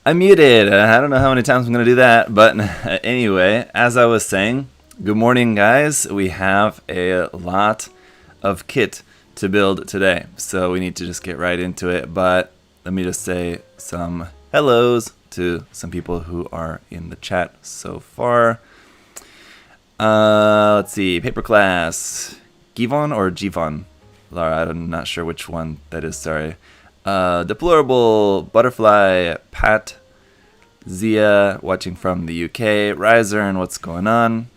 I'm muted. I don't know how many times I'm going to do that, but anyway, as I was saying, good morning, guys. We have a lot of kit to build today, so we need to just get right into it. But let me just say some hellos to some people who are in the chat so far. Let's see, paper class, Givon or Givon? Laura, I'm not sure which one that is, sorry. Deplorable, Butterfly, Pat, Zia, watching from the UK, Rizern, what's going on?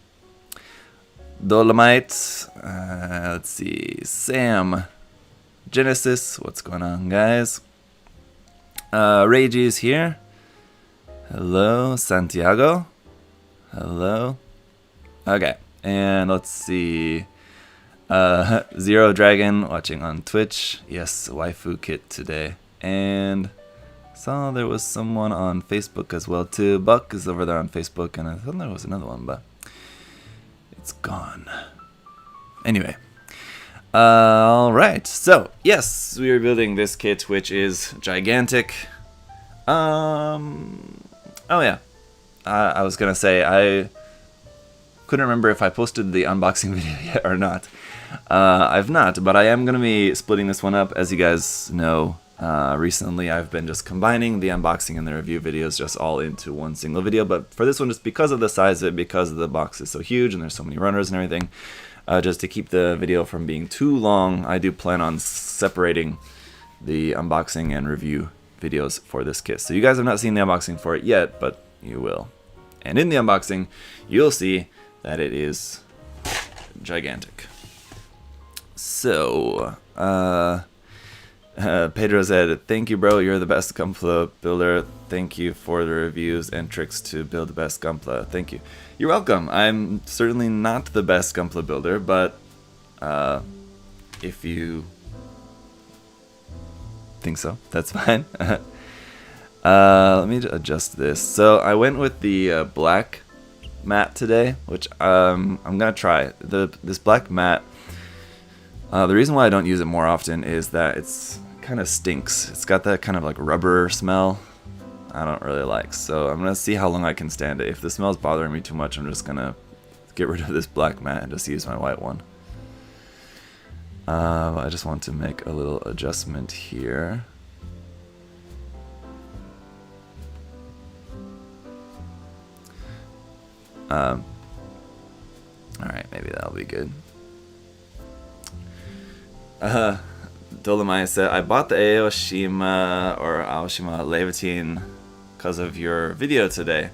Dolomite, let's see, Sam, Genesis, what's going on, guys? Rages here. Hello, Santiago. Hello. Okay, and let's see. Zero Dragon watching on Twitch. Yes, waifu kit today. And saw there was someone on Facebook as well too. Buck is over there on Facebook, and I thought there was another one, but it's gone. Anyway. Alright, so yes, we are building this kit, which is gigantic. Oh yeah. I was gonna say, I couldn't remember if I posted the unboxing video yet or not. I've not, but I am going to be splitting this one up. As you guys know, recently I've been just combining the unboxing and the review videos just all into one single video. But for this one, just because of the size of it, because the box is so huge and there's so many runners and everything, just to keep the video from being too long, I do plan on separating the unboxing and review videos for this kit. So you guys have not seen the unboxing for it yet, but you will. And in the unboxing, you'll see that it is gigantic. So, Pedro said, "Thank you, bro. You're the best Gunpla builder. Thank you for the reviews and tricks to build the best Gunpla." Thank you. You're welcome. I'm certainly not the best Gunpla builder, but if you think so, that's fine. Let me adjust this. So I went with the black matte today, which I'm gonna try. This black matte. The reason why I don't use it more often is that it's kind of stinks. It's got that kind of like rubber smell I don't really like. So I'm gonna see how long I can stand it. If the smell's bothering me too much, I'm just gonna get rid of this black matte and just use my white one. I just want to make a little adjustment here. Alright, maybe that'll be good. Dolomite said, "I bought the Aoshima Levitine because of your video today.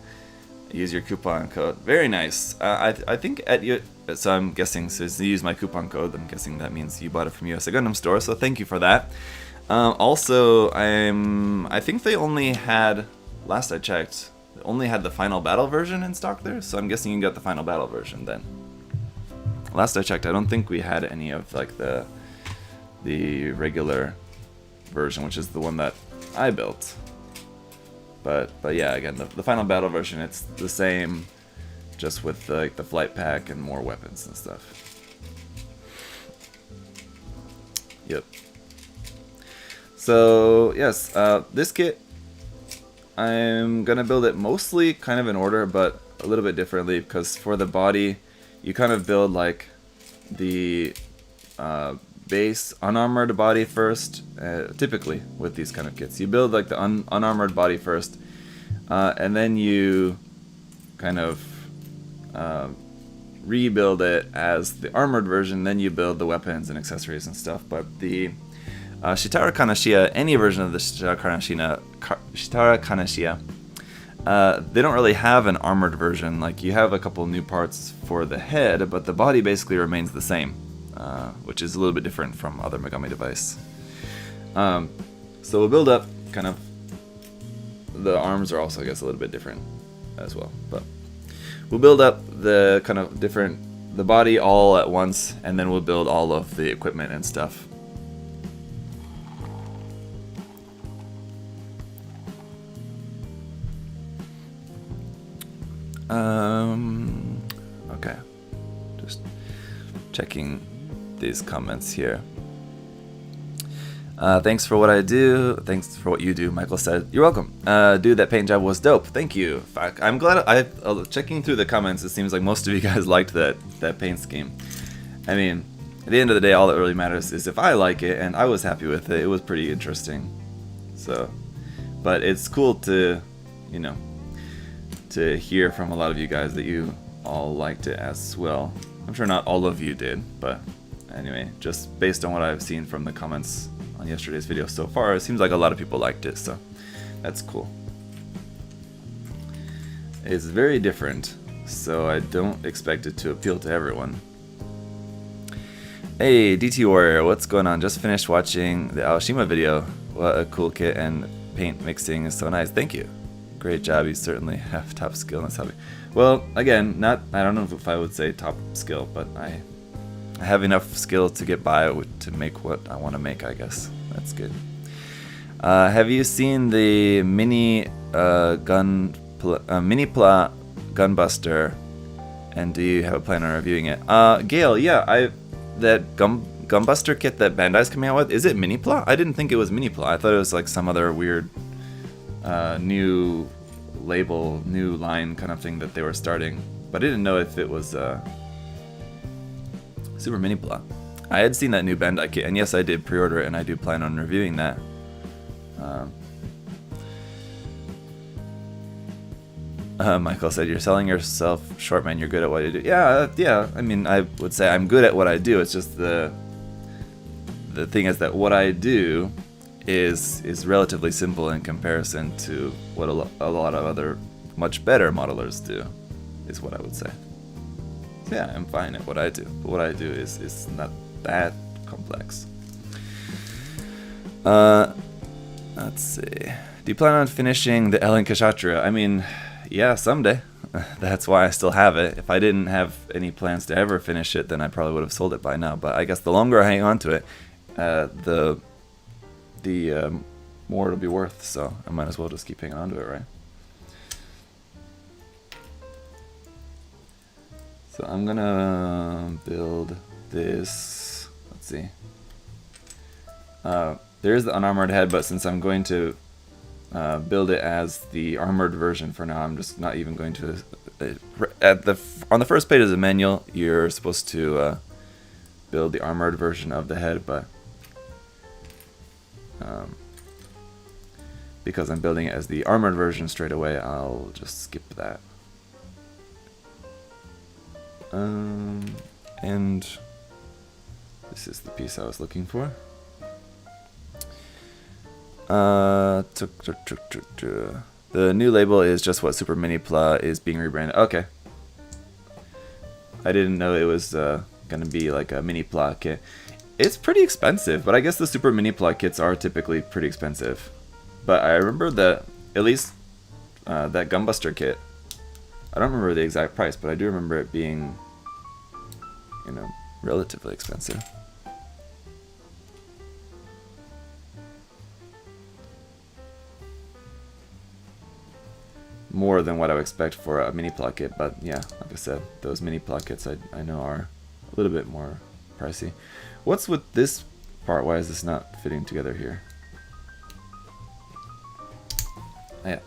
Use your coupon code." Very nice. I think at you, so I'm guessing, since you use my coupon code, I'm guessing that means you bought it from USA Gundam Store, so thank you for that. Also, I think they only had, last I checked, they only had the final battle version in stock there, so I'm guessing you got the final battle version then. Last I checked, I don't think we had any of like the regular version, which is the one that I built. But yeah, again, the final battle version, it's the same, just with like the flight pack and more weapons and stuff. Yep. So yes, this kit, I'm gonna build it mostly kind of in order, but a little bit differently, because for the body, you kind of build like the base unarmored body first. Typically with these kind of kits, you build like the unarmored body first, and then you kind of rebuild it as the armored version. Then you build the weapons and accessories and stuff. But the Sitara Kaneshiya, any version of the Sitara Kaneshiya, they don't really have an armored version. Like, you have a couple new parts for the head, but the body basically remains the same, which is a little bit different from other Megami device. So we'll build up kind of, the arms are also, I guess, a little bit different as well, but we'll build up the kind of different, the body all at once, and then we'll build all of the equipment and stuff. Okay, just checking these comments here. Thanks for what I do. Thanks for what you do, Michael said. You're welcome. Dude, that paint job was dope. Thank you. I'm glad. Checking through the comments, it seems like most of you guys liked that paint scheme. I mean, at the end of the day, all that really matters is if I like it, and I was happy with it. It was pretty interesting. So, but it's cool to, you know, to hear from a lot of you guys that you all liked it as well. I'm sure not all of you did, but anyway, just based on what I've seen from the comments on yesterday's video so far, it seems like a lot of people liked it, so that's cool. It's very different, so I don't expect it to appeal to everyone. Hey, DT Warrior, what's going on? Just finished watching the Aoshima video. What a cool kit, and paint mixing is so nice. Thank you. Great job. You certainly have top skill in this hobby. Well, again, I don't know if I would say top skill, but I have enough skill to get by to make what I want to make, I guess. That's good. Have you seen the mini Gunbuster, and do you have a plan on reviewing it? Gail, yeah, that Gunbuster kit that Bandai's coming out with, is it Mini-Pla? I didn't think it was Mini-Pla. I thought it was like some other weird new label, new line kind of thing that they were starting, but I didn't know if it was Super Mini-Pla. I had seen that new Bandai kit, and yes, I did pre-order it, and I do plan on reviewing that. Michael said, "You're selling yourself short, man. You're good at what you do." Yeah. I mean, I would say I'm good at what I do. It's just the thing is that what I do is relatively simple in comparison to what a lot of other much better modelers do, is what I would say. So yeah, I'm fine at what I do, but what I do is not that complex. Let's see. Do you plan on finishing the Ellen Kshatriya? I mean, yeah, someday. That's why I still have it. If I didn't have any plans to ever finish it, then I probably would have sold it by now. But I guess the longer I hang on to it, the more it'll be worth. So I might as well just keep hanging on to it, right? So I'm gonna build this. Let's see. There's the unarmored head, but since I'm going to build it as the armored version for now, I'm just not even going to. On the first page of the manual, you're supposed to build the armored version of the head, but because I'm building it as the armored version straight away, I'll just skip that. And this is the piece I was looking for. The new label is just what Super Mini-Pla is being rebranded. Okay. I didn't know it was gonna be like a Mini-Pla kit. It's pretty expensive, but I guess the Super Mini-Pla kits are typically pretty expensive. But I remember that, at least that Gunbuster kit, I don't remember the exact price, but I do remember it being, you know, relatively expensive. More than what I would expect for a Mini-Pla kit, but yeah, like I said, those Mini-Pla kits I know are a little bit more pricey. What's with this part? Why is this not fitting together here? Oh, yeah.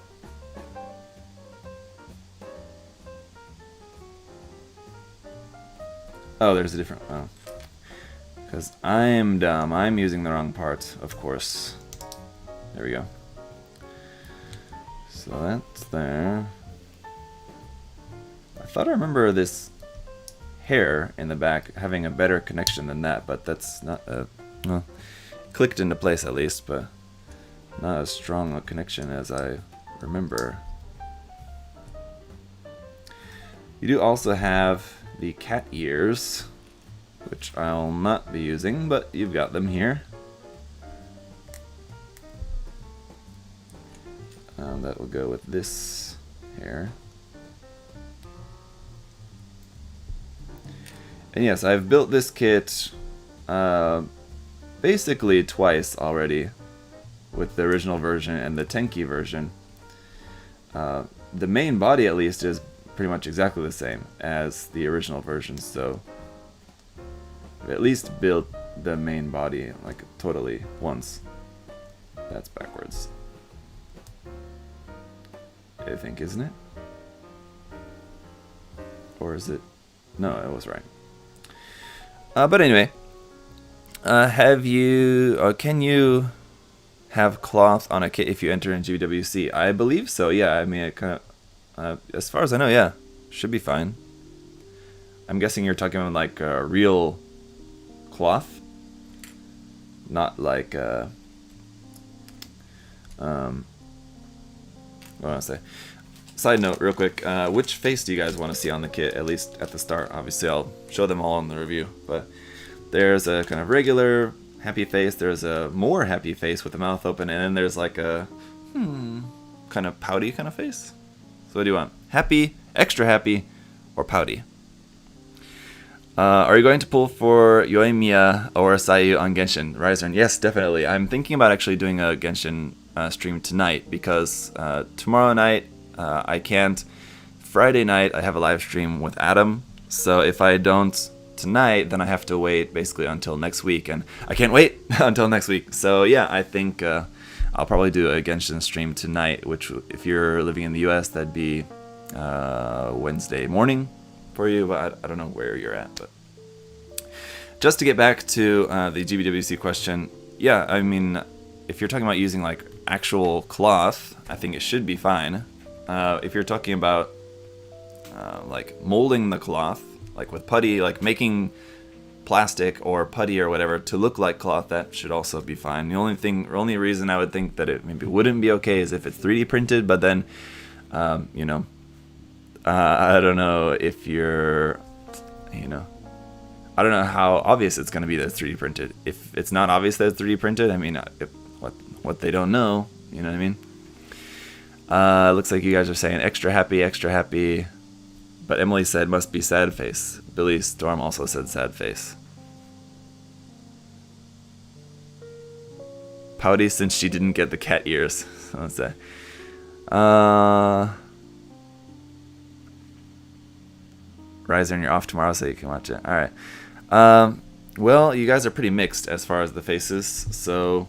Oh, there's a different. Oh. Because I'm dumb. I'm using the wrong part, of course. There we go. So that's there. I thought I remember this hair in the back having a better connection than that, but that's not well, clicked into place at least, but not as strong a connection as I remember. You do also have the cat ears, which I'll not be using, but you've got them here. That will go with this hair. And yes, I've built this kit basically twice already, with the original version and the Tenki version. The main body, at least, is pretty much exactly the same as the original version, so I've at least built the main body, like totally once. That's backwards, I think, isn't it? Or is it? No, it was right. But anyway, have you, or can you have cloth on a kit if you enter in GWC? I believe so, yeah. I mean, it kind of, as far as I know, yeah, should be fine. I'm guessing you're talking about like real cloth, not like, what do I want to say? Side note, real quick, which face do you guys want to see on the kit, at least at the start? Obviously, I'll show them all in the review, but there's a kind of regular happy face, there's a more happy face with the mouth open, and then there's like a, kind of pouty kind of face. So what do you want? Happy, extra happy, or pouty? Are you going to pull for Yoimiya or Sayu on Genshin? Ryzern, yes, definitely. I'm thinking about actually doing a Genshin stream tonight, because tomorrow night, I can't. Friday night I have a live stream with Adam, so if I don't tonight, then I have to wait basically until next week, and I can't wait until next week. So yeah, I think I'll probably do a Genshin stream tonight, which if you're living in the US, that'd be Wednesday morning for you, but I don't know where you're at. But just to get back to the GBWC question, yeah, I mean, if you're talking about using like actual cloth, I think it should be fine. If you're talking about like molding the cloth, like with putty, like making plastic or putty or whatever to look like cloth, that should also be fine. The only reason I would think that it maybe wouldn't be okay is if it's 3D printed, but then, you know, I don't know if you're, you know, I don't know how obvious it's going to be that it's 3D printed. If it's not obvious that it's 3D printed, I mean, what they don't know, you know what I mean? Looks like you guys are saying extra happy, but Emily said must be sad face. Billy Storm also said sad face. Pouty since she didn't get the cat ears. So let's say. Ryzer, you're off tomorrow, so you can watch it. All right. Well, you guys are pretty mixed as far as the faces, so.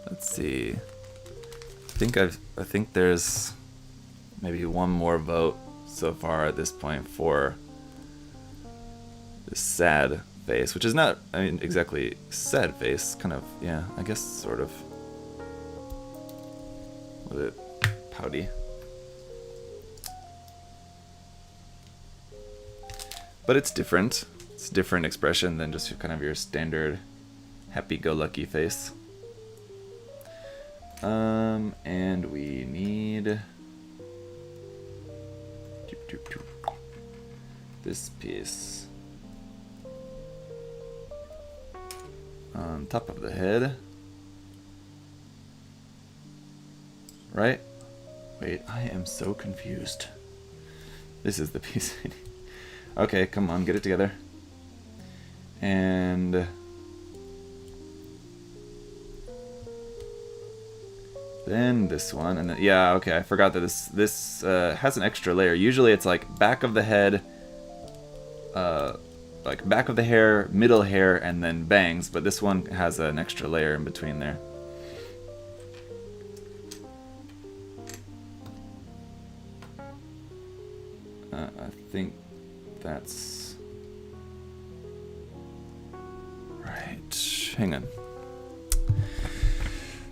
Let's see. I think there's maybe one more vote so far at this point for this sad face, which is not, I mean, exactly sad face, kind of, yeah, I guess sort of. With it pouty. But it's different. It's a different expression than just kind of your standard happy-go-lucky face. And we need this piece on top of the head, right? Wait, I am so confused. This is the piece. Okay, come on, get it together. And then this one, and then, yeah, okay, I forgot that this has an extra layer. Usually it's like back of the head, like back of the hair, middle hair, and then bangs, but this one has an extra layer in between there. I think that's right. Hang on.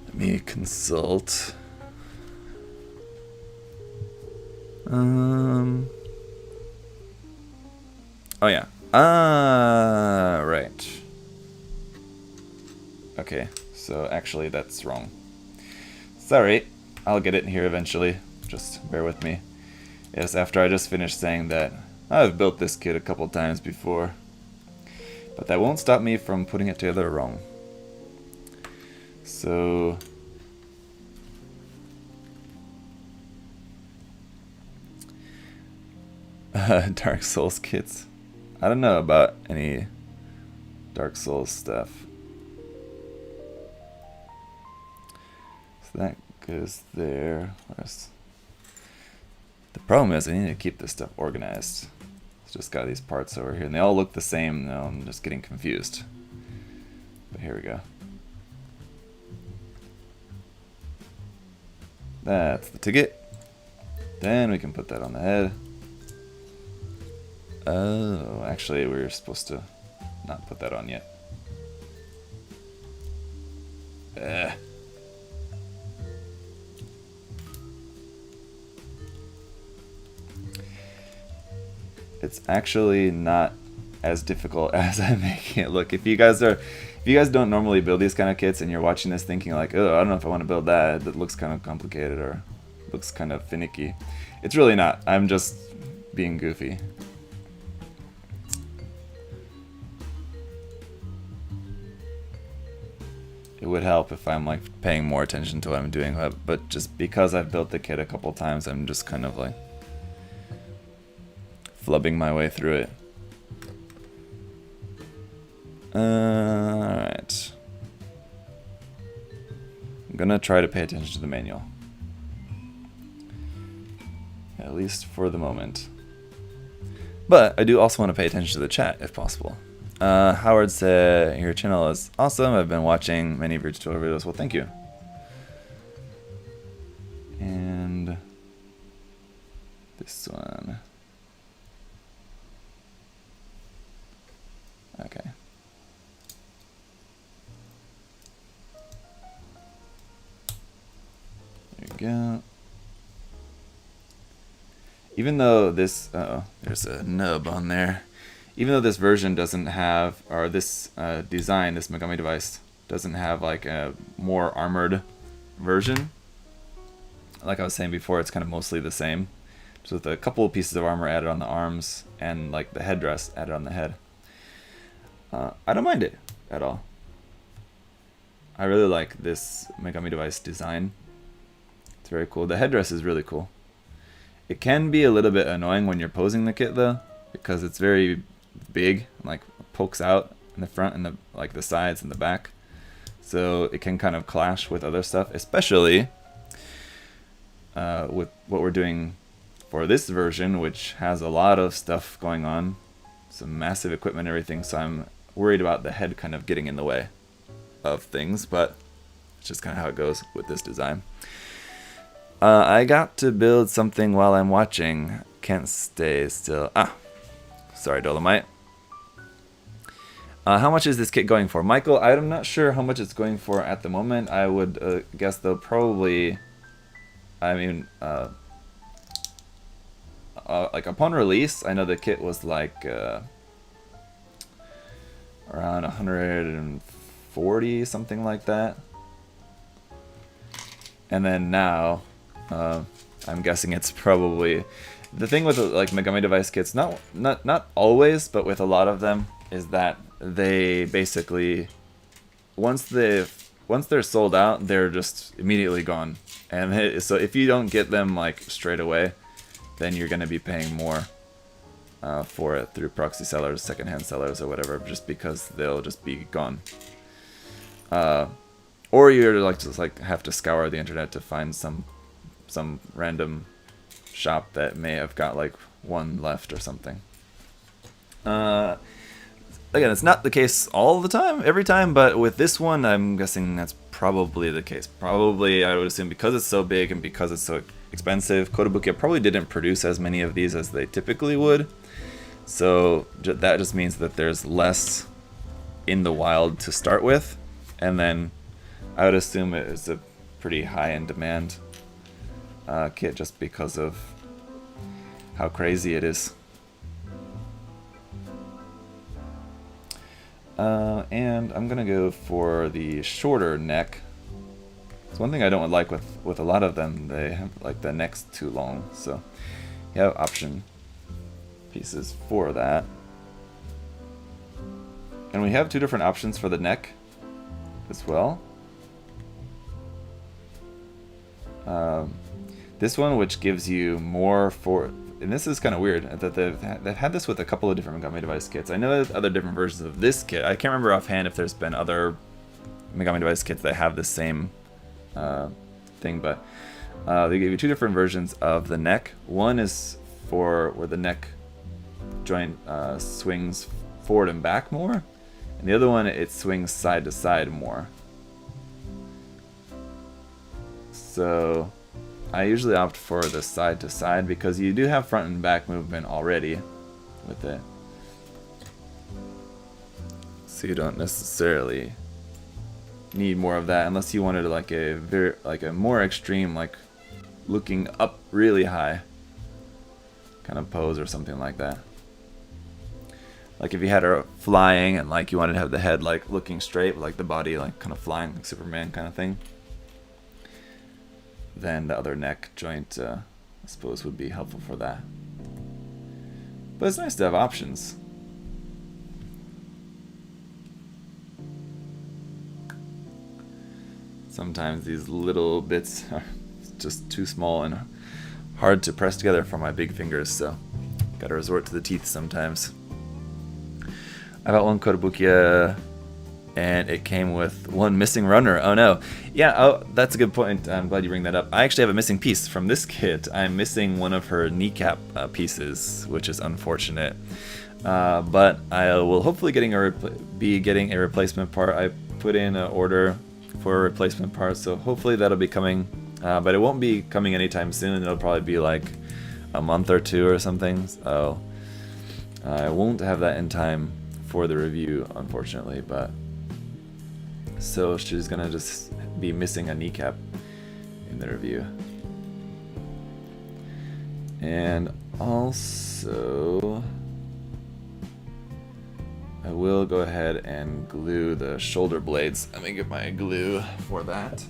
Let me consult. Oh yeah. Right. Okay. So actually that's wrong. Sorry. I'll get it here eventually. Just bear with me. Yes, after I just finished saying that I've built this kit a couple times before. But that won't stop me from putting it together wrong. So Dark Souls kits. I don't know about any Dark Souls stuff. So that goes there. The problem is I need to keep this stuff organized. It's just got these parts over here, and they all look the same. Now I'm just getting confused. But here we go. That's the ticket. Then we can put that on the head. Oh, actually, we were supposed to not put that on yet. It's actually not as difficult as I'm making it look. If you guys don't normally build these kind of kits and you're watching this thinking like, oh, I don't know if I want to build that. That looks kind of complicated or looks kind of finicky. It's really not. I'm just being goofy. It would help if I'm like paying more attention to what I'm doing, but just because I've built the kit a couple times, I'm just kind of like flubbing my way through it. Alright. I'm gonna try to pay attention to the manual. At least for the moment. But I do also want to pay attention to the chat if possible. Howard said, your channel is awesome. I've been watching many of your tutorial videos. Well, thank you. And this one. Okay. There you go. Even though this, there's a nub on there. Even though this version doesn't have, or this design, this Megami device, doesn't have like a more armored version. Like I was saying before, it's kind of mostly the same. Just with a couple of pieces of armor added on the arms and like the headdress added on the head. I don't mind it at all. I really like this Megami device design. It's very cool. The headdress is really cool. It can be a little bit annoying when you're posing the kit though, because it's very big, like pokes out in the front and the like the sides and the back, so it can kind of clash with other stuff, especially with what we're doing for this version, which has a lot of stuff going on, some massive equipment and everything. So I'm worried about the head kind of getting in the way of things, but it's just kind of how it goes with this design. I got to build something while I'm watching. Can't stay still. Sorry, Dolomite. How much is this kit going for? Michael, I'm not sure how much it's going for at the moment. I would guess they'll probably, I mean, like upon release, I know the kit was like around 140, something like that. And then now, I'm guessing it's probably, the thing with like Megami device kits, not always, but with a lot of them, is that they basically, once they're sold out, they're just immediately gone. And so if you don't get them like straight away, then you're going to be paying more for it through proxy sellers, secondhand sellers, or whatever, just because they'll just be gone. Or you're like just like have to scour the internet to find some random shop that may have got like one left or something. Again, it's not the case all the time, every time, but with this one, I'm guessing that's probably the case. Probably, I would assume, because it's so big and because it's so expensive, Kotobukiya probably didn't produce as many of these as they typically would. So that just means that there's less in the wild to start with, and then I would assume it is a pretty high in demand kit just because of how crazy it is. And I'm gonna go for the shorter neck. It's one thing I don't like with a lot of them, they have like the neck's too long, so you have option pieces for that. And we have two different options for the neck as well. This one, which gives you more for, and this is kind of weird that they've had this with a couple of different Megami device kits. I know there's other different versions of this kit. I can't remember offhand if there's been other Megami device kits that have the same thing, but they give you two different versions of the neck. One is for where the neck joint swings forward and back more, and the other one it swings side to side more. So I usually opt for the side to side because you do have front and back movement already with it. So you don't necessarily need more of that unless you wanted like a more extreme, like looking up really high kind of pose or something like that. Like if you had her flying and like you wanted to have the head like looking straight, but like the body like kind of flying like Superman kind of thing, then the other neck joint I suppose would be helpful for that. But it's nice to have options. Sometimes these little bits are just too small and hard to press together for my big fingers, so gotta resort to the teeth sometimes. I bought one Kotobukiya and it came with one missing runner. Oh no. Yeah, oh, that's a good point. I'm glad you bring that up. I actually have a missing piece from this kit. I'm missing one of her kneecap pieces, which is unfortunate. But I will hopefully be getting a replacement part. I put in an order for a replacement part, so hopefully that'll be coming. But it won't be coming anytime soon. It'll probably be like a month or two or something. So I won't have that in time for the review, unfortunately. But so she's gonna just be missing a kneecap in the review. And also I will go ahead and glue the shoulder blades. Let me get my glue for that.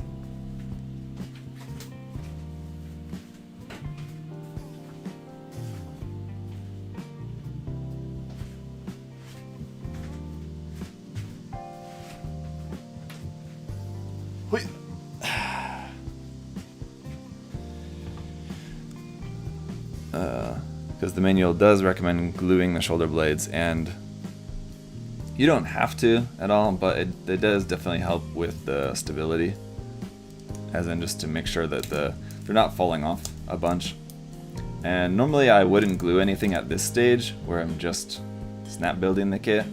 Because the manual does recommend gluing the shoulder blades, and you don't have to at all, but it does definitely help with the stability, as in just to make sure that they're not falling off a bunch. And normally I wouldn't glue anything at this stage where I'm just snap building the kit.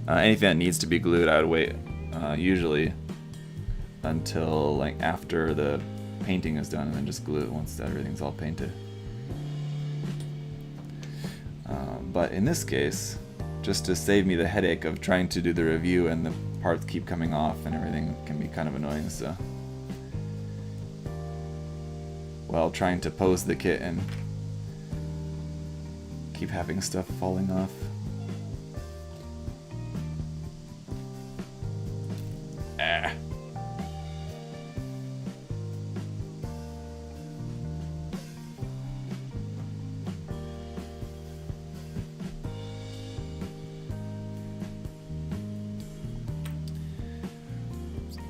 Anything that needs to be glued, I would wait usually until like after the painting is done, and then just glue it once everything's all painted. But in this case, just to save me the headache of trying to do the review and the parts keep coming off and everything can be kind of annoying, so while trying to pose the kit and keep having stuff falling off.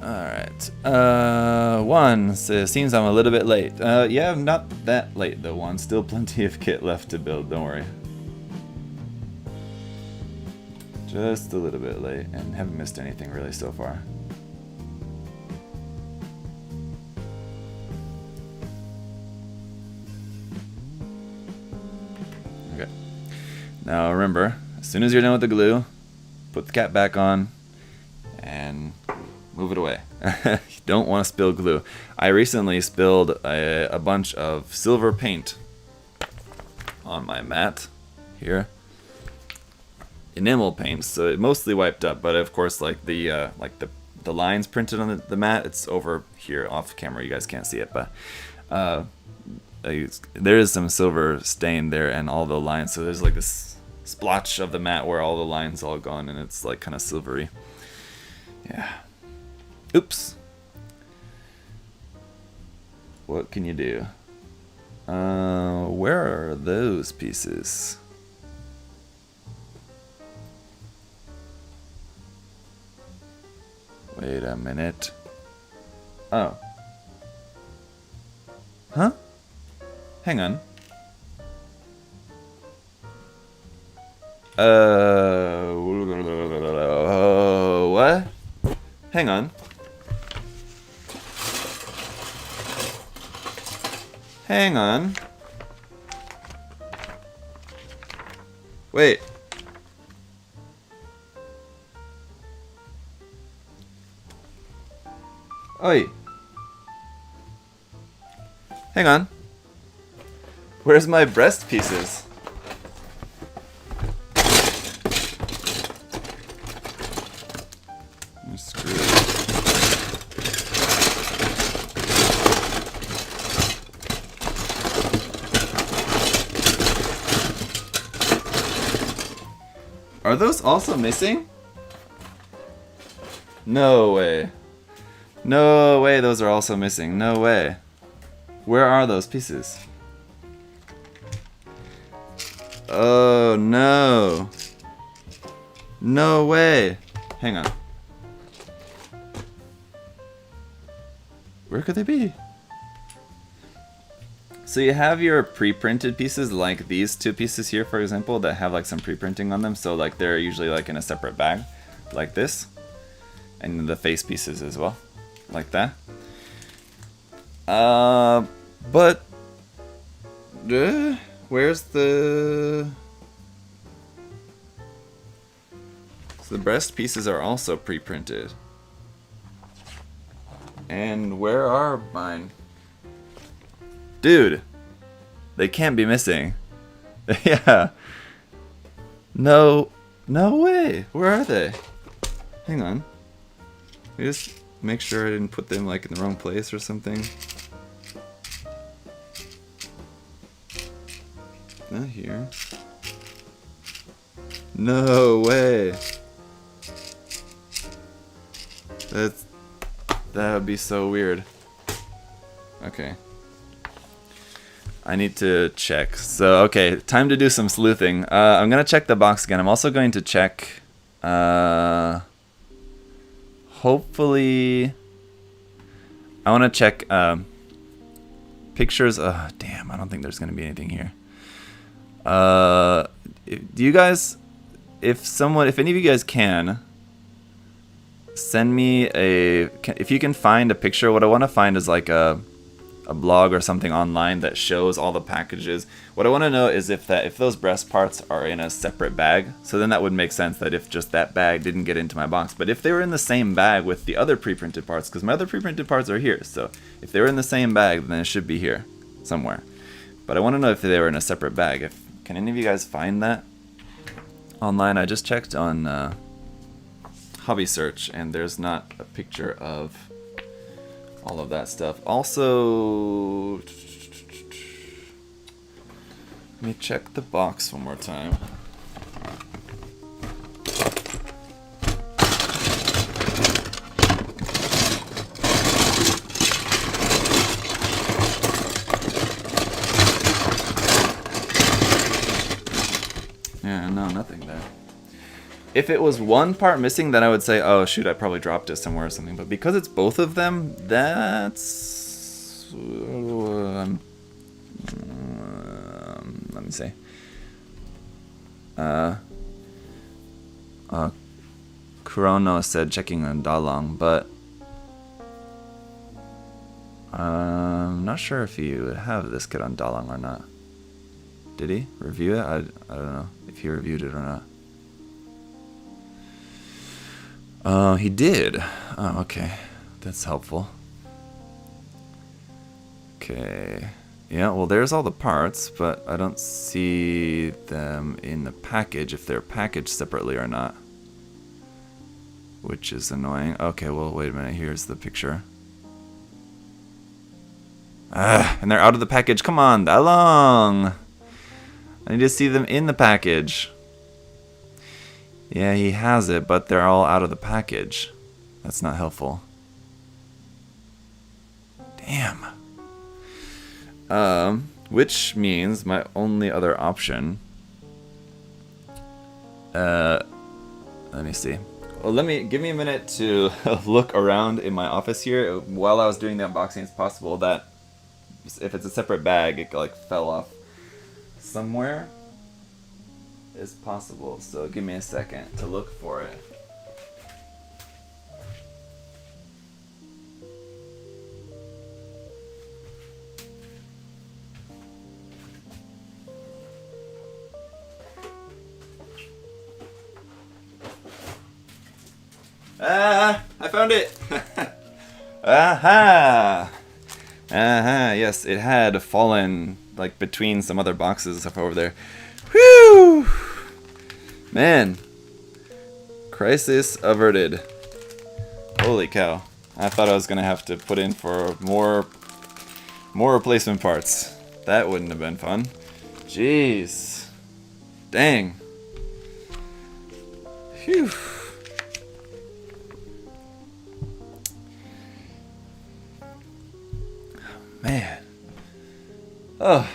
Alright, one says, seems I'm a little bit late. Yeah, not that late though, one. Still plenty of kit left to build, don't worry. Just a little bit late, and haven't missed anything really so far. Okay. Now remember, as soon as you're done with the glue, put the cap back on, and move it away. You don't want to spill glue. I recently spilled a bunch of silver paint on my mat here. Enamel paint, so it mostly wiped up, but of course like the lines printed on the mat, it's over here off camera, you guys can't see it, but there is some silver stain there and all the lines, so there's like this splotch of the mat where all the lines all gone and it's like kind of silvery. Yeah. Oops. What can you do? Where are those pieces? Wait a minute. Oh. Huh? Hang on. What? Hang on. Hang on. Wait. Oi. Hang on. Where's my breast pieces? I'm screwed. Are those also missing? No way. No way those are also missing. No way. Where are those pieces? Oh no. No way. Hang on. Where could they be? So you have your pre-printed pieces, like these two pieces here, for example, that have like some pre-printing on them. So like they're usually like in a separate bag, like this, and the face pieces as well, like that. But where's the? So the breast pieces are also pre-printed. And where are mine? Dude, they can't be missing. Yeah. No way. Where are they? Hang on. Let me just make sure I didn't put them like in the wrong place or something. Not here. No way. That would be so weird. Okay. I need to check. So, okay, time to do some sleuthing. I'm going to check the box again. I'm also going to check... hopefully... I want to check pictures... damn, I don't think there's going to be anything here. Do you guys... If any of you guys can... Send me if you can find a picture. What I want to find is like a blog or something online that shows all the packages. What I want to know is if those breast parts are in a separate bag. So then that would make sense that if just that bag didn't get into my box. But if they were in the same bag with the other pre-printed parts, because my other pre-printed parts are here. So if they were in the same bag, then it should be here somewhere. But I want to know if they were in a separate bag. Can any of you guys find that online? I just checked on Hobby Search, and there's not a picture of all of that stuff. Also, let me check the box one more time. Yeah, no, nothing there. If it was one part missing, then I would say, oh shoot, I probably dropped it somewhere or something. But because it's both of them, that's... let me see. Kurono said checking on Dalong, but... I'm not sure if he would have this kit on Dalong or not. Did he review it? I don't know if he reviewed it or not. He did. Oh, okay. That's helpful. Okay. Yeah, well, there's all the parts, but I don't see them in the package, if they're packaged separately or not. Which is annoying. Okay, well, wait a minute. Here's the picture. And they're out of the package. Come on, Dalong! I need to see them in the package. Yeah, he has it, but they're all out of the package. That's not helpful. Damn. Which means my only other option... let me see. Well, give me a minute to look around in my office here. While I was doing the unboxing, it's possible that if it's a separate bag, it like fell off somewhere. Is possible, so give me a second to look for it. Ah, I found it! Aha! Aha, yes, it had fallen, like, between some other boxes and stuff over there. Whew! Man. Crisis averted. Holy cow. I thought I was gonna have to put in for more replacement parts. That wouldn't have been fun. Jeez. Dang. Phew. Man. Oh.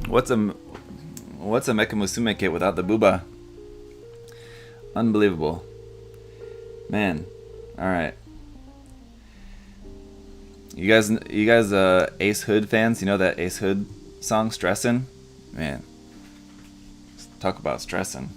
What's a Mecha Musume kit without the booba? Unbelievable. Man. Alright. You guys Ace Hood fans, you know that Ace Hood song, Stressin'? Man. Talk about stressin'.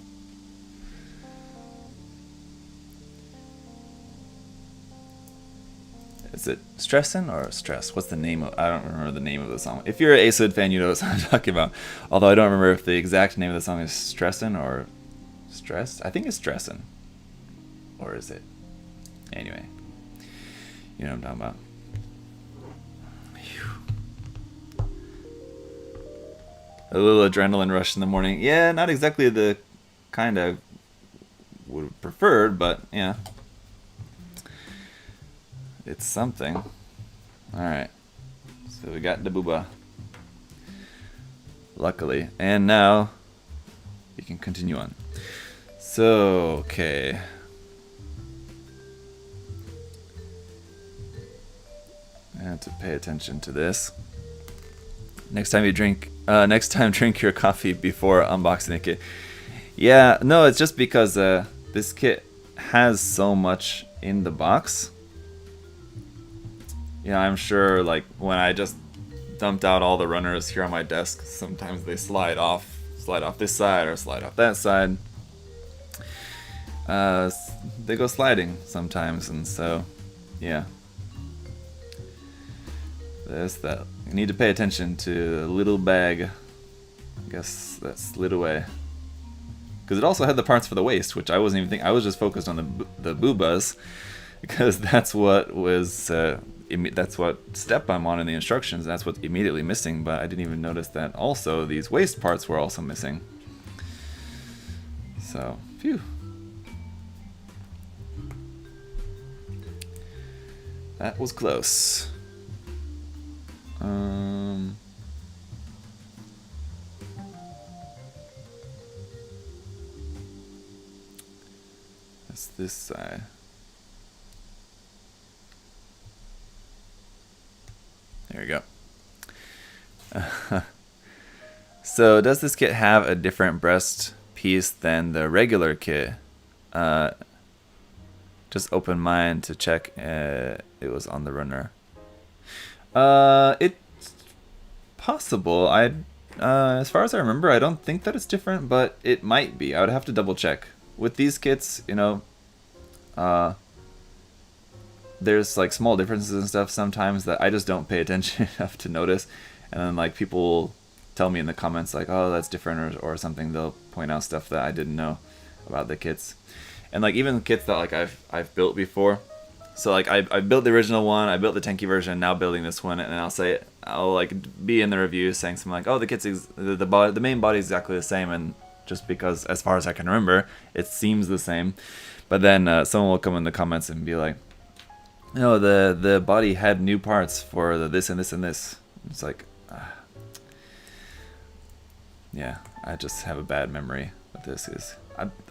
Is it Stressin' or Stress? What's the name of... I don't remember the name of the song. If you're an Ace Hood fan, you know what I'm talking about. Although I don't remember if the exact name of the song is Stressin' or Stress. I think it's Stressin'. Or is it? Anyway. You know what I'm talking about. Whew. A little adrenaline rush in the morning. Yeah, not exactly the kind I would have preferred, but yeah. It's something. Alright. So we got the booba. Luckily. And now we can continue on. So, okay. I have to pay attention to this. Next time drink your coffee before unboxing a kit. Yeah, no, it's just because this kit has so much in the box. Yeah, I'm sure, like, when I just dumped out all the runners here on my desk, sometimes they slide off this side or slide off that side. They go sliding sometimes, and so, yeah. There's that. You need to pay attention to the little bag. I guess that slid away. Because it also had the parts for the waist, which I wasn't even thinking. I was just focused on the boobas, because that's what was... that's what step I'm on in the instructions. That's what's immediately missing, but I didn't even notice that also these waist parts were also missing. So, phew. That was close. That's this side. There we go. So does this kit have a different breast piece than the regular kit? Just open mine to check it was on the runner. It's possible. As far as I remember, I don't think that it's different, but it might be. I would have to double check. With these kits, you know, there's like small differences and stuff sometimes that I just don't pay attention enough to notice, and then like people will tell me in the comments like, oh, that's different, or something. They'll point out stuff that I didn't know about the kits, and like even kits that like I've built before. So like I built the original one, I built the Tenki version, now building this one, and I'll like be in the review saying something like, oh, the kit's the main body is exactly the same, and just because as far as I can remember, it seems the same, but then someone will come in the comments and be like, no, the body had new parts for the this and this and this. It's like, yeah, I just have a bad memory of this.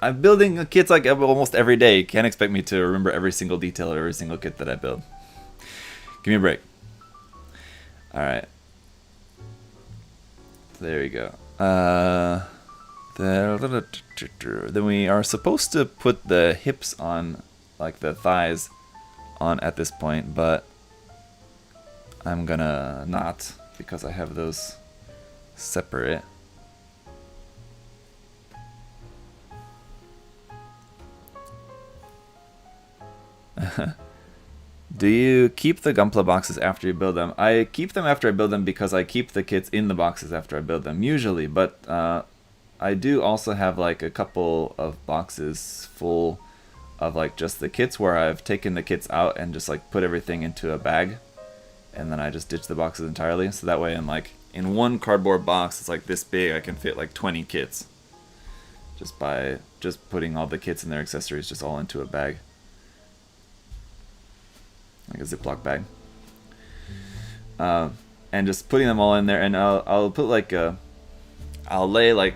I'm building kits like almost every day. You can't expect me to remember every single detail of every single kit that I build. Give me a break. Alright. There we go. Then we are supposed to put the hips on, like the thighs, on at this point, but I'm gonna not, because I have those separate. Do you keep the Gunpla boxes after you build them? I keep them after I build them because I keep the kits in the boxes after I build them, usually, but I do also have like a couple of boxes full of like just the kits where I've taken the kits out and just like put everything into a bag, and then I just ditch the boxes entirely. So that way in one cardboard box, it's like this big, I can fit like 20 kits just by putting all the kits and their accessories just all into a bag, like a Ziploc bag, and just putting them all in there. And I'll put like I'll lay like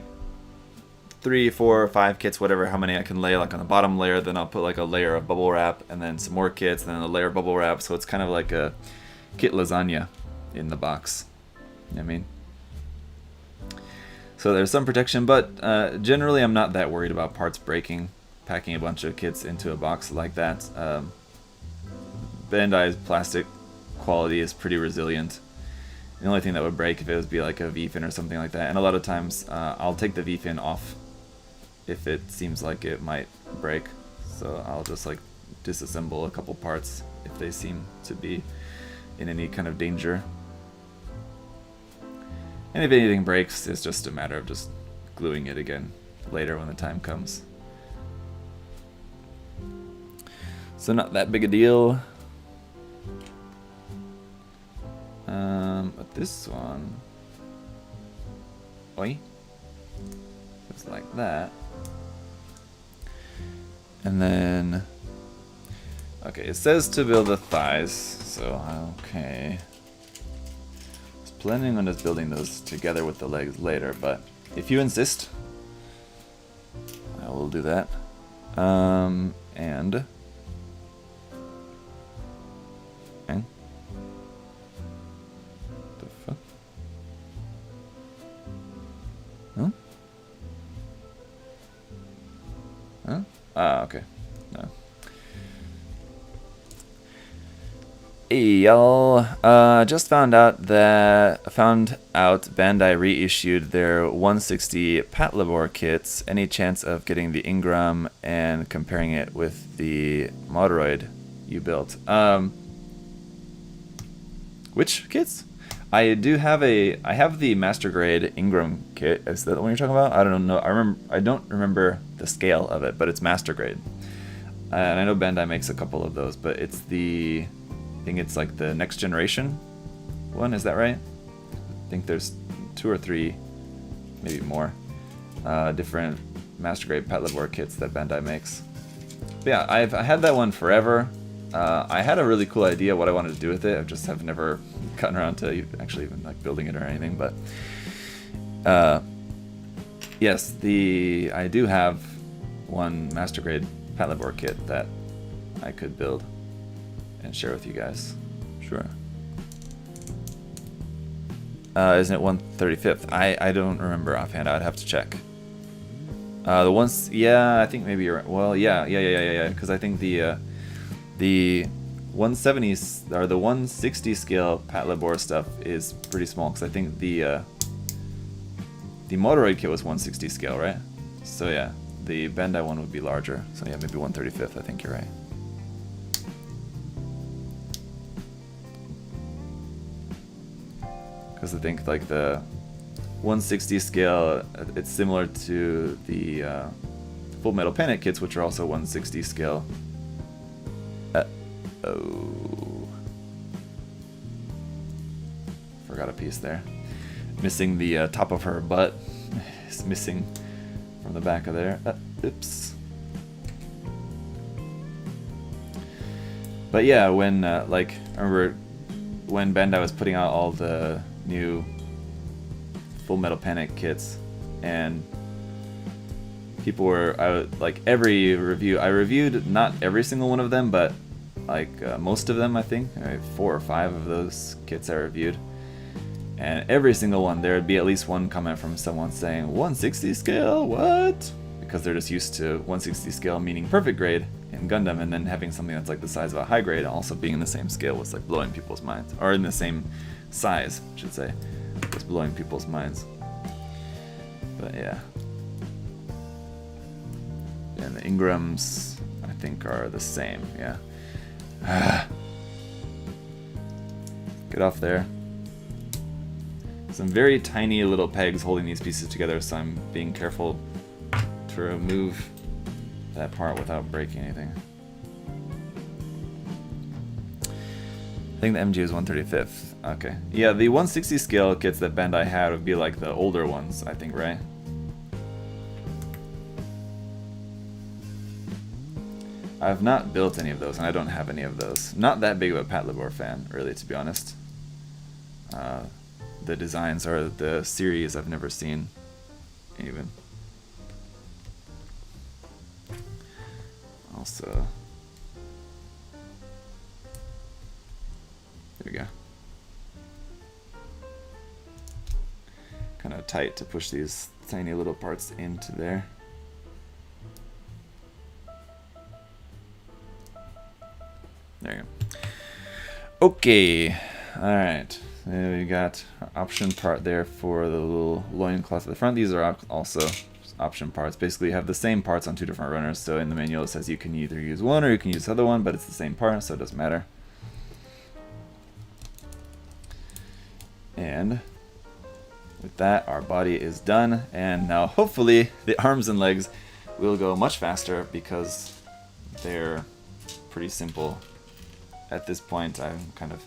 3, 4, 5 kits, whatever, how many I can lay like on the bottom layer. Then I'll put like a layer of bubble wrap, and then some more kits, and then a layer of bubble wrap. So it's kind of like a kit lasagna in the box. You know what I mean? So there's some protection, but generally I'm not that worried about parts breaking, packing a bunch of kits into a box like that. Bandai's plastic quality is pretty resilient. The only thing that would break if it would be like a V-fin or something like that. And a lot of times I'll take the V-fin off if it seems like it might break. So I'll just like disassemble a couple parts if they seem to be in any kind of danger. And if anything breaks, it's just a matter of just gluing it again later when the time comes. So not that big a deal. But this one, oi, just like that. And then, okay, it says to build the thighs, so okay. I was planning on just building those together with the legs later, but if you insist, I will do that. And okay. The fuck? Huh? Huh? Ah, okay. No. Hey y'all, just found out Bandai reissued their 160 Patlabor kits. Any chance of getting the Ingram and comparing it with the Motoroid you built? Which kits? I have the Master Grade Ingram kit. Is that the one you're talking about? I don't know. I don't remember the scale of it, but it's Master Grade. And I know Bandai makes a couple of those, but it's I think it's like the next generation one. Is that right? I think there's 2 or 3, maybe more, different Master Grade Patlabor kits that Bandai makes. But yeah, I had that one forever. I had a really cool idea what I wanted to do with it. I just have never gotten around to actually even like building it or anything. But yes, I do have one Master Grade Patlabor kit that I could build and share with you guys. Sure. Isn't it 135th? I don't remember offhand. I'd have to check. The ones, yeah, I think maybe you're right. Well, yeah. Because I think the 170s or the 160 scale Patlabor stuff is pretty small. Because I think the Motoroid kit was 160 scale, right? So yeah, the Bandai one would be larger. So yeah, maybe 135th. I think you're right. Because I think like the 160 scale, it's similar to the Full Metal Panic kits, which are also 160 scale. Oh, forgot a piece there. Missing the top of her butt. It's missing from the back of there. Oops. But yeah, when like I remember when Bandai was putting out all the new Full Metal Panic kits, and people were like every review. I reviewed not every single one of them, but like most of them. I think 4 or 5 of those kits I reviewed, and every single one there would be at least one comment from someone saying 160 scale, what? Because they're just used to 160 scale meaning perfect grade in Gundam, and then having something that's like the size of a high grade also being in the same scale was like blowing people's minds, or in the same size, I should say, was blowing people's minds. But yeah, and the Ingrams I think are the same. Yeah. Get off there. some very tiny little pegs holding these pieces together, so I'm being careful to remove that part without breaking anything. I think the MG is 135th. Okay. Yeah, the 160 scale kits that Bandai had would be like the older ones, I think, right? I've not built any of those, and I don't have any of those. Not that big of a Patlabor fan, really, to be honest. The designs are the series I've never seen, even. Also, there we go. Kind of tight to push these tiny little parts into there. There you go. Okay, alright. We got our option part there for the little loincloth at the front. These are also option parts. Basically, you have the same parts on two different runners. So in the manual it says you can either use one or you can use the other one, but it's the same part, so it doesn't matter. And with that, our body is done. And now hopefully the arms and legs will go much faster because they're pretty simple. At this point, I'm kind of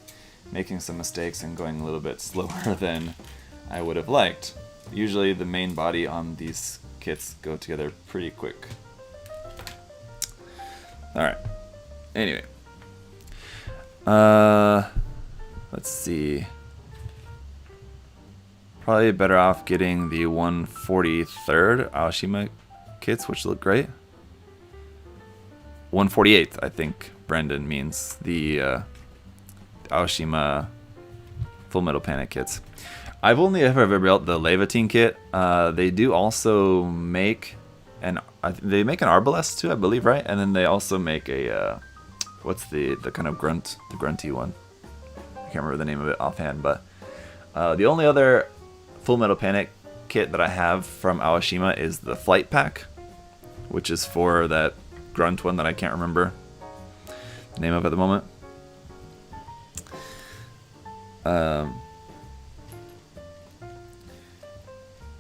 making some mistakes and going a little bit slower than I would have liked. Usually the main body on these kits go together pretty quick. Alright. Anyway. Let's see. Probably better off getting the 143rd Aoshima kits, which look great. 148th, I think Brendan means the Aoshima Full Metal Panic kits. I've only ever built the Levatine kit. They do also make an Arbalest too, I believe, right? And then they also make a what's the kind of grunty one? I can't remember the name of it offhand, but the only other Full Metal Panic kit that I have from Aoshima is the Flight Pack, which is for that grunt one that I can't remember the name of at the moment.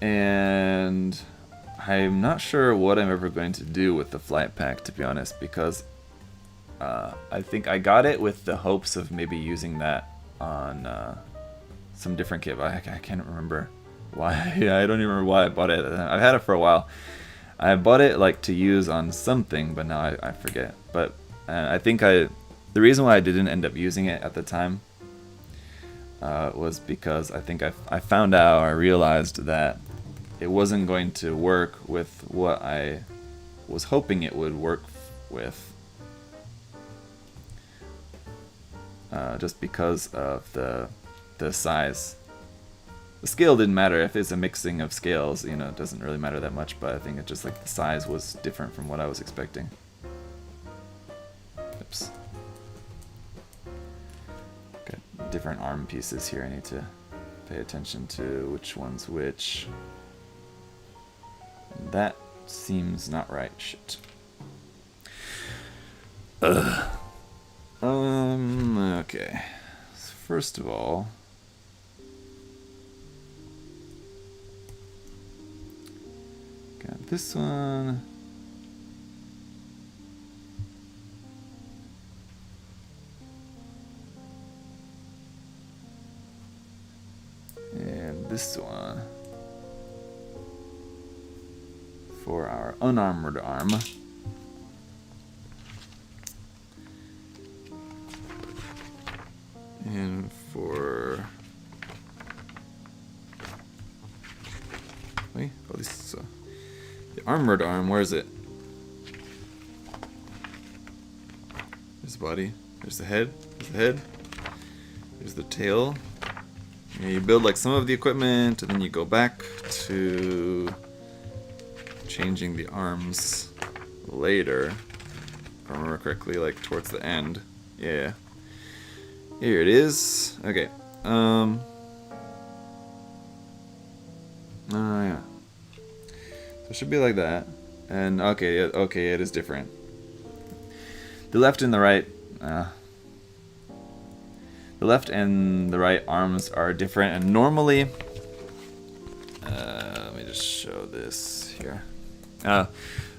And I'm not sure what I'm ever going to do with the Flight Pack, to be honest, because I think I got it with the hopes of maybe using that on some different kit, but I can't remember why. I don't even remember why I bought it. I've had it for a while. I bought it like to use on something, but now I forget. But I think the reason why I didn't end up using it at the time was because I think I found out, I realized that it wasn't going to work with what I was hoping it would work with, just because of the size. The scale didn't matter. If it's a mixing of scales, you know, it doesn't really matter that much, but I think it's just like the size was different from what I was expecting. Oops. Got different arm pieces here I need to pay attention to, which one's which. That seems not right. Shit. Ugh. Okay. So first of all, got this one. And this one for our unarmored arm. And for... Wait, oh, this is the armored arm. Where is it? There's the body. There's the head. There's the head. There's the tail. And you build like some of the equipment, and then you go back to changing the arms later. If I remember correctly, like towards the end. Yeah. Here it is. Okay. Oh yeah. So it should be like that. And okay, it is different. The left and the right. The left and the right arms are different, and normally, let me just show this here.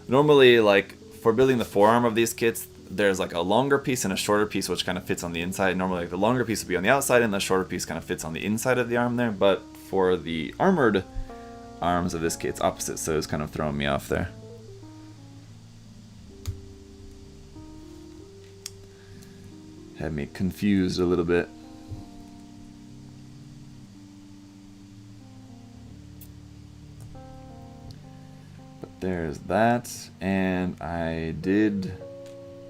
Normally, like for building the forearm of these kits, there's like a longer piece and a shorter piece which kind of fits on the inside. Normally like the longer piece will be on the outside and the shorter piece kind of fits on the inside of the arm there, but for the armored arms of this kit it's opposite, so it's kind of throwing me off there. Had me confused a little bit. But there's that, and I did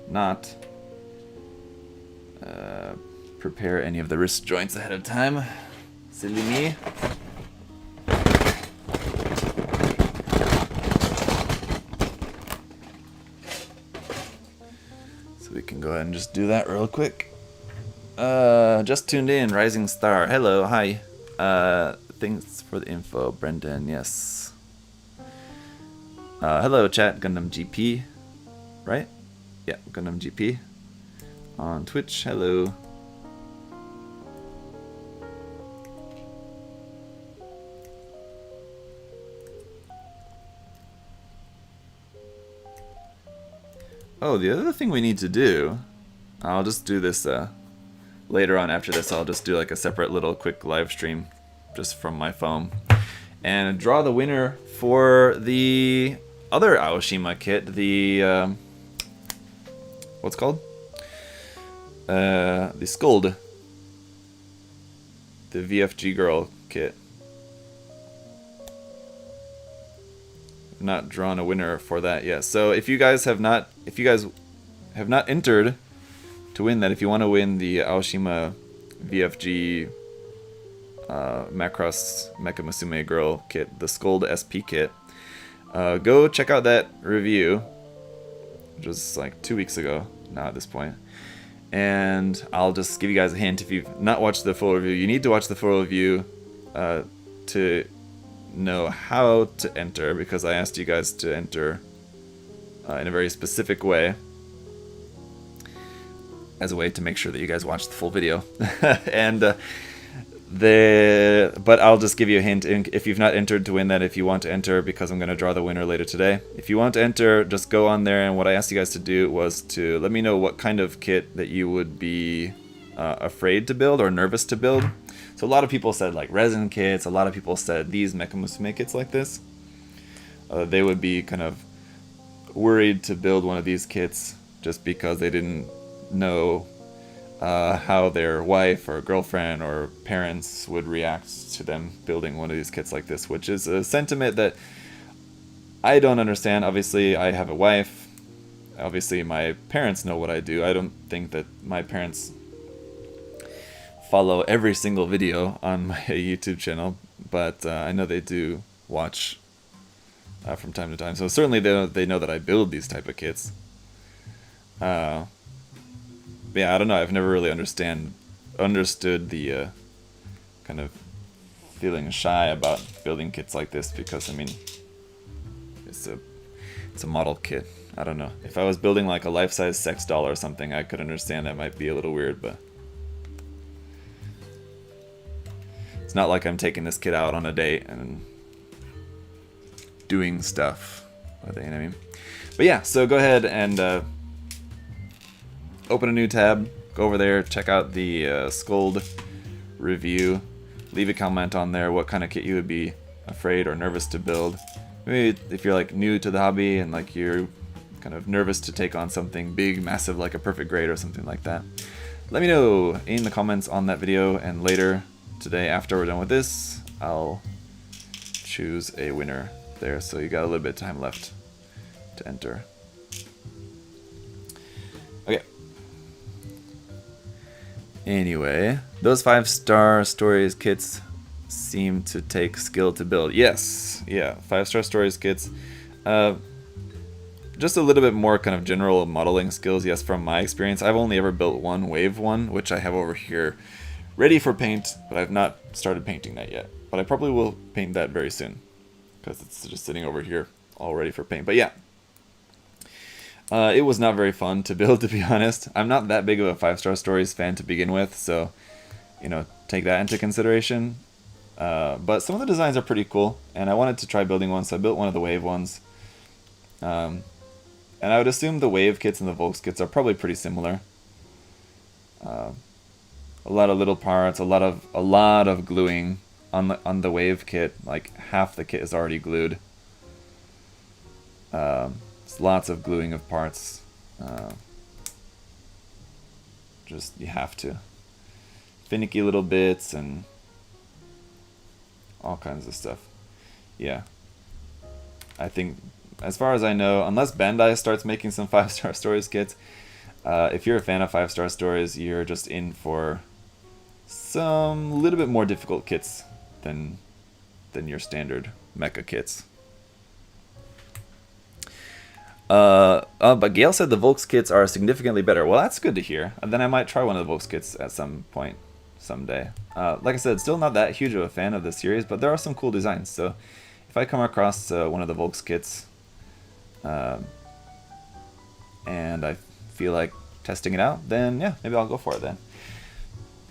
not prepare any of the wrist joints ahead of time. Silly me. So we can go ahead and just do that real quick. Just tuned in, Rising Star. Hello, hi. Thanks for the info, Brendan. Yes. Hello, chat. Gundam GP, right? Yeah, Gundam GP on Twitch. Hello. Oh, the other thing we need to do, I'll just do this later on. After this, I'll just do like a separate little quick live stream just from my phone and draw the winner for the other Aoshima kit, the what's it called? The Skuld, the VFG girl kit. Not drawn a winner for that yet. So if you guys have not entered to win that, if you want to win the Aoshima VFG Macross Mecha Musume girl kit, the Skuld SP kit, go check out that review, which was like 2 weeks ago now at this point. And I'll just give you guys a hint. If you've not watched the full review, you need to watch the full review to know how to enter, because I asked you guys to enter in a very specific way as a way to make sure that you guys watch the full video. And but I'll just give you a hint. If you've not entered to win that, if you want to enter, because I'm going to draw the winner later today, if you want to enter, just go on there, and what I asked you guys to do was to let me know what kind of kit that you would be afraid to build or nervous to build. So a lot of people said like resin kits, a lot of people said these Mecha Musume kits like this. They would be kind of worried to build one of these kits just because they didn't know how their wife or girlfriend or parents would react to them building one of these kits like this, which is a sentiment that I don't understand. Obviously, I have a wife. Obviously, my parents know what I do. I don't think that my parents follow every single video on my YouTube channel, but I know they do watch from time to time. So certainly they know that I build these type of kits. But yeah, I don't know. I've never really understood the kind of feeling shy about building kits like this, because I mean, it's a model kit. I don't know. If I was building like a life-size sex doll or something, I could understand that might be a little weird, but it's not like I'm taking this kid out on a date and doing stuff with it, you know what I mean? But yeah, so go ahead and open a new tab, go over there, check out the Skuld review, leave a comment on there what kind of kit you would be afraid or nervous to build. Maybe if you're like new to the hobby and like you're kind of nervous to take on something big, massive, like a perfect grade or something like that. Let me know in the comments on that video, and later today, after we're done with this, I'll choose a winner there. So you got a little bit of time left to enter. Okay. Anyway, those 5-star stories kits seem to take skill to build. Yes, yeah, 5-star stories kits. Just a little bit more kind of general modeling skills, yes, from my experience. I've only ever built one wave one, which I have over here ready for paint, but I've not started painting that yet. But I probably will paint that very soon, because it's just sitting over here all ready for paint. But yeah, it was not very fun to build, to be honest. I'm not that big of a 5-star stories fan to begin with, so take that into consideration. But some of the designs are pretty cool, and I wanted to try building one, so I built one of the wave ones. And I would assume the wave kits and the Volks kits are probably pretty similar. A lot of little parts, a lot of gluing on the wave kit. Like half the kit is already glued. Lots of gluing of parts. Just you have to. Finicky little bits and all kinds of stuff. Yeah. I think, as far as I know, unless Bandai starts making some 5-star stories kits, if you're a fan of 5-star stories, you're just in for some little bit more difficult kits than your standard mecha kits. But Gail said the Volks kits are significantly better. Well, that's good to hear. And then I might try one of the Volks kits at some point, someday. Like I said, still not that huge of a fan of the series, but there are some cool designs. So if I come across one of the Volks kits, and I feel like testing it out, then yeah, maybe I'll go for it then.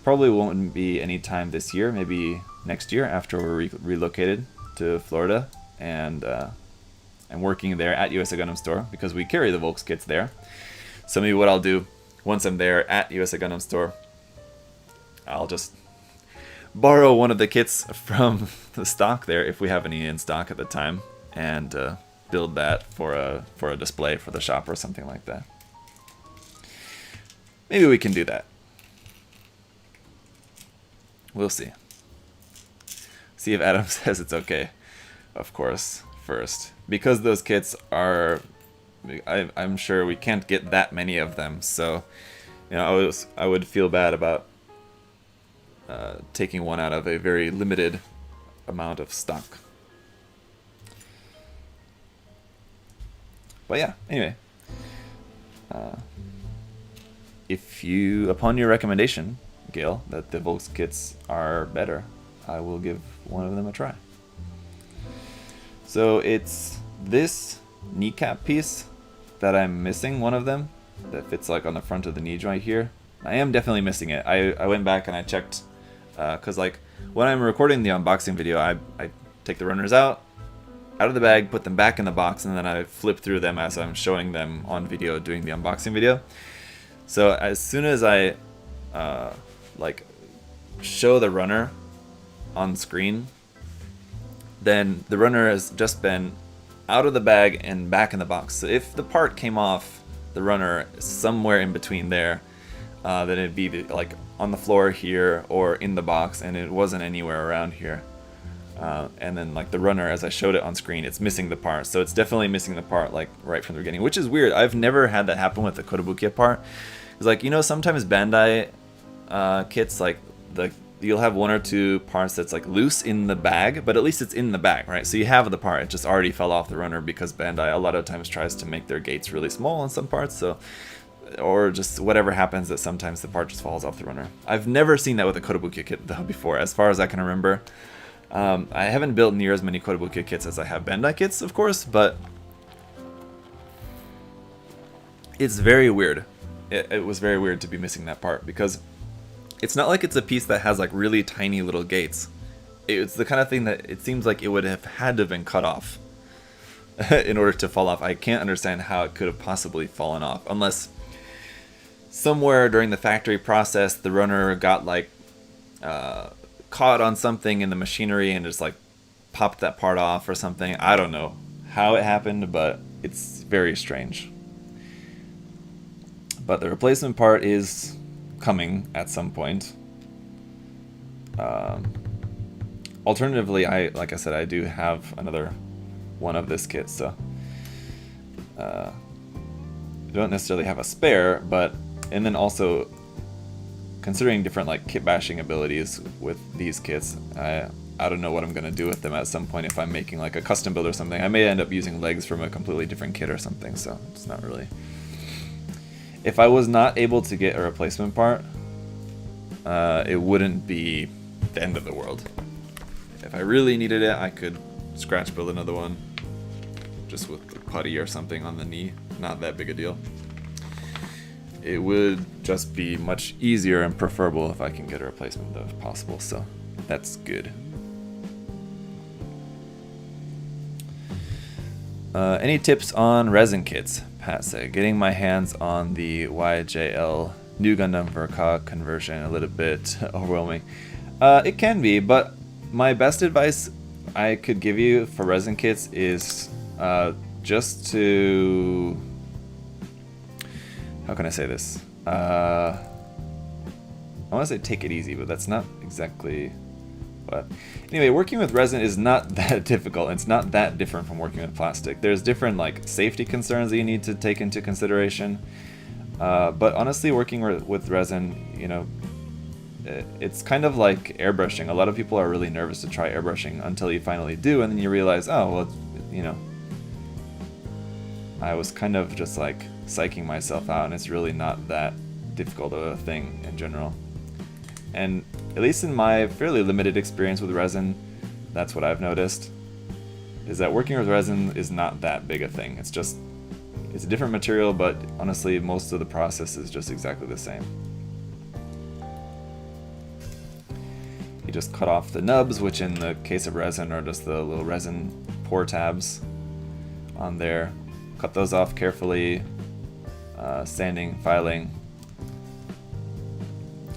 Probably won't be any time this year, maybe next year after we're relocated to Florida, and I'm working there at USA Gundam Store because we carry the Volks kits there. So maybe what I'll do once I'm there at USA Gundam Store, I'll just borrow one of the kits from the stock there if we have any in stock at the time, and build that for a display for the shop or something like that. Maybe we can do that. We'll see. See if Adam says it's okay. Of course, first. Because those kits are... I'm sure we can't get that many of them, so I would feel bad about taking one out of a very limited amount of stock. But yeah, anyway. If you, upon your recommendation, Gail, that the Volks kits are better, I will give one of them a try. So it's this kneecap piece that I'm missing, one of them, that fits like on the front of the knee joint here. I am definitely missing it. I went back and I checked, because like when I'm recording the unboxing video, I take the runners out of the bag, put them back in the box, and then I flip through them as I'm showing them on video doing the unboxing video. So as soon as I like show the runner on screen, then the runner has just been out of the bag and back in the box. So if the part came off the runner somewhere in between there, then it'd be like on the floor here or in the box, and it wasn't anywhere around here. And then like the runner, as I showed it on screen, it's missing the part. So it's definitely missing the part like right from the beginning, which is weird. I've never had that happen with the Kotobukiya part. It's like, sometimes Bandai kits, like you'll have one or two parts that's like loose in the bag, but at least it's in the bag, right? So you have the part, it just already fell off the runner because Bandai a lot of times tries to make their gates really small on some parts, so, or just whatever happens that sometimes the part just falls off the runner. I've never seen that with a Kotobukiya kit though before, as far as I can remember. I haven't built near as many Kotobukiya kits as I have Bandai kits, of course, but it's very weird. It was very weird to be missing that part, because it's not like it's a piece that has like really tiny little gates. It's the kind of thing that it seems like it would have had to have been cut off in order to fall off. I can't understand how it could have possibly fallen off, unless somewhere during the factory process the runner got like caught on something in the machinery and just like popped that part off or something. I don't know how it happened, but it's very strange. But the replacement part is coming at some point. Alternatively, like I said, I do have another one of this kit, so I don't necessarily have a spare, and then also considering different like kit bashing abilities with these kits, I don't know what I'm gonna do with them at some point. If I'm making like a custom build or something, I may end up using legs from a completely different kit or something, so it's not really. If I was not able to get a replacement part, it wouldn't be the end of the world. If I really needed it, I could scratch build another one, just with the putty or something on the knee. Not that big a deal. it would just be much easier and preferable if I can get a replacement though, if possible, so that's good. Any tips on resin kits? Pat said, getting my hands on the YJL New Gundam Ver.Ga conversion a little bit overwhelming. It can be, but my best advice I could give you for resin kits is just to... How can I say this? I want to say take it easy, but that's not exactly what... Anyway, working with resin is not that difficult. It's not that different from working with plastic. There's different like safety concerns that you need to take into consideration. But honestly, working with resin, you know, it's kind of like airbrushing. A lot of people are really nervous to try airbrushing until you finally do, and then you realize, oh, well, you know, I was kind of just like psyching myself out, and it's really not that difficult of a thing in general. And at least in my fairly limited experience with resin, that's what I've noticed, is that working with resin is not that big a thing. It's just, it's a different material, but honestly, most of the process is just exactly the same. You just cut off the nubs, which in the case of resin are just the little resin pour tabs on there. Cut those off carefully, sanding, filing,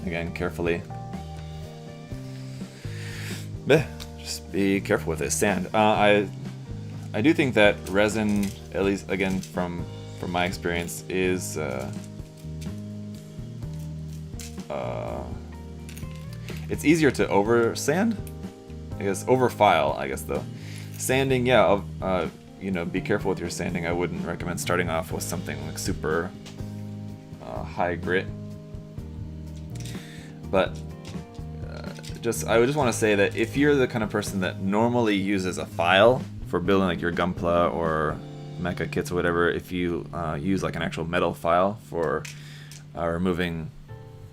again carefully. Just be careful with it. Sand. I do think that resin, at least again from my experience, is it's easier to over sand. I guess over file. I guess though, sanding, yeah. You know, be careful with your sanding. I wouldn't recommend starting off with something like super high grit. But I would just want to say that if you're the kind of person that normally uses a file for building like your Gunpla or mecha kits or whatever, if you use like an actual metal file for removing,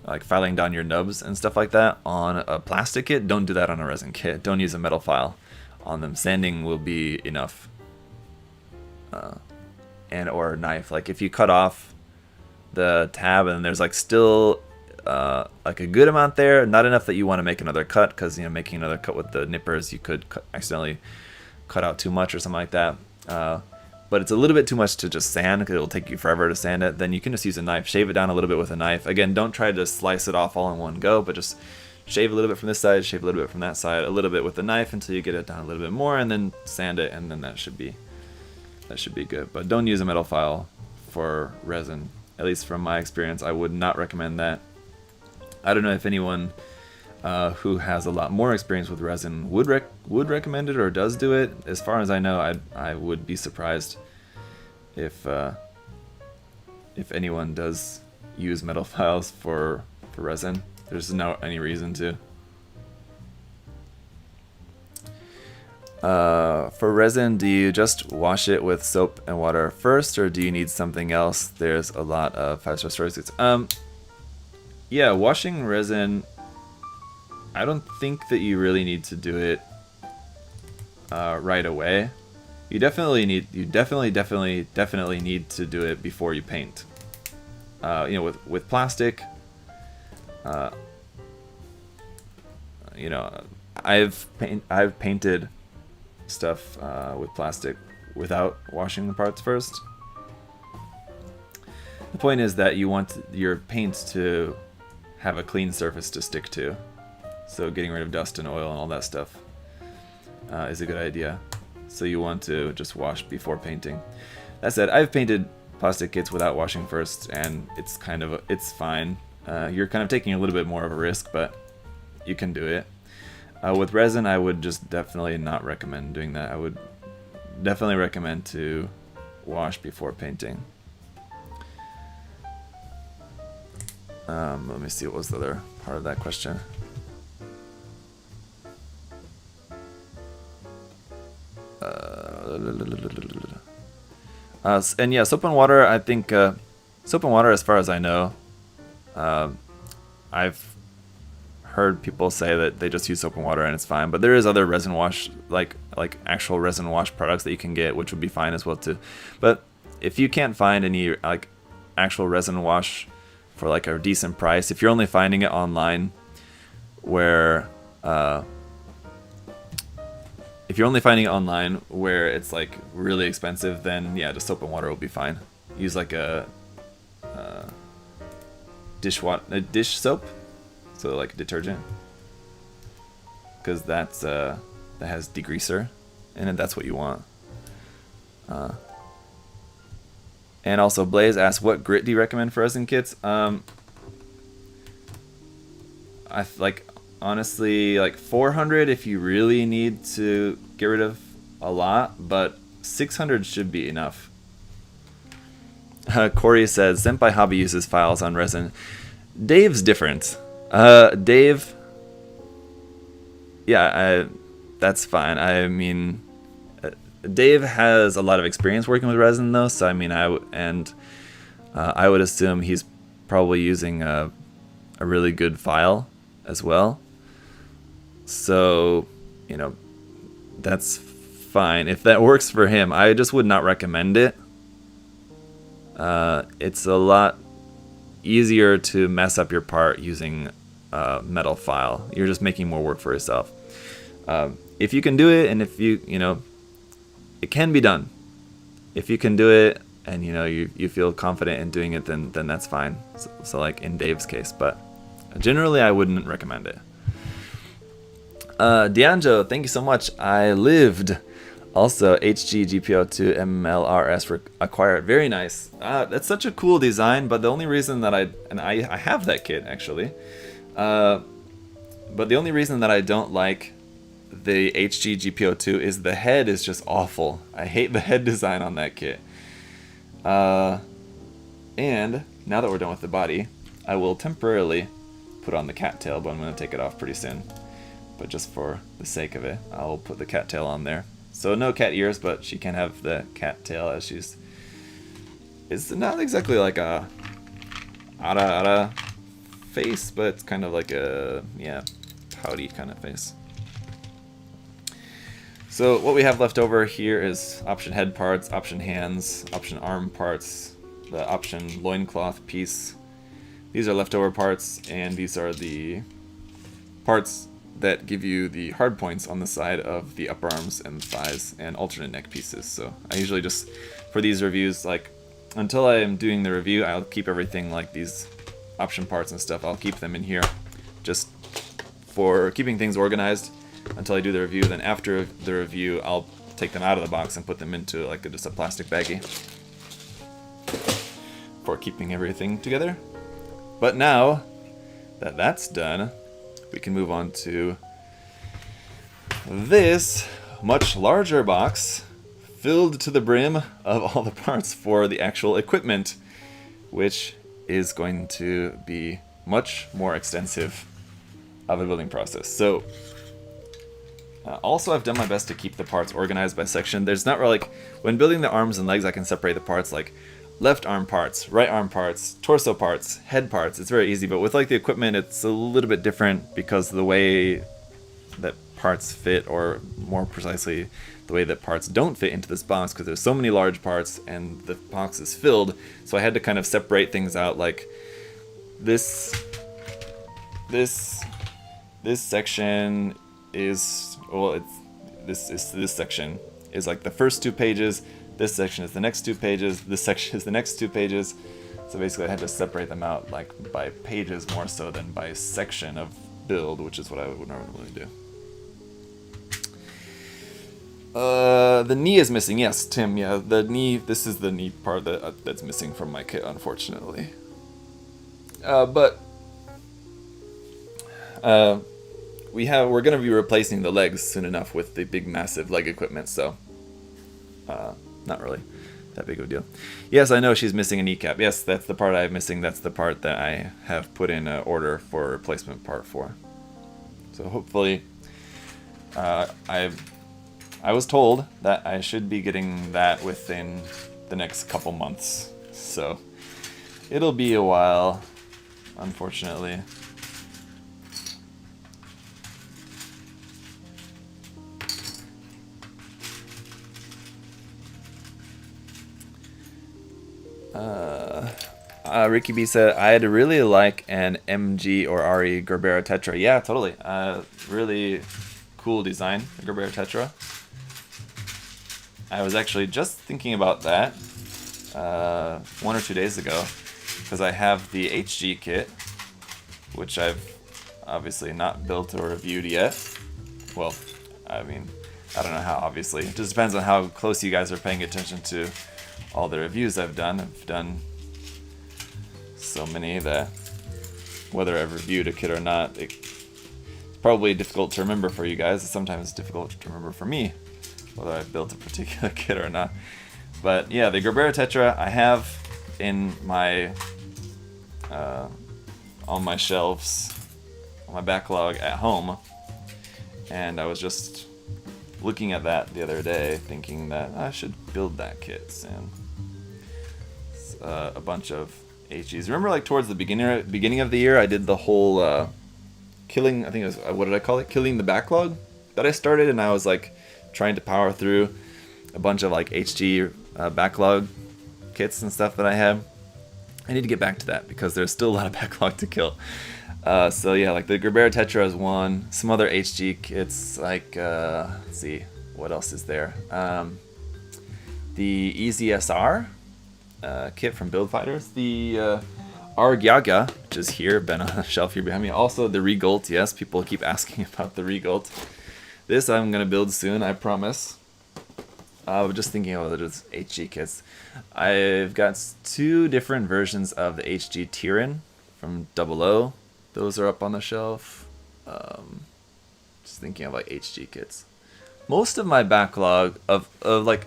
like filing down your nubs and stuff like that on a plastic kit, don't do that on a resin kit. Don't use a metal file on them. Sanding will be enough. And or a knife. Like if you cut off the tab and there's like still like a good amount there, not enough that you want to make another cut, because you know, making another cut with the nippers, you could accidentally cut out too much or something like that. But it's a little bit too much to just sand, because it'll take you forever to sand it. Then you can just use a knife, shave it down a little bit with a knife. Again, don't try to slice it off all in one go, but just shave a little bit from this side, shave a little bit from that side, a little bit with the knife until you get it down a little bit more, and then sand it, and then that should be good. But don't use a metal file for resin. At least from my experience, I would not recommend that. I don't know if anyone who has a lot more experience with resin would recommend it or does do it. As far as I know, I would be surprised if anyone does use metal files for resin. There's no any reason to. For resin, do you just wash it with soap and water first, or do you need something else? There's a lot of 5-star stories. Yeah, washing resin, I don't think that you really need to do it right away. You definitely need to do it before you paint. You know, with plastic, you know, I've painted stuff with plastic without washing the parts first. The point is that you want your paint to have a clean surface to stick to, so getting rid of dust and oil and all that stuff is a good idea. So you want to just wash before painting. That said, I've painted plastic kits without washing first, and it's fine. You're kind of taking a little bit more of a risk, but you can do it. With resin, I would just definitely not recommend doing that. I would definitely recommend to wash before painting. Let me see, what was the other part of that question? And yeah, soap and water, I think soap and water, as far as I know, I've heard people say that they just use soap and water and it's fine, but there is other resin wash, like actual resin wash products that you can get, which would be fine as well too. But if you can't find any like actual resin wash for like a decent price. If you're only finding it online, where it's like really expensive, then yeah, just soap and water will be fine. Use like a dish soap, so like detergent, because that has degreaser in it. That's what you want. And also Blaze asks, what grit do you recommend for resin kits? Honestly, like 400 if you really need to get rid of a lot, but 600 should be enough. Corey says, Senpai Hobby uses files on resin. Dave's different. Dave, yeah, that's fine. I mean, Dave has a lot of experience working with resin, though, so I mean, I would assume he's probably using a really good file as well. So, you know, that's fine. If that works for him, I just would not recommend it. It's a lot easier to mess up your part using a metal file. You're just making more work for yourself. If you can do it, and if you know, it can be done. If you can do it, and you know you feel confident in doing it, then that's fine. So like in Dave's case, but generally I wouldn't recommend it. Dianjo, thank you so much. I lived. Also, HG-GPO2 MLRS acquired. Very nice. That's such a cool design, but the only reason that I have that kit, actually. But the only reason that I don't like the HG-GPO2 is the head is just awful. I hate the head design on that kit. And now that we're done with the body, I will temporarily put on the cattail, but I'm going to take it off pretty soon. But just for the sake of it, I'll put the cattail on there. So no cat ears, but she can have the cattail as she's... It's not exactly like a ara face, but it's kind of like a, yeah, pouty kind of face. So what we have left over here is option head parts, option hands, option arm parts, the option loincloth piece. These are leftover parts, and these are the parts that give you the hard points on the side of the upper arms and thighs and alternate neck pieces. So I usually just, for these reviews, like until I am doing the review, I'll keep everything like these option parts and stuff, I'll keep them in here just for keeping things organized until I do the review. Then after the review, I'll take them out of the box and put them into like just a plastic baggie for keeping everything together. But now that that's done, we can move on to this much larger box filled to the brim of all the parts for the actual equipment, which is going to be much more extensive of a building process. So also I've done my best to keep the parts organized by section. There's not really, like, when building the arms and legs, I can separate the parts like left arm parts, right arm parts, torso parts, head parts. It's very easy, but with like the equipment, it's a little bit different because the way that parts fit, or more precisely, the way that parts don't fit into this box, because there's so many large parts and the box is filled. So I had to kind of separate things out, like this section is, well, this section is like the first 2 pages. This section is the next 2 pages. This section is the next 2 pages. So basically I had to separate them out like by pages more so than by section of build, which is what I would normally do. The knee is missing. Yes, Tim, yeah, the knee, this is the knee part that's missing from my kit, unfortunately. But we're going to be replacing the legs soon enough with the big massive leg equipment, so not really that big of a deal. Yes, I know she's missing a kneecap. Yes, that's the part I'm missing. That's the part that I have put in an order for a replacement part for. So hopefully, I was told that I should be getting that within the next couple months. So it'll be a while, unfortunately. Ricky B said, I'd really like an MG or RE Gerbera Tetra. Yeah, totally. Really cool design, the Gerbera Tetra. I was actually just thinking about that 1 or 2 days ago, because I have the HG kit, which I've obviously not built or reviewed yet. Well, I mean, I don't know how, obviously. It just depends on how close you guys are paying attention to all the reviews I've done. I've done so many that whether I've reviewed a kit or not, it's probably difficult to remember for you guys. Sometimes it's difficult to remember for me whether I've built a particular kit or not. But yeah, the Gerbera Tetra I have in my on my shelves, on my backlog at home, and I was just looking at that the other day, thinking that I should build that kit soon. It's, a bunch of HGs. Remember, like towards the beginning of the year, I did the whole killing. I think it was, what did I call it? Killing the backlog that I started, and I was like trying to power through a bunch of like HG backlog kits and stuff that I have. I need to get back to that because there's still a lot of backlog to kill. So yeah, like the Gerbera Tetra is one. Some other HG kits, like let's see, what else is there? The EZSR kit from Build Fighters. The Argyaga, which is here, been on the shelf here behind me. Also the Regolt, yes, people keep asking about the Regolt. This I'm gonna build soon, I promise. I'm just thinking of those HG kits. I've got 2 different versions of the HG Tyrann from 00. Those are up on the shelf. Just thinking of like HG kits. Most of my backlog of like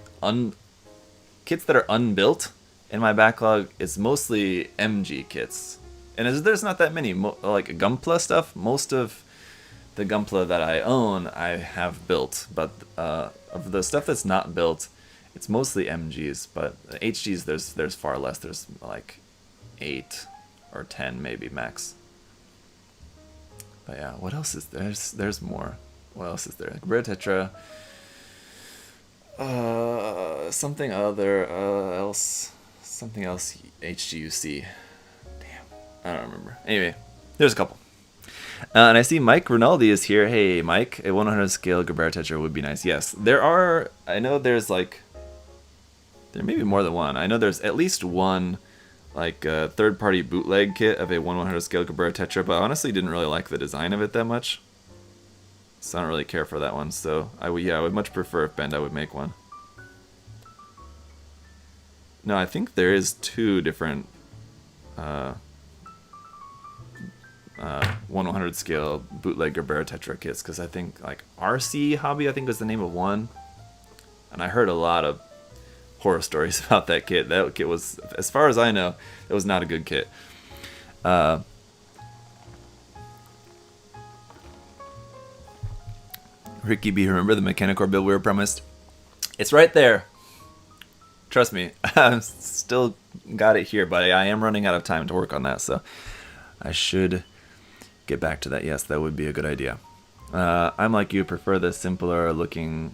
kits that are unbuilt in my backlog is mostly MG kits. And there's not that many. Like Gunpla stuff, most of the Gunpla that I own, I have built. But of the stuff that's not built, it's mostly MGs. But HGs, there's far less. There's like 8 or 10 maybe max. But yeah, what else is there? There's more. What else is there? Gerbera Tetra. Something else. Something else HGUC. Damn, I don't remember. Anyway, there's a couple. And I see Mike Rinaldi is here. Hey, Mike, a 100 scale Gerbera Tetra would be nice. Yes, there are. I know there's like. There may be more than one. I know there's at least one, like third-party bootleg kit of a 1/100 scale Gerbera Tetra, but I honestly didn't really like the design of it that much. So I don't really care for that one. So I would much prefer if Bandai would make one. No, I think there is 2 different 1/100 scale bootleg Gerbera Tetra kits, because I think like RC Hobby I think was the name of one, and I heard a lot of horror stories about that kit. That kit was, as far as I know, it was not a good kit. Ricky B, remember the Mechanicore build we were promised? It's right there. Trust me, I've still got it here, but I am running out of time to work on that, so I should get back to that. Yes, that would be a good idea. I'm like you, prefer the simpler looking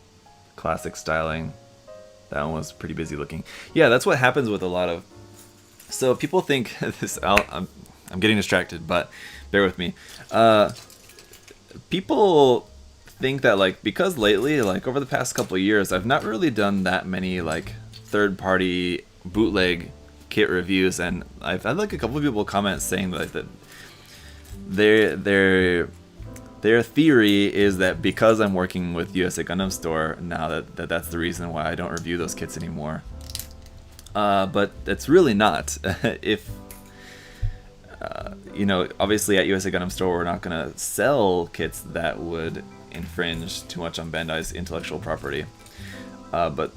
classic styling. That one was pretty busy looking. Yeah, that's what happens with a lot of... So people think this... I'm getting distracted, but bear with me. People think that, like, because lately, like, over the past couple of years, I've not really done that many, like, third-party bootleg kit reviews, and I've had, like, a couple of people comment saying that their theory is that because I'm working with USA Gundam Store now, that's the reason why I don't review those kits anymore. But it's really not. If you know, obviously at USA Gundam Store we're not gonna sell kits that would infringe too much on Bandai's intellectual property. But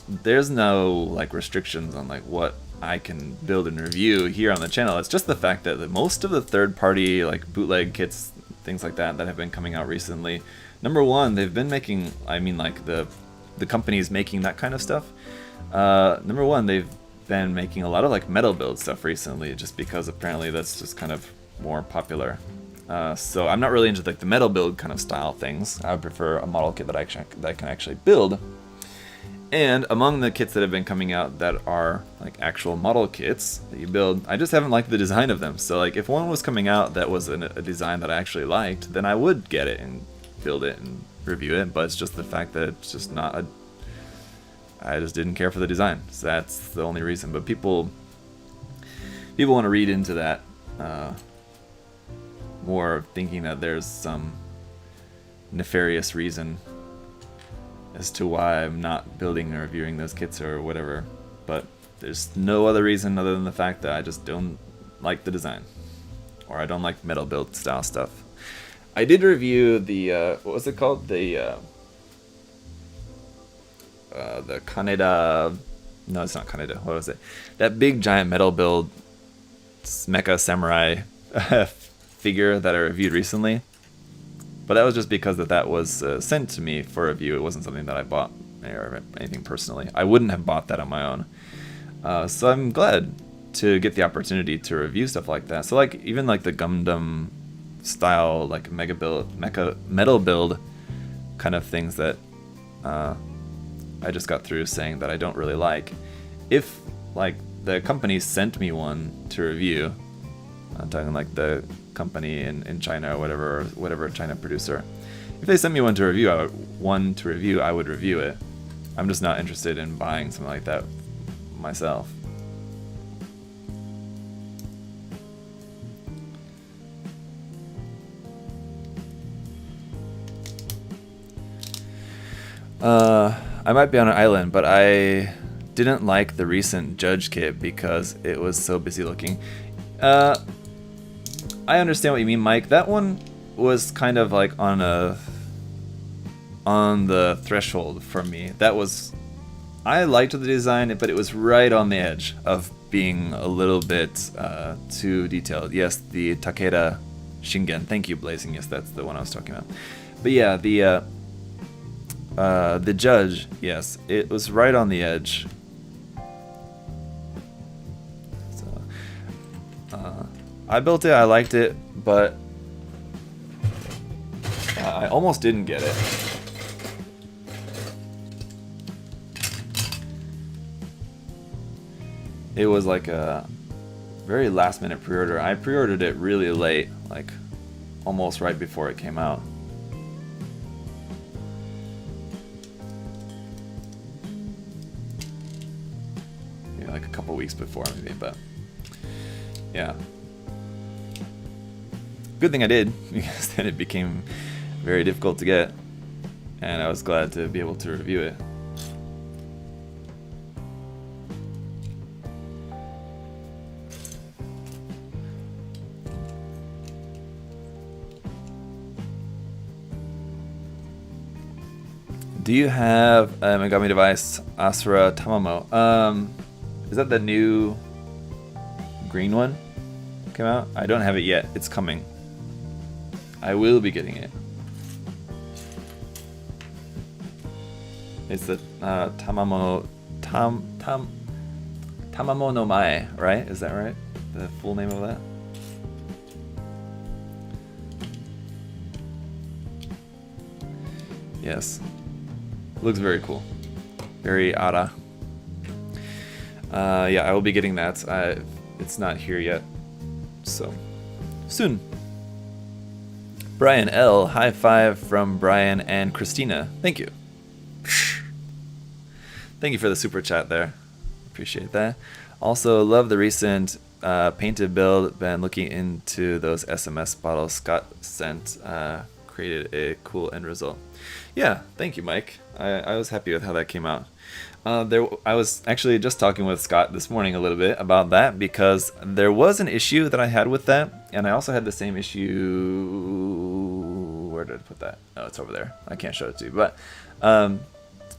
there's no like restrictions on like what I can build and review here on the channel. It's just the fact that most of the third-party like bootleg kits, things like that have been coming out recently. Number one, they've been making, I mean like the companies making that kind of stuff. Number one, they've been making a lot of like metal build stuff recently, just because apparently that's just kind of more popular. So I'm not really into like the metal build kind of style things. I would prefer a model kit that I can actually build. And among the kits that have been coming out that are like actual model kits that you build, I just haven't liked the design of them. So like if one was coming out that was a design that I actually liked, then I would get it and build it and review it. But it's just the fact that it's just not a... I just didn't care for the design. So that's the only reason. But people want to read into that more, thinking that there's some nefarious reason as to why I'm not building or reviewing those kits or whatever, but there's no other reason other than the fact that I just don't like the design, or I don't like metal build style stuff. I did review the what was it called, the Kaneda, no, it's not Kaneda, what was it, that big giant metal build mecha samurai figure that I reviewed recently. But that was just because that was sent to me for review. It wasn't something that I bought or anything personally. I wouldn't have bought that on my own. So I'm glad to get the opportunity to review stuff like that. So like even like the Gundam style, like mecha metal build kind of things that I just got through saying that I don't really like. If like the company sent me one to review, I'm talking like the company in China or whatever China producer. If they sent me one to review, I would review it. I'm just not interested in buying something like that myself. I might be on an island, but I didn't like the recent Judge kit because it was so busy looking. I understand what you mean, Mike. That one was kind of like on the threshold for me. I liked the design, but it was right on the edge of being a little bit too detailed. Yes, the Takeda Shingen. Thank you, Blazing. Yes, that's the one I was talking about. But yeah, the Judge. Yes, it was right on the edge. I built it, I liked it, but I almost didn't get it. It was like a very last minute pre-order. I pre-ordered it really late, like almost right before it came out. Maybe like a couple weeks before maybe, but yeah. Good thing I did, because then it became very difficult to get, and I was glad to be able to review it. Do you have a Megami device, Asura Tamamo? Is that the new green one came out? I don't have it yet. It's coming. I will be getting it. It's the Tamamo no Mae, right? Is that right? The full name of that? Yes. Looks very cool. Very Ara. Yeah, I will be getting that. It's not here yet. So, soon. Brian L. High five from Brian and Christina. Thank you. Thank you for the super chat there. Appreciate that. Also, love the recent painted build. Been looking into those SMS bottles Scott sent. Created a cool end result. Yeah, thank you, Mike. I was happy with how that came out. I was actually just talking with Scott this morning a little bit about that, because there was an issue that I had with that, and I also had the same issue. Where did I put that? Oh, it's over there. I can't show it to you. But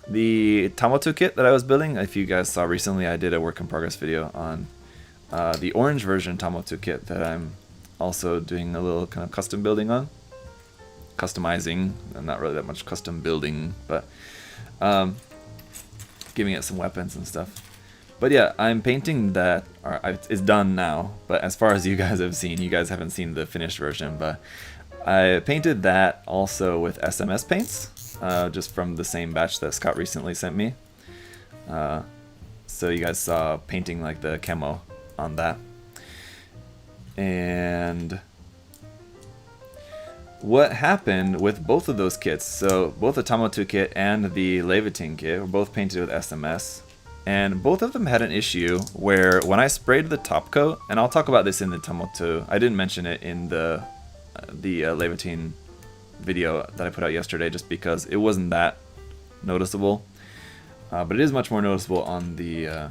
the Tamoto kit that I was building, if you guys saw recently, I did a work in progress video on the orange version Tamoto kit that I'm also doing a little kind of custom building on. Customizing, and not really that much custom building, but giving it some weapons and stuff. But yeah, I'm painting that. It's done now, but as far as you guys have seen, you guys haven't seen the finished version, but I painted that also with SMS paints, just from the same batch that Scott recently sent me. So you guys saw painting like the camo on that. And what happened with both of those kits, so both the Tamotu kit and the Leviting kit were both painted with SMS. And both of them had an issue where when I sprayed the top coat, and I'll talk about this in the Tamotu, I didn't mention it in the Leviting video that I put out yesterday just because it wasn't that noticeable. But it is much more noticeable on the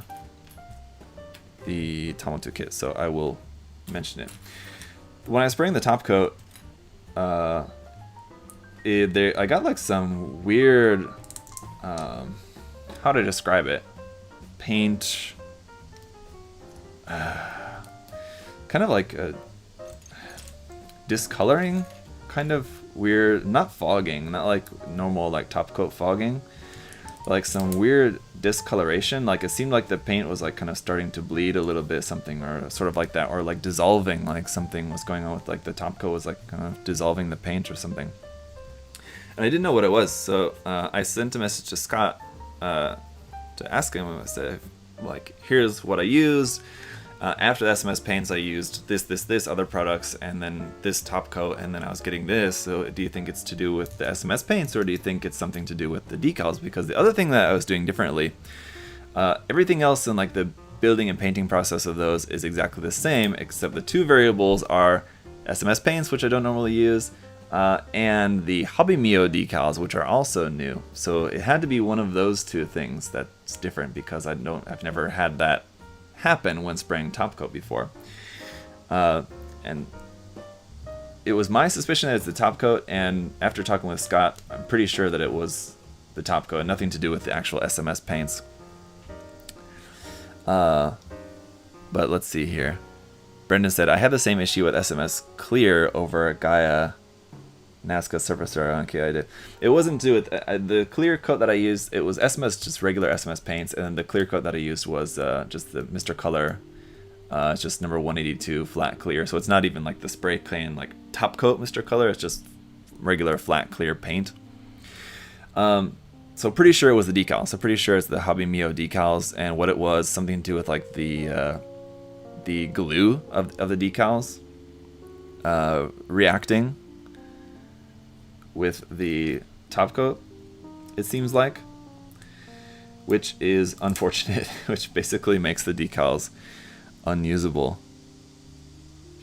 Tamotu kit, so I will mention it. When I was spraying the top coat, I got like some weird, how to describe it, paint, kind of like a discoloring, kind of weird, not fogging, not like normal like top coat fogging, like some weird discoloration. Like it seemed like the paint was like kind of starting to bleed a little bit, something, or sort of like that, or like dissolving, like something was going on with like the top coat was like kind of dissolving the paint or something. And I didn't know what it was, so I sent a message to Scott to ask him. I said, like, here's what I used. After the SMS paints, I used this, other products, and then this top coat, and then I was getting this. So do you think it's to do with the SMS paints, or do you think it's something to do with the decals? Because the other thing that I was doing differently, everything else in like the building and painting process of those is exactly the same, except the two variables are SMS paints, which I don't normally use, and the Hobby Mio decals, which are also new. So it had to be one of those two things that's different, because I've never had that happen when spraying top coat before. And it was my suspicion that it's the top coat, and after talking with Scott, I'm pretty sure that it was the top coat, nothing to do with the actual SMS paints. But let's see here. Brendan said, I had the same issue with SMS Clear over Gaia Nazca Surface Area. Okay, I did. It wasn't to do with the clear coat that I used. It was SMS, just regular SMS paints, and then the clear coat that I used was just the Mr. Color. It's just number 182 flat clear, so it's not even like the spray can like top coat Mr. Color. It's just regular flat clear paint. So pretty sure it was the decal. So pretty sure it's the Hobby Mio decals, and what it was, something to do with like the glue of the decals reacting with the top coat, it seems like, which is unfortunate, which basically makes the decals unusable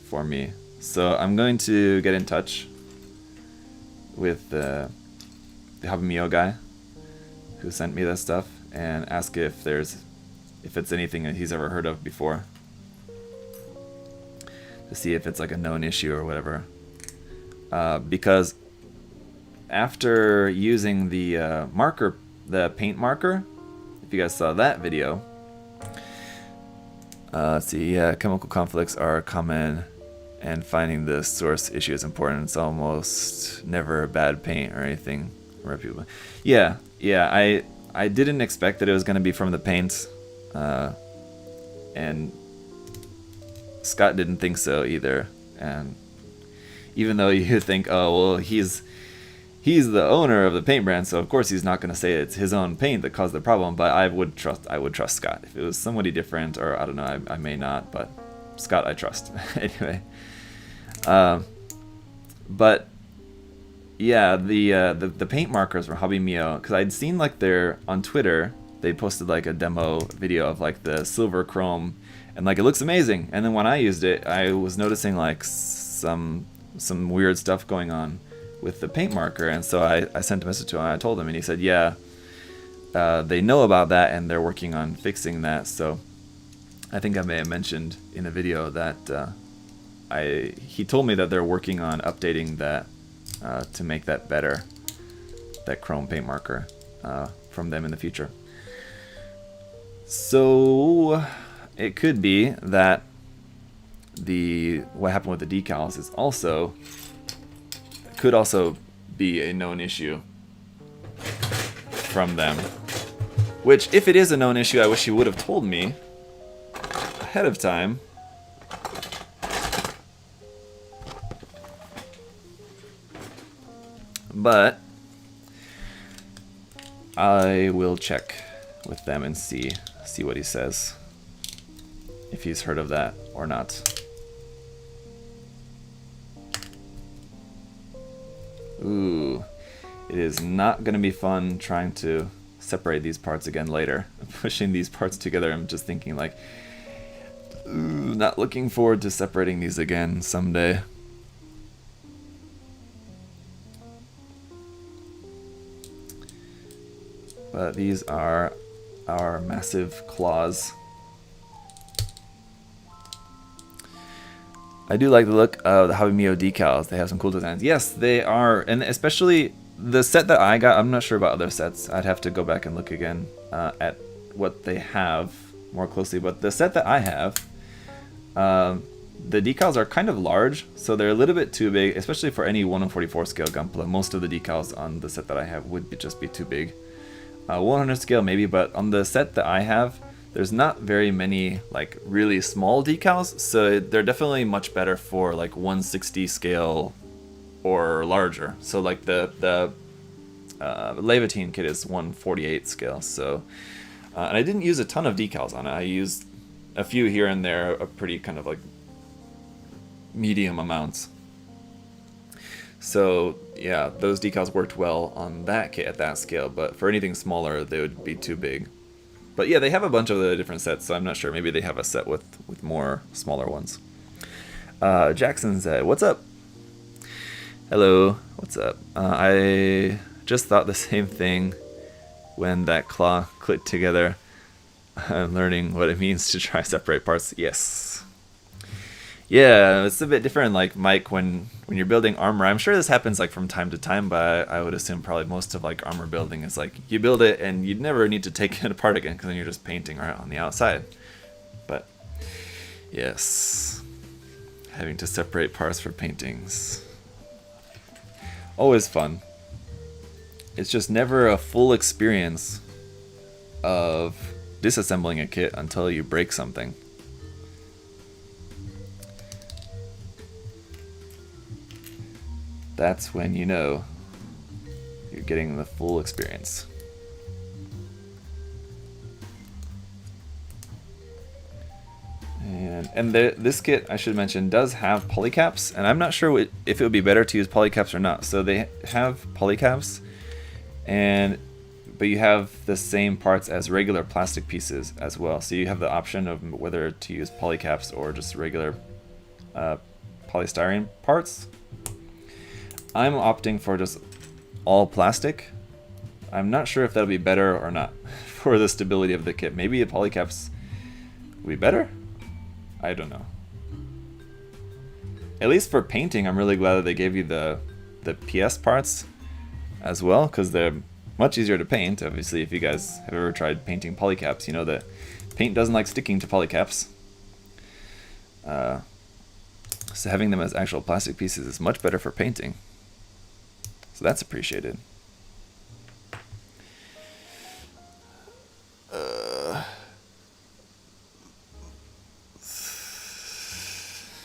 for me. So I'm going to get in touch with the Hobby Mio guy who sent me this stuff and ask if it's anything that he's ever heard of before, to see if it's like a known issue or whatever, because after using the marker, the paint marker, if you guys saw that video, let's see, yeah, chemical conflicts are common, and finding the source issue is important. It's almost never bad paint or anything reputable. Yeah, I didn't expect that it was going to be from the paints, and Scott didn't think so either. And even though you think, oh well, he's the owner of the paint brand, so of course he's not going to say it's his own paint that caused the problem. But I would trust Scott. If it was somebody different, or I don't know, I may not, but Scott I trust. Anyway, but yeah, the paint markers from Hobby Mio, because I'd seen like on Twitter they posted like a demo video of like the silver chrome, and like it looks amazing. And then when I used it, I was noticing like some weird stuff going on with the paint marker, and so I sent a message to him. I told him, and he said, yeah, they know about that and they're working on fixing that. So I think I may have mentioned in a video that he told me that they're working on updating that to make that better, that chrome paint marker, from them in the future. So it could be that what happened with the decals could also be a known issue from them. Which, if it is a known issue, I wish you would have told me ahead of time. But I will check with them and see what he says, if he's heard of that or not. Ooh, it is not going to be fun trying to separate these parts again later. Pushing these parts together, I'm just thinking like, ooh, not looking forward to separating these again someday. But these are our massive claws. I do like the look of the Habimio decals. They have some cool designs. Yes, they are. And especially the set that I got, I'm not sure about other sets. I'd have to go back and look again at what they have more closely. But the set that I have, the decals are kind of large. So they're a little bit too big, especially for any 1/44 scale Gunpla. Most of the decals on the set that I have would just be too big. 100 scale maybe, but on the set that I have, there's not very many like really small decals, so they're definitely much better for like 160 scale or larger. So like the Levitine kit is 148 scale, so and I didn't use a ton of decals on it. I used a few here and there, a pretty kind of like medium amounts. So yeah, those decals worked well on that kit at that scale, but for anything smaller, they would be too big. But yeah, they have a bunch of the different sets, so I'm not sure. Maybe they have a set with more smaller ones. Jackson said, "What's up?" Hello, what's up? I just thought the same thing when that claw clicked together. I'm learning what it means to try separate parts. Yes. Yeah, it's a bit different, like Mike, when you're building armor. I'm sure this happens like from time to time, but I would assume probably most of like armor building is like you build it and you never need to take it apart again because then you're just painting right on the outside. But yes, having to separate parts for paintings, always fun. It's just never a full experience of disassembling a kit until you break something. That's when you know you're getting the full experience. And this kit, I should mention, does have polycaps, and I'm not sure if it would be better to use polycaps or not. So they have polycaps, but you have the same parts as regular plastic pieces as well. So you have the option of whether to use polycaps or just regular polystyrene parts. I'm opting for just all plastic. I'm not sure if that'll be better or not for the stability of the kit. Maybe the polycaps will be better? I don't know. At least for painting, I'm really glad that they gave you the PS parts as well, because they're much easier to paint. Obviously, if you guys have ever tried painting polycaps, you know that paint doesn't like sticking to polycaps. So having them as actual plastic pieces is much better for painting. So that's appreciated.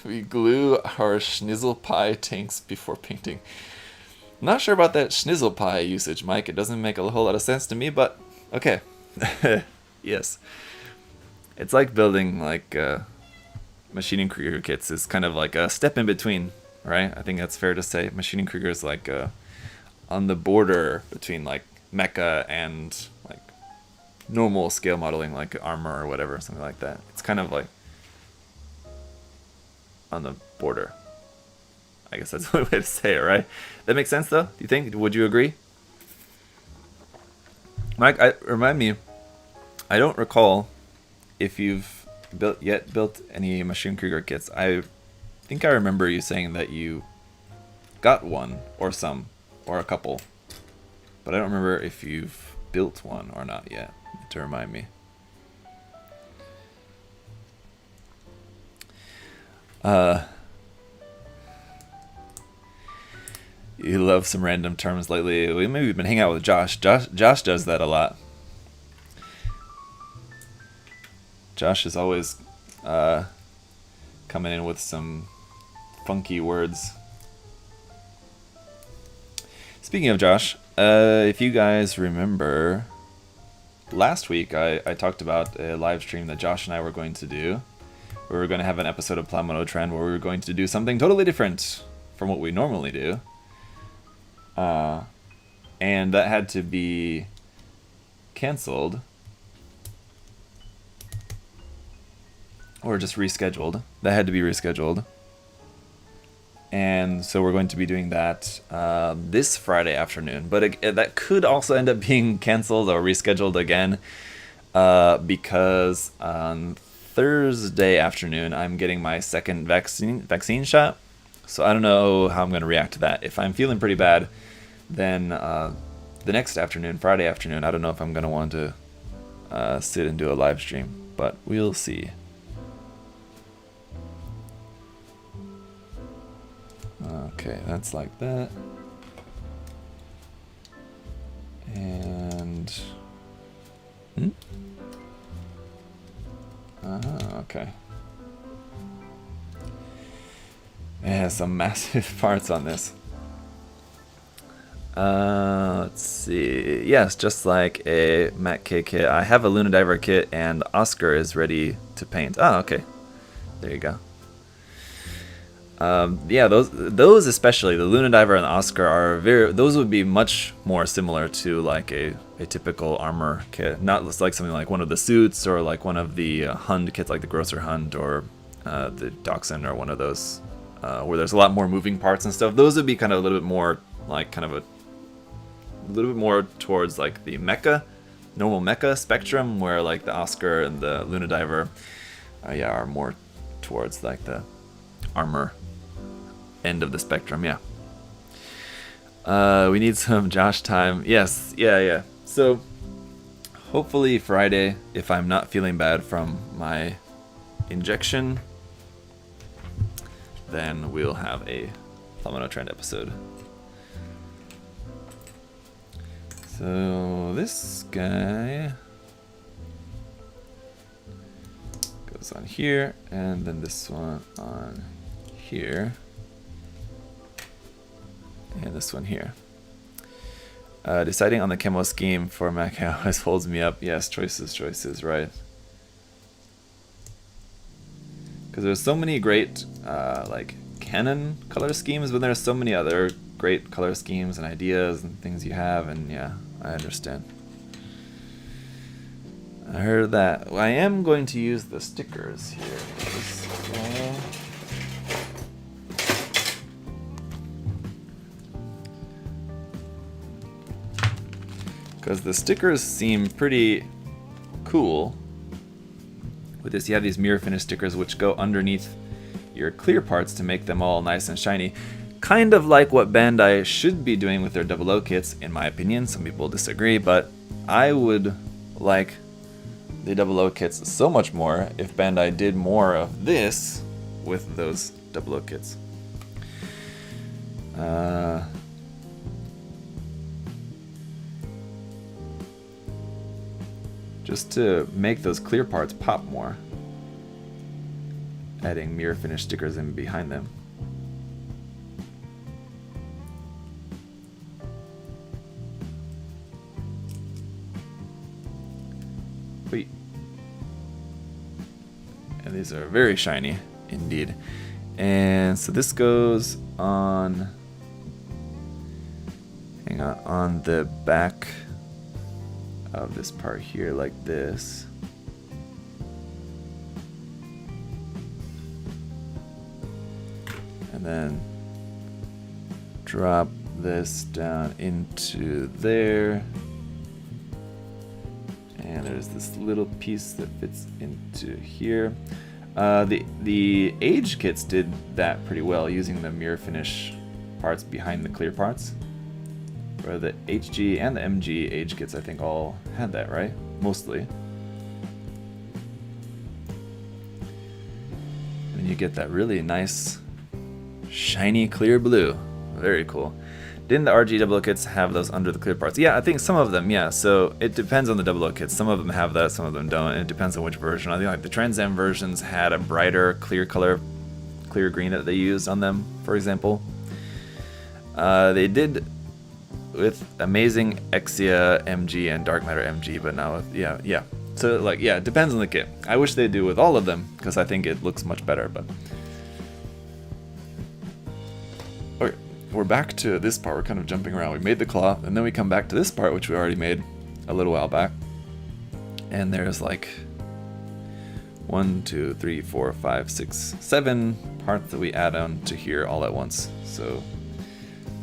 We glue our schnizzle pie tanks before painting. Not sure about that schnizzle pie usage, Mike. It doesn't make a whole lot of sense to me, but okay. Yes. It's like building like machining Krieger kits is kind of like a step in between, right? I think that's fair to say. Machining Krieger is like on the border between like mecha and like normal scale modeling, like armor or whatever, something like that. It's kind of like on the border. I guess that's the only way to say it, right? That makes sense, though? Do you think? Would you agree? Mike, remind me, I don't recall if you've built any Machine Krieger kits. I think I remember you saying that you got one, or some, or a couple. But I don't remember if you've built one or not yet, to remind me. You love some random terms lately. Maybe we've been hanging out with Josh. Josh does that a lot. Josh is always coming in with some funky words. Speaking of Josh, if you guys remember last week I talked about a live stream that Josh and I were going to do. We were going to have an episode of Plamono Trend where we were going to do something totally different from what we normally do. And that had to be canceled. Or just rescheduled. That had to be rescheduled. And so we're going to be doing that this Friday afternoon. But that could also end up being canceled or rescheduled again. Because on Thursday afternoon, I'm getting my second vaccine shot. So I don't know how I'm going to react to that. If I'm feeling pretty bad, then the next afternoon, Friday afternoon, I don't know if I'm going to want to sit and do a live stream. But we'll see. Okay, that's like that. And... okay. It has some massive parts on this. Let's see. Yes, just like a Matt K kit. I have a Luna Diver kit and Oscar is ready to paint. Oh, okay. There you go. Yeah, those especially, the Luna Diver and the Oscar are those would be much more similar to like a typical armor kit. Not like something like one of the suits or like one of the Hund kits like the Grosser Hund or the Dachshund or one of those where there's a lot more moving parts and stuff. Those would be kind of a little bit more like kind of a little bit more towards like the mecha, normal mecha spectrum, where like the Oscar and the Luna Diver are more towards like the armor end of the spectrum. We need some Josh time. Yes, yeah. So hopefully Friday, if I'm not feeling bad from my injection, then we'll have a Plamono Trend episode. So this guy goes on here, and then this one on here, and this one here. Deciding on the camo scheme for Mac always holds me up. Yes, choices, right? Because there's so many great like canon color schemes, but there's so many other great color schemes and ideas and things you have, and yeah, I understand. I heard that. I am going to use the stickers here. Because the stickers seem pretty cool. With this, you have these mirror finish stickers which go underneath your clear parts to make them all nice and shiny. Kind of like what Bandai should be doing with their 00 kits, in my opinion. Some people disagree, but I would like the 00 kits so much more if Bandai did more of this with those 00 kits. Just to make those clear parts pop more. Adding mirror finish stickers in behind them. Wait. And these are very shiny indeed. And so this goes on, hang on the back of this part here, like this. And then drop this down into there. And there's this little piece that fits into here. The Age kits did that pretty well, using the mirror finish parts behind the clear parts. Or the HG and the MG Age kits, I think, all had that, right? Mostly. And you get that really nice, shiny, clear blue. Very cool. Didn't the RG 00 kits have those under the clear parts? Yeah, I think some of them, yeah. So it depends on the 00 kits. Some of them have that, some of them don't. It depends on which version. I think like the Trans Am versions had a brighter, clear color, clear green that they used on them, for example. They did with Amazing Exia MG and Dark Matter MG, but now with, yeah. So like, yeah, it depends on the kit. I wish they do with all of them, because I think it looks much better, but... Okay, we're back to this part. We're kind of jumping around. We made the claw, and then we come back to this part, which we already made a little while back. And there's like 1, 2, 3, 4, 5, 6, 7 parts that we add on to here all at once. So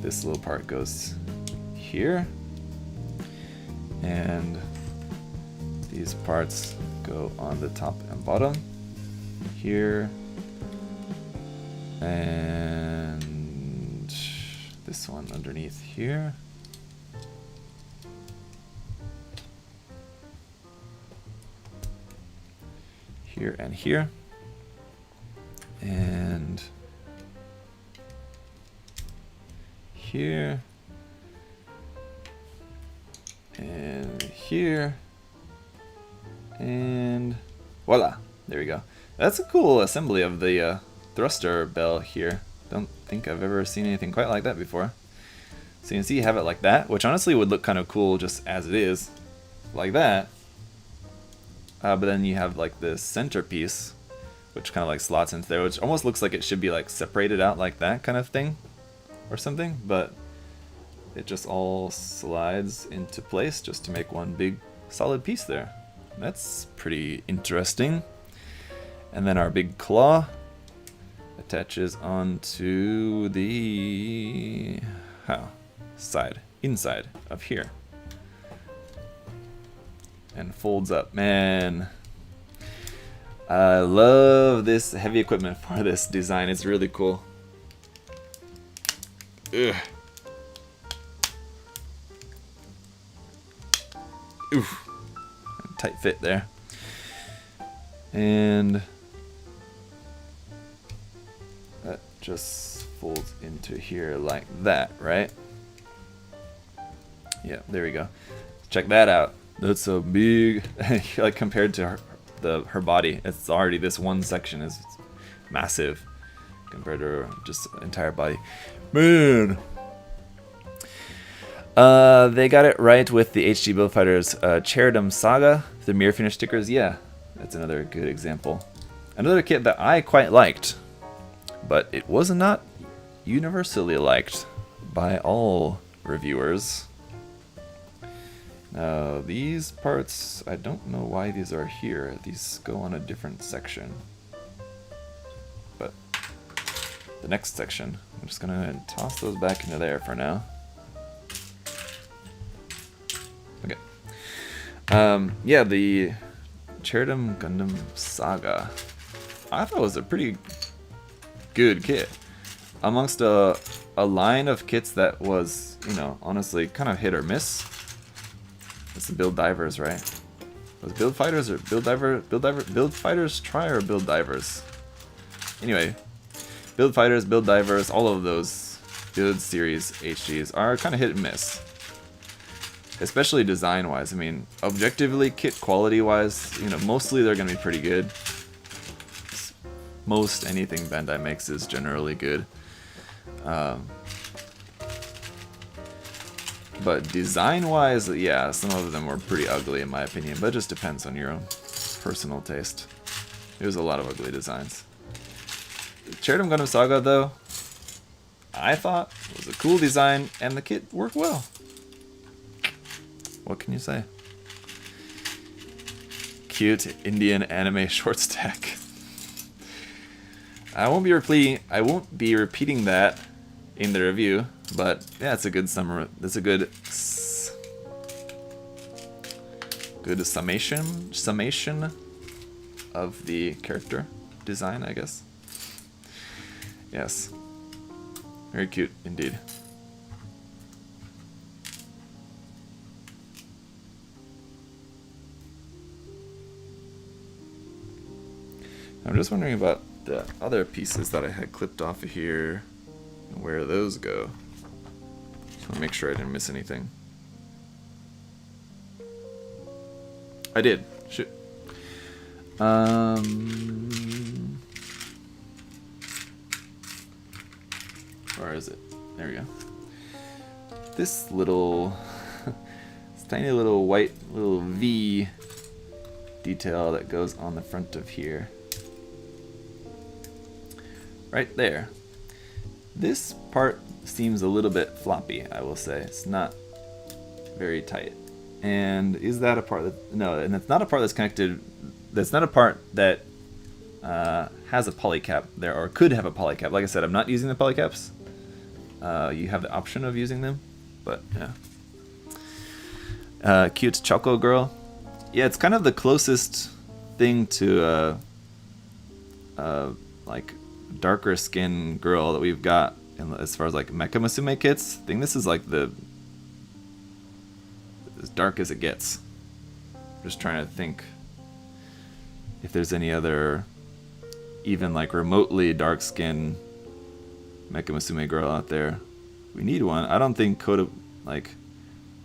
this little part goes here, and these parts go on the top and bottom here, and this one underneath here. Here and here, and here, and here, and voila, there we go. That's a cool assembly of the thruster bell here. Don't think I've ever seen anything quite like that before. So you can see you have it like that, which honestly would look kind of cool just as it is, like that. But then you have like this centerpiece, which kind of like slots into there, which almost looks like it should be like separated out like that kind of thing or something, but it just all slides into place just to make one big solid piece there. That's pretty interesting. And then our big claw attaches onto the inside of here. And folds up. Man, I love this heavy equipment for this design. It's really cool. Ugh. Oof. Tight fit there. And that just folds into here like that, right? Yeah, there we go. Check that out. That's a big, like compared to her body, it's already, this one section is massive compared to her just entire body. Man. They got it right with the HG Build Fighters Cherubim Saga, the mirror finish stickers. Yeah, that's another good example. Another kit that I quite liked, but it was not universally liked by all reviewers. Now, these parts, I don't know why these are here. These go on a different section. But the next section, I'm just gonna toss those back into there for now. Okay. Yeah, the Cherubim Gundam Saga, I thought it was a pretty good kit. Amongst a line of kits that was, you know, honestly kind of hit or miss. It's the Build Divers, right? Was it Build Fighters or Build Fighters Try or Build Divers? Anyway, Build Fighters, Build Divers, all of those Build Series HGs are kind of hit and miss. Especially design-wise. I mean, objectively, kit quality-wise, you know, mostly they're going to be pretty good. Most anything Bandai makes is generally good. But design-wise, yeah, some of them were pretty ugly in my opinion, but it just depends on your own personal taste. There's a lot of ugly designs. Cherubim Gundam Saga, though, I thought was a cool design, and the kit worked well. What can you say? Cute Indian anime short stack. I won't be repeating that in the review, but yeah, it's a good summary. It's a good summation of the character design, I guess. Yes, very cute indeed. I'm just wondering about the other pieces that I had clipped off of here, and where those go. Just want to make sure I didn't miss anything. I did. Shoot. Where is it? There we go. this little, this tiny little white little V detail that goes on the front of here. Right there. This part seems a little bit floppy, I will say. It's not very tight. And is that a part that, no, and it's not a part that's connected, that's not a part that has a polycap there, or could have a polycap. Like I said, I'm not using the polycaps. You have the option of using them, but yeah. Cute Choco Girl. Yeah, it's kind of the closest thing to like darker skin girl that we've got as far as like Mecha Musume kits. I think this is like the as dark as it gets. Just trying to think if there's any other even like remotely dark skin Mecha Musume girl out there. We need one. I don't think I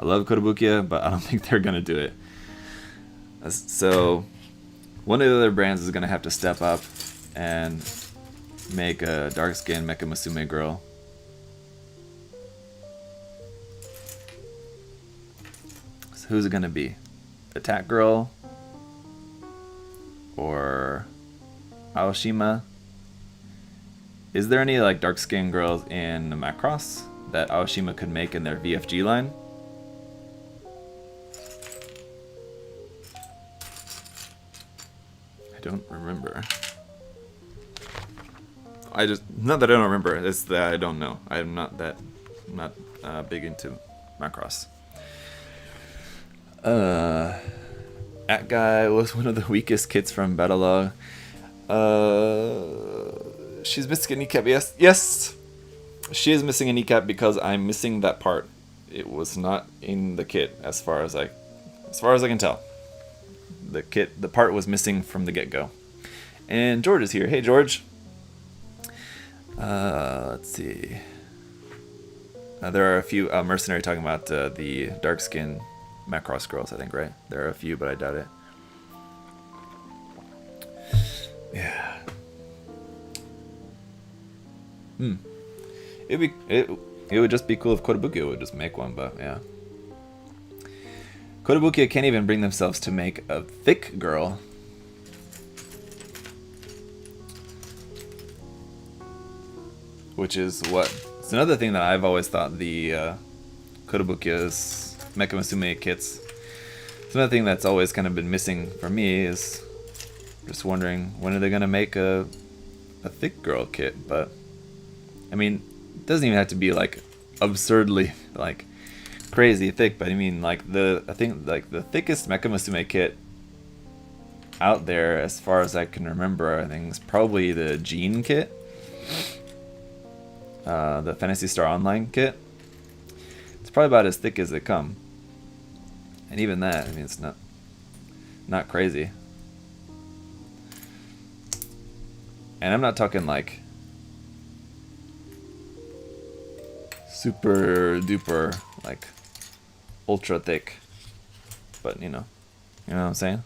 love Kotobukiya, but I don't think they're gonna do it. So one of the other brands is gonna have to step up and make a dark skin Mecha Musume girl. So who's it gonna be? Attack Girl or Aoshima? Is there any like dark skin girls in Macross that Aoshima could make in their VFG line? I don't remember. Not that I don't remember, it's that I don't know. I'm not big into Macross. That guy was one of the weakest kits from Battlelog. She's missing a kneecap. Yes, she is missing a kneecap because I'm missing that part. It was not in the kit as far as I can tell. The part was missing from the get-go. And George is here. Hey, George. Let's see. There are a few mercenary talking about the dark skin Macross girls, I think, right? There are a few, but I doubt it. Yeah. It would just be cool if Kotobukiya would just make one, but yeah. Kotobukiya can't even bring themselves to make a thick girl. Which is what? It's another thing that I've always thought the Kotobukiya's Mecha Musume kits. It's another thing that's always kind of been missing for me is just wondering when are they gonna make a thick girl kit, but I mean it doesn't even have to be like absurdly like crazy thick, but I mean like I think like the thickest Mecha Musume kit out there as far as I can remember, I think is probably the Jean kit. The Phantasy Star Online kit. It's probably about as thick as they come. And even that, I mean, it's not crazy. And I'm not talking like super duper, like ultra thick. But you know what I'm saying?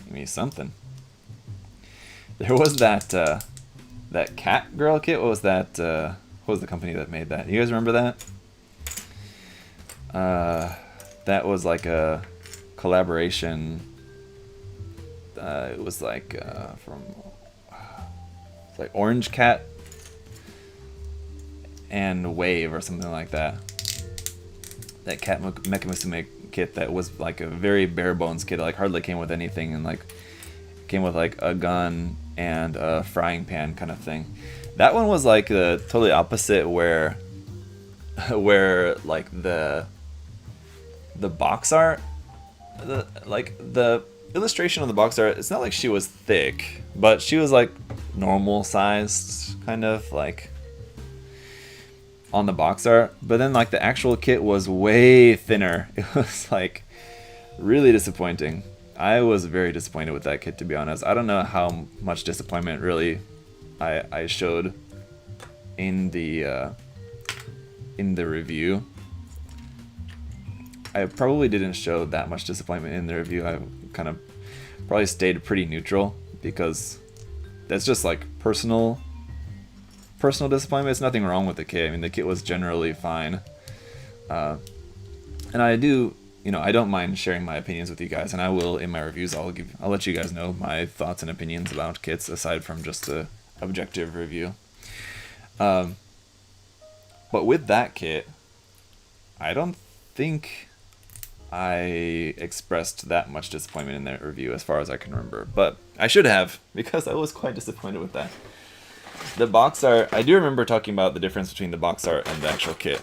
Give me something. There was that cat girl kit. What was that? What was the company that made that? You guys remember that? That was like a collaboration. It was like it's like Orange Cat and Wave or something like that. That Cat Mecha Musume kit that was like a very bare bones kit. It like hardly came with anything, and like came with like a gun and a frying pan kind of thing. That one was like the totally opposite, where like the box art, the illustration of the box art, it's not like she was thick, but she was like normal sized, kind of like on the box art. But then like the actual kit was way thinner. It was like really disappointing. I was very disappointed with that kit, to be honest. I don't know how much disappointment really I showed in the review. I probably didn't show that much disappointment in the review. I kind of probably stayed pretty neutral because that's just like personal personal disappointment. It's nothing wrong with the kit. I mean, the kit was generally fine. And I do, I don't mind sharing my opinions with you guys, and I will in my reviews. I'll let you guys know my thoughts and opinions about kits aside from just the objective review. But with that kit, I don't think I expressed that much disappointment in that review as far as I can remember, but I should have, because I was quite disappointed with that. The box art, I do remember talking about the difference between the box art and the actual kit,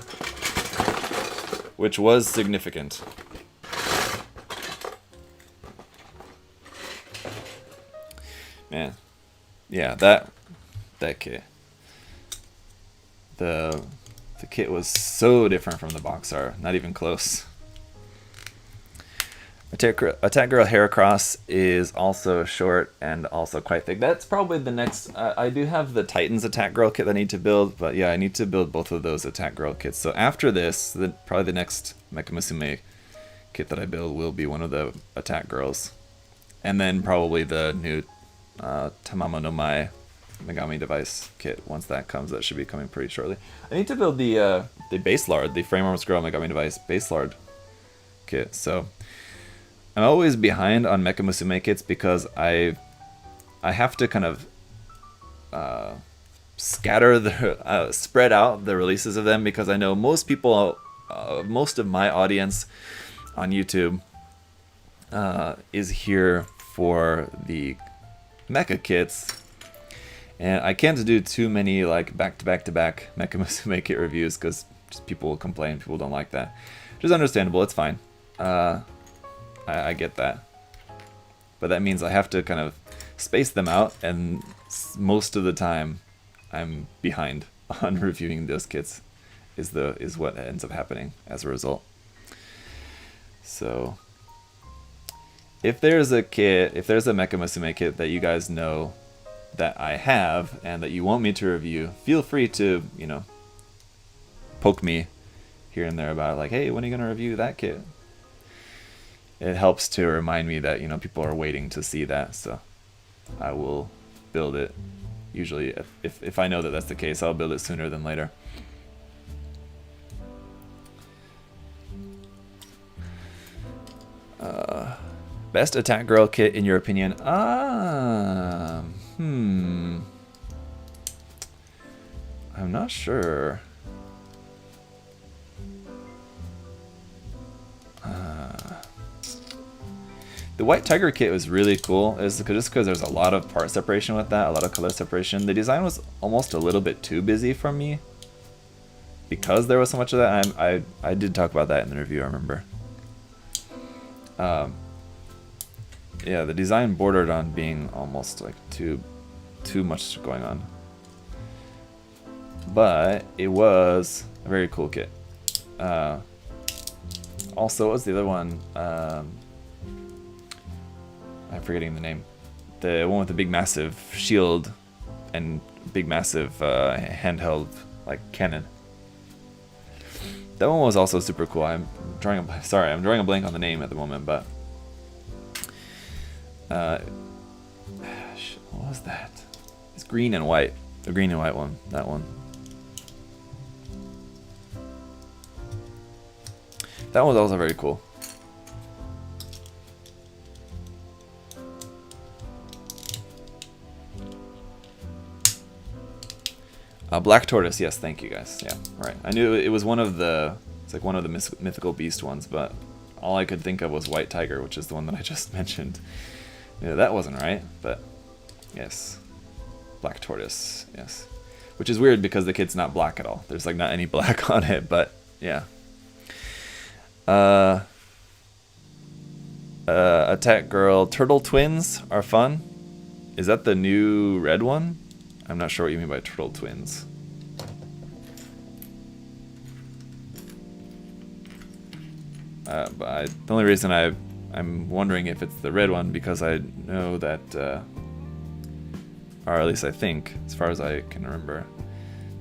which was significant. Man, yeah, that kit. The kit was so different from the box art, not even close. Attack Girl Heracross is also short and also quite thick. That's probably the next... I do have the Titans Attack Girl kit that I need to build, but yeah, I need to build both of those Attack Girl kits. So after this, probably the next Mekamusume kit that I build will be one of the Attack Girls. And then probably the new Tamamo no Mae Megami device kit. Once that comes, that should be coming pretty shortly. I need to build the base lard, the Frame Arms Girl Megami device base lard kit. So I'm always behind on Mekamusume kits because I have to kind of spread out the releases of them, because I know most people, most of my audience on YouTube is here for the mecha kits, and I can't do too many like back-to-back Mekamusume kit reviews because just people will complain, people don't like that, which is understandable. It's fine. I get that, but that means I have to kind of space them out, and most of the time I'm behind on reviewing those kits is what ends up happening as a result. So if there's a Mekamusume kit that you guys know that I have and that you want me to review, feel free to, poke me here and there about it, like, hey, when are you going to review that kit? It helps to remind me that, people are waiting to see that, so I will build it. Usually, if I know that that's the case, I'll build it sooner than later. Best Attack Girl kit in your opinion? I'm not sure. The White Tiger kit was really cool. It's just because there's a lot of part separation with that, a lot of color separation. The design was almost a little bit too busy for me because there was so much of that. I did talk about that in the review, I remember. Yeah, the design bordered on being almost like too much going on. But it was a very cool kit. Also, what was the other one? I'm forgetting the name. The one with the big massive shield and big massive handheld like cannon. That one was also super cool. I'm drawing a blank on the name at the moment, but what was that? It's green and white. The green and white one. That one. That one was also very cool. Black Tortoise, yes, thank you guys. Yeah, right. I knew it was one of the, it's like one of the mythical beast ones, but all I could think of was White Tiger, which is the one that I just mentioned. Yeah, that wasn't right, but yes. Black Tortoise, yes. Which is weird because the kit's not black at all. There's like not any black on it, but yeah. Attack Girl Turtle Twins are fun. Is that the new red one? I'm not sure what you mean by Turtle Twins. But the only reason I'm wondering if it's the red one because I know that, or at least I think, as far as I can remember,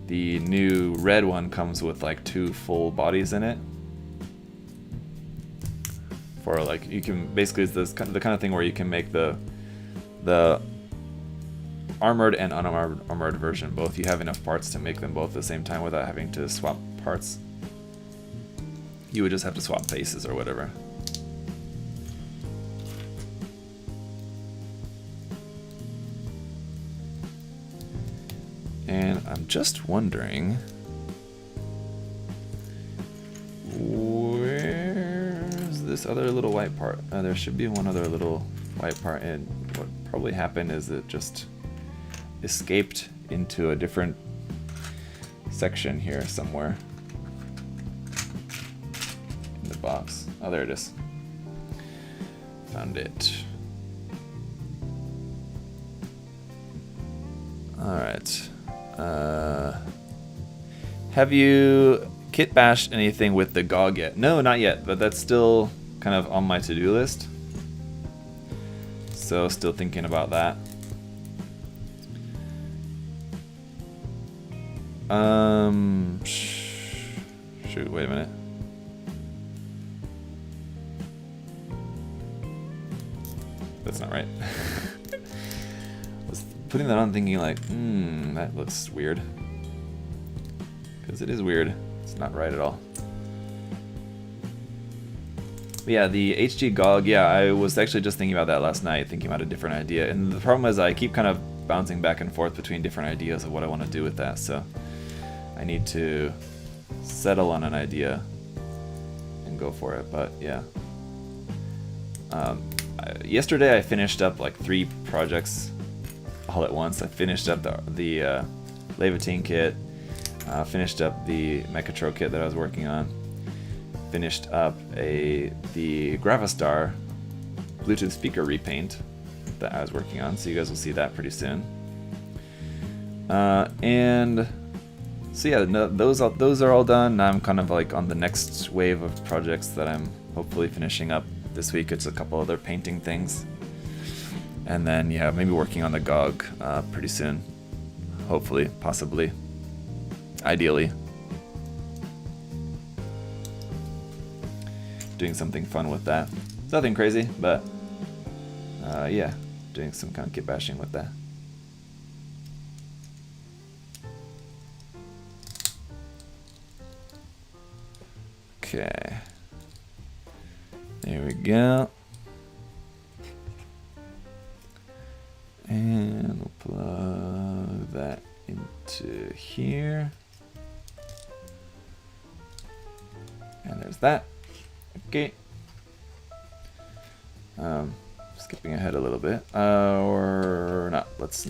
the new red one comes with like 2 full bodies in it. For like, you can basically, it's this the kind of thing where you can make the armored and unarmored version both. You have enough parts to make them both at the same time without having to swap parts. You would just have to swap faces or whatever. And I'm just wondering, where's this other little white part? There should be one other little white part, and what probably happened is it just escaped into a different section here somewhere in the box. Oh, there it is. Found it. All right. Have you kit bashed anything with the GOG yet? No, not yet, but that's still kind of on my to-do list. So still thinking about that. Shoot, wait a minute. That's not right. I was putting that on thinking like, that looks weird. Because it is weird. It's not right at all. But yeah, the HG GOG, yeah, I was actually just thinking about that last night, thinking about a different idea. And the problem is I keep kind of bouncing back and forth between different ideas of what I want to do with that. So I need to settle on an idea and go for it. But yeah. Yesterday I finished up like 3 projects all at once. I finished up the Levitine kit, finished up the Mechatro kit that I was working on, finished up the Gravistar Bluetooth speaker repaint that I was working on, so you guys will see that pretty soon. And so yeah, those are all done. Now I'm kind of like on the next wave of projects that I'm hopefully finishing up this week. It's a couple other painting things, and then yeah, maybe working on the GOG pretty soon, hopefully, possibly, ideally. Doing something fun with that. Nothing crazy, but yeah, doing some kind of kit bashing with that. Okay. There we go. And we'll plug that into here. And there's that. Okay. Skipping ahead a little bit. Or not. Let's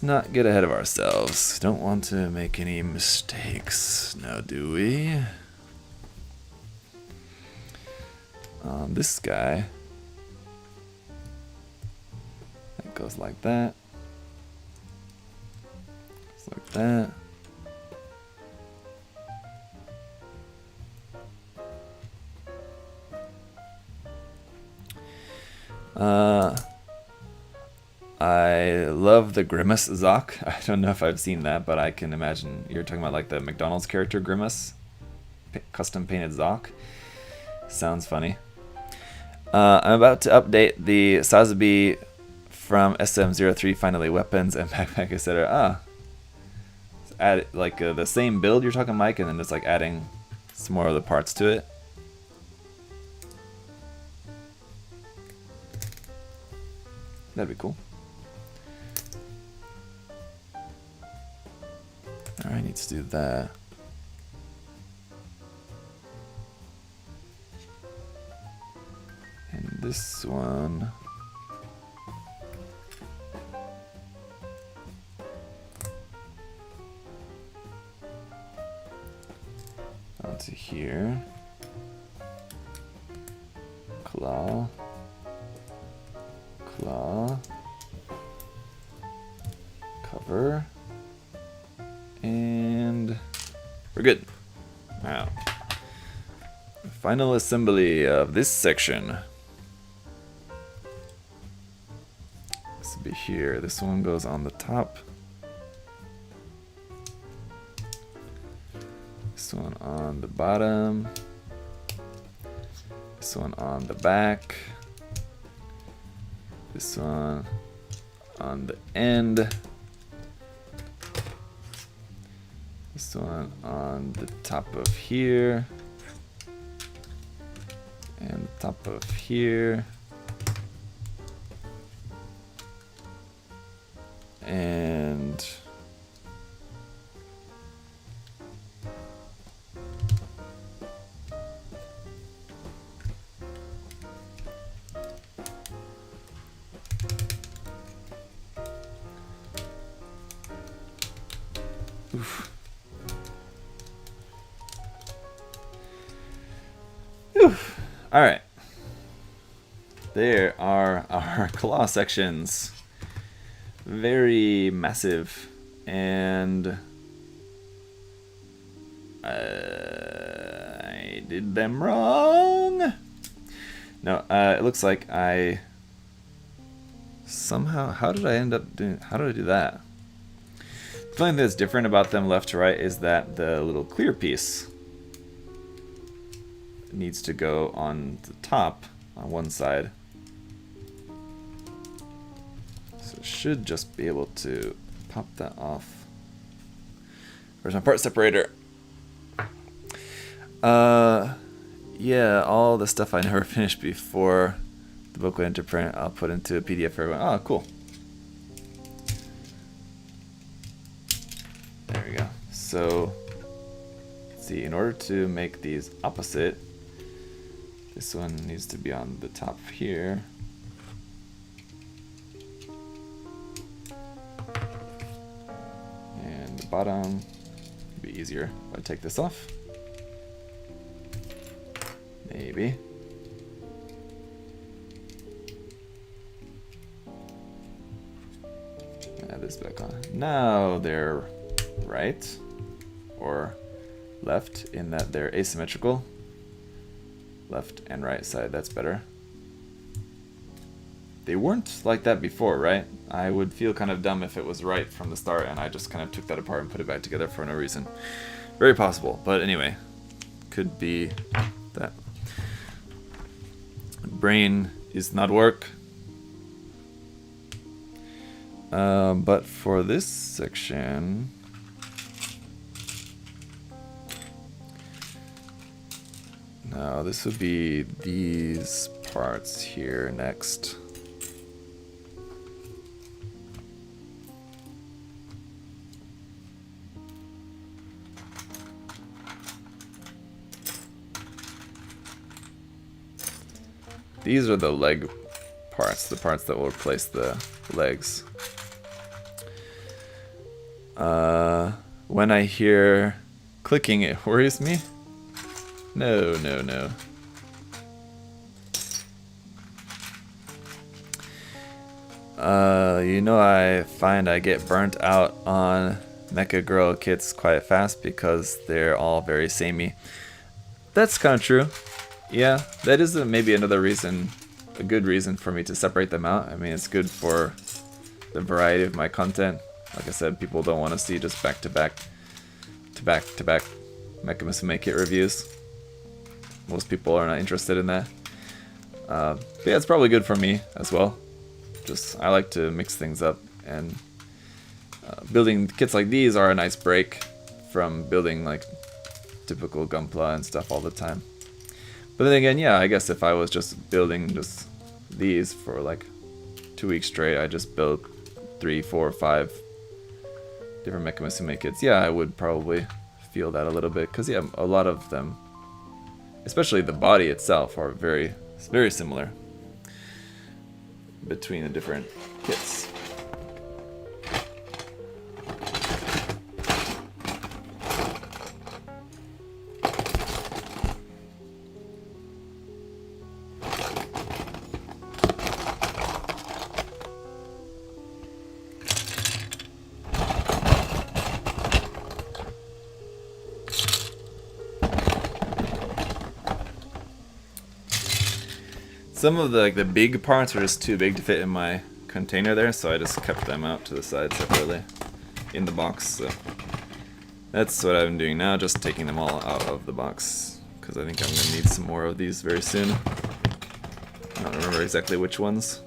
not get ahead of ourselves. Don't want to make any mistakes now, do we? This guy, that goes like that. It's like that. I love the Grimace Zoc. I don't know if I've seen that, but I can imagine you're talking about like the McDonald's character Grimace, custom painted Zoc. Sounds funny. I'm about to update the Sazabi from SM03 Finally Weapons and Backpack, etc. Add like the same build you're talking, Mike, and then just like adding some more of the parts to it. That'd be cool. Alright, need to do that. And this one. Onto here. Claw. Claw. Cover. And we're good. Wow. Final assembly of this section. This will be here. This one goes on the top. This one on the bottom. This one on the back. This one on the end. This one on the top of here. And the top of here. And oof. Oof. All right. There are our claw sections. Very massive, and I did them wrong. No, it looks like I somehow, how did I do that? The thing that's different about them left to right is that the little clear piece needs to go on the top on one side. So should just be able to pop that off. Where's my part separator? Yeah, all the stuff I never finished before the book went into print, I'll put into a PDF for everyone. Oh, cool. There we go. So, let's see, in order to make these opposite, this one needs to be on the top here. And the bottom would be easier if I take this off. Maybe. Add this back on. Now they're right or left in that they're asymmetrical. Left and right side, that's better. They weren't like that before, right? I would feel kind of dumb if it was right from the start and I just kind of took that apart and put it back together for no reason. Very possible, but anyway, could be that brain is not work. But for this section, no, this would be these parts here next. These are the leg parts, the parts that will replace the legs. When I hear clicking, it worries me. No, no, no. You know, I find I get burnt out on Mecha Girl kits quite fast because they're all very samey. That's kind of true. Yeah, that is maybe another reason, a good reason for me to separate them out. I mean, it's good for the variety of my content. Like I said, people don't want to see just back-to-back Mecha Musume kit reviews. Most people are not interested in that. But yeah, it's probably good for me as well. Just, I like to mix things up, and building kits like these are a nice break from building like typical Gunpla and stuff all the time. But then again, yeah, I guess if I was just building just these for like 2 weeks straight, I just built 3, 4, 5 different Mecha Musume kits. Yeah, I would probably feel that a little bit, because yeah, a lot of them, especially the body itself, are very similar between the different kits. Some of the big parts were just too big to fit in my container there, so I just kept them out to the side separately in the box. So that's what I'm doing now, just taking them all out of the box, because I think I'm going to need some more of these very soon. I don't remember exactly which ones.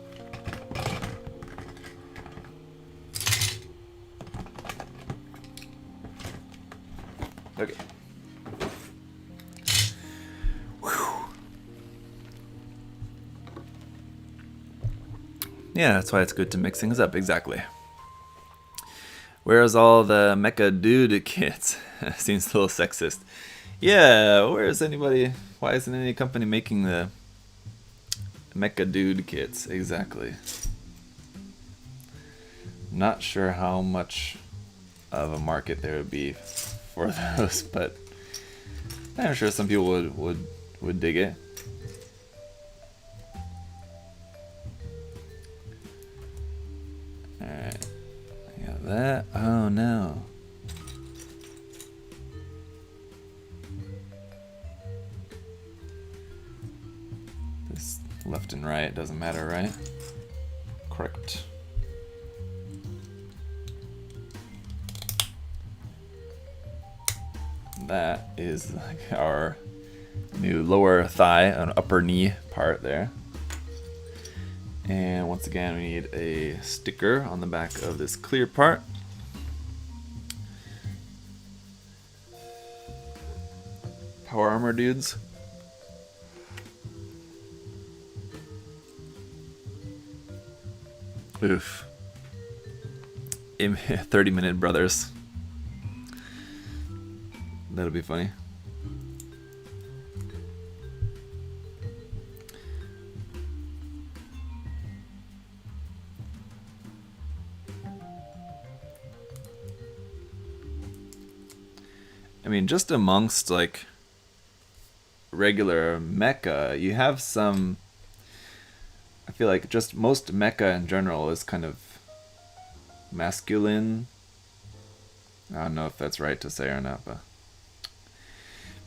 Yeah, that's why it's good to mix things up, exactly. Where's all the mecha dude kits? Seems a little sexist. Yeah, where's anybody? Why isn't any company making the mecha dude kits? Exactly. Not sure how much of a market there would be for those, but I'm sure some people would dig it. Alright. I got that. Oh no. This left and right doesn't matter, right? Correct. That is like our new lower thigh and upper knee part there. And once again, we need a sticker on the back of this clear part. Power armor dudes. Oof. 30-minute brothers. That'll be funny. I mean, just amongst like regular mecha, you have some. I feel like just most mecha in general is kind of masculine. I don't know if that's right to say or not, but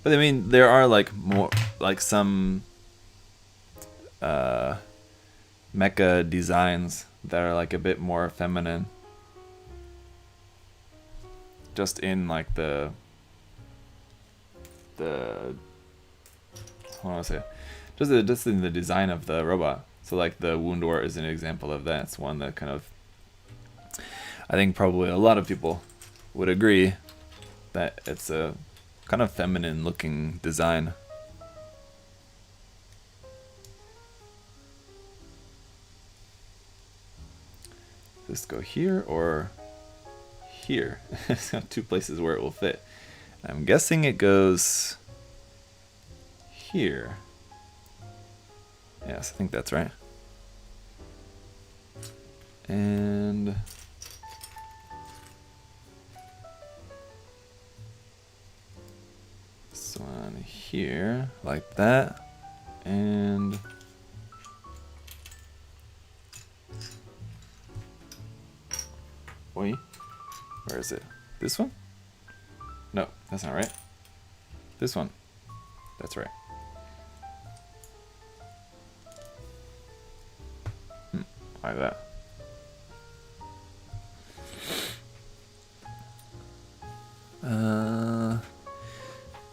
I mean, there are like more, like some mecha designs that are like a bit more feminine. Just in like the what do I say? Just in the design of the robot. So like the wound war is an example of that. It's one that kind of, I think probably a lot of people would agree that it's a kind of feminine looking design. Does this go here or here? It's got two places where it will fit. I'm guessing it goes here. Yes, I think that's right. And this one here, like that. And wait, where is it? This one? No, that's not right. This one. That's right. Like that.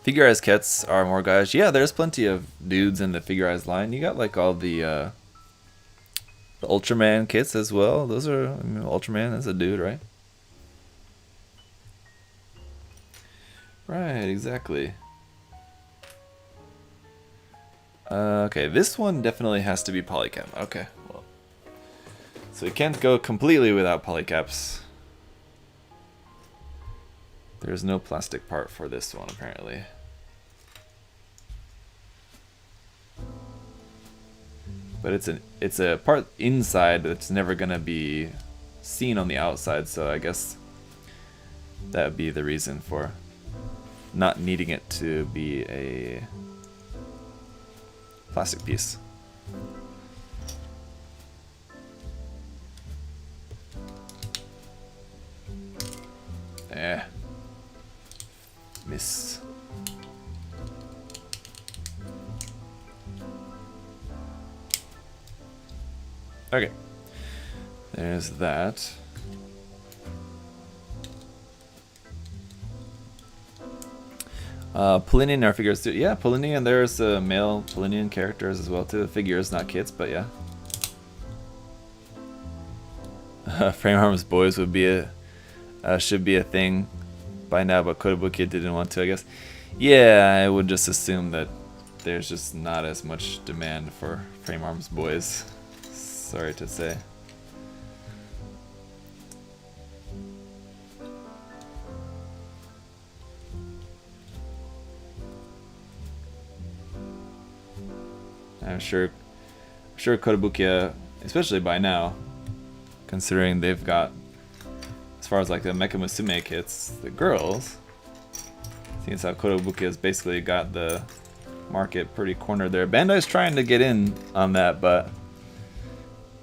Figurized kits are more guys. Yeah, there's plenty of dudes in the Figurized line. You got like all the Ultraman kits as well. Those are, I mean, Ultraman is a dude, right? Right, exactly. Okay, this one definitely has to be polycap. Okay, well, so we can't go completely without polycaps. There's no plastic part for this one, apparently. But it's a part inside that's never gonna be seen on the outside, so I guess that would be the reason for not needing it to be a plastic piece. Miss. Okay. There's that. Polinian are figures too. Yeah, Polinian, there's male Polinian characters as well too. Figures, not kits, but yeah. Frame Arms Boys would be should be a thing by now, but Kotobuki didn't want to, I guess. Yeah, I would just assume that there's just not as much demand for Frame Arms Boys. Sorry to say. I'm sure Kotobukiya, especially by now, considering they've got, as far as like the Mecha Musume kits, the girls, seeing how Kotobukiya has basically got the market pretty cornered there. Bandai's trying to get in on that, but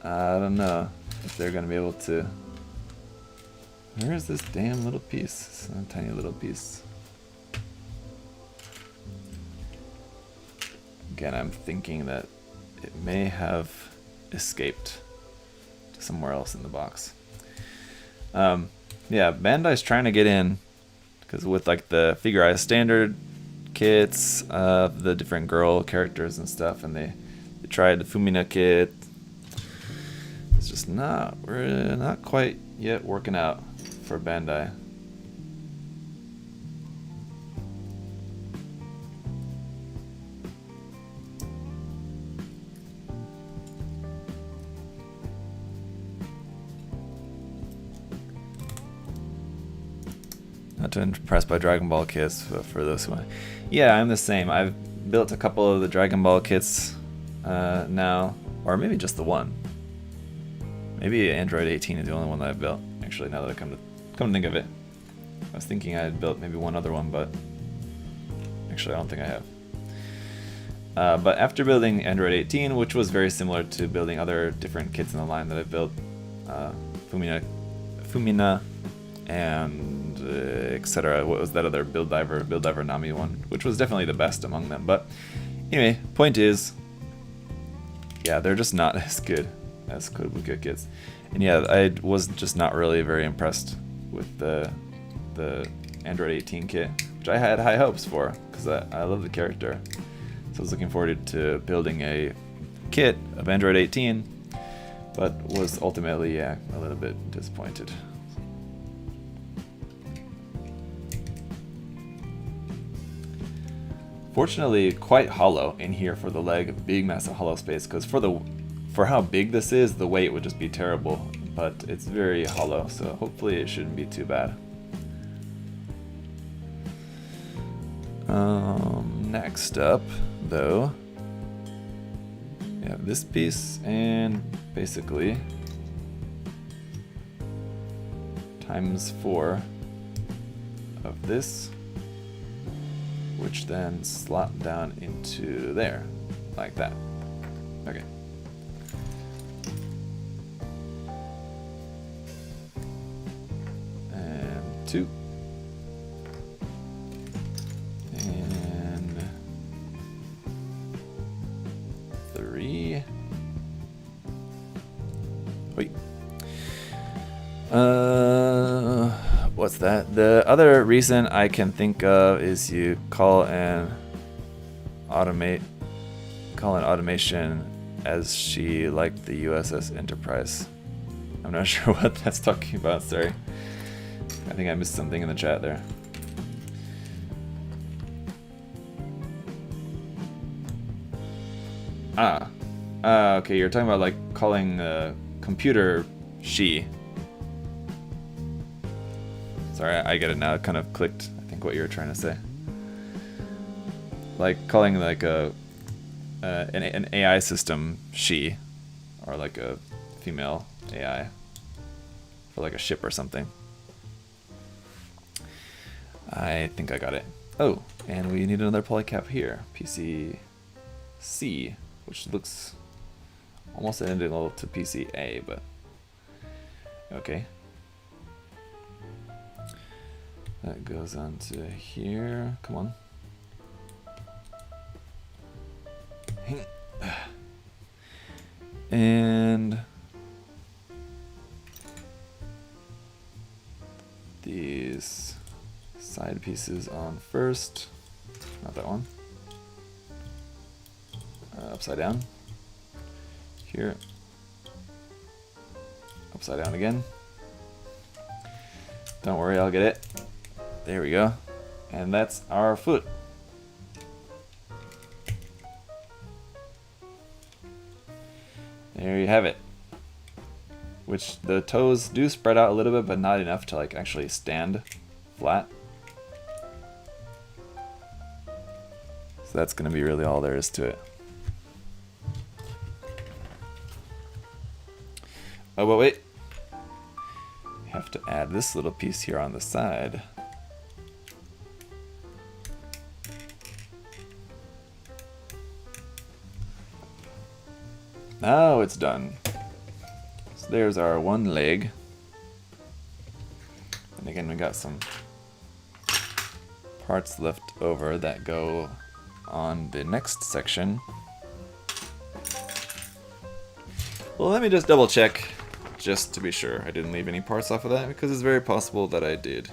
I don't know if they're gonna be able to. Where is this damn little piece? It's a tiny little piece. Again, I'm thinking that it may have escaped to somewhere else in the box. Yeah, Bandai's trying to get in because with like the Figure Eye standard kits of the different girl characters and stuff, and they tried the Fumina kit. It's just we're not quite yet working out for Bandai. Not too impressed by Dragon Ball kits for this one. Yeah, I'm the same. I've built a couple of the Dragon Ball kits now, or maybe just the one. Maybe Android 18 is the only one that I've built. Actually, now that I come to think of it, I was thinking I had built maybe one other one, but actually I don't think I have. But after building Android 18, which was very similar to building other different kits in the line that I've built, Fumina, and etc. What was that other Build Diver Nami one, which was definitely the best among them. But anyway, point is, yeah, they're just not as good as Kotobukiya kits. And yeah, I was just not really very impressed with the Android 18 kit, which I had high hopes for because I love the character. So I was looking forward to building a kit of Android 18, but was ultimately, yeah, a little bit disappointed. Fortunately, quite hollow in here for the leg, big massive hollow space, because for how big this is, the weight would just be terrible, but it's very hollow, so hopefully it shouldn't be too bad. Next up, though, we have this piece, and basically ×4 of this, which then slot down into there, like that. Okay. And 2. And 3. Wait. What's that? The other reason I can think of is you call an automation as she liked the USS Enterprise. I'm not sure what that's talking about, sorry. I think I missed something in the chat there. Okay, you're talking about like calling a computer she. Sorry, I get it now. It kind of clicked, I think, what you were trying to say. Like calling like an AI system she, or like a female AI for like a ship or something. I think I got it. Oh, and we need another polycap here. PC-C, which looks almost identical to PC-A, but okay. That goes on to here. Come on. And these side pieces on first. Not that one. Upside down. Here. Upside down again. Don't worry, I'll get it. There we go. And that's our foot. There you have it. Which the toes do spread out a little bit, but not enough to like actually stand flat. So that's gonna be really all there is to it. Oh, but wait. We have to add this little piece here on the side. Now it's done. So there's our one leg. And again, we got some parts left over that go on the next section. Well, let me just double check, just to be sure I didn't leave any parts off of that, because it's very possible that I did.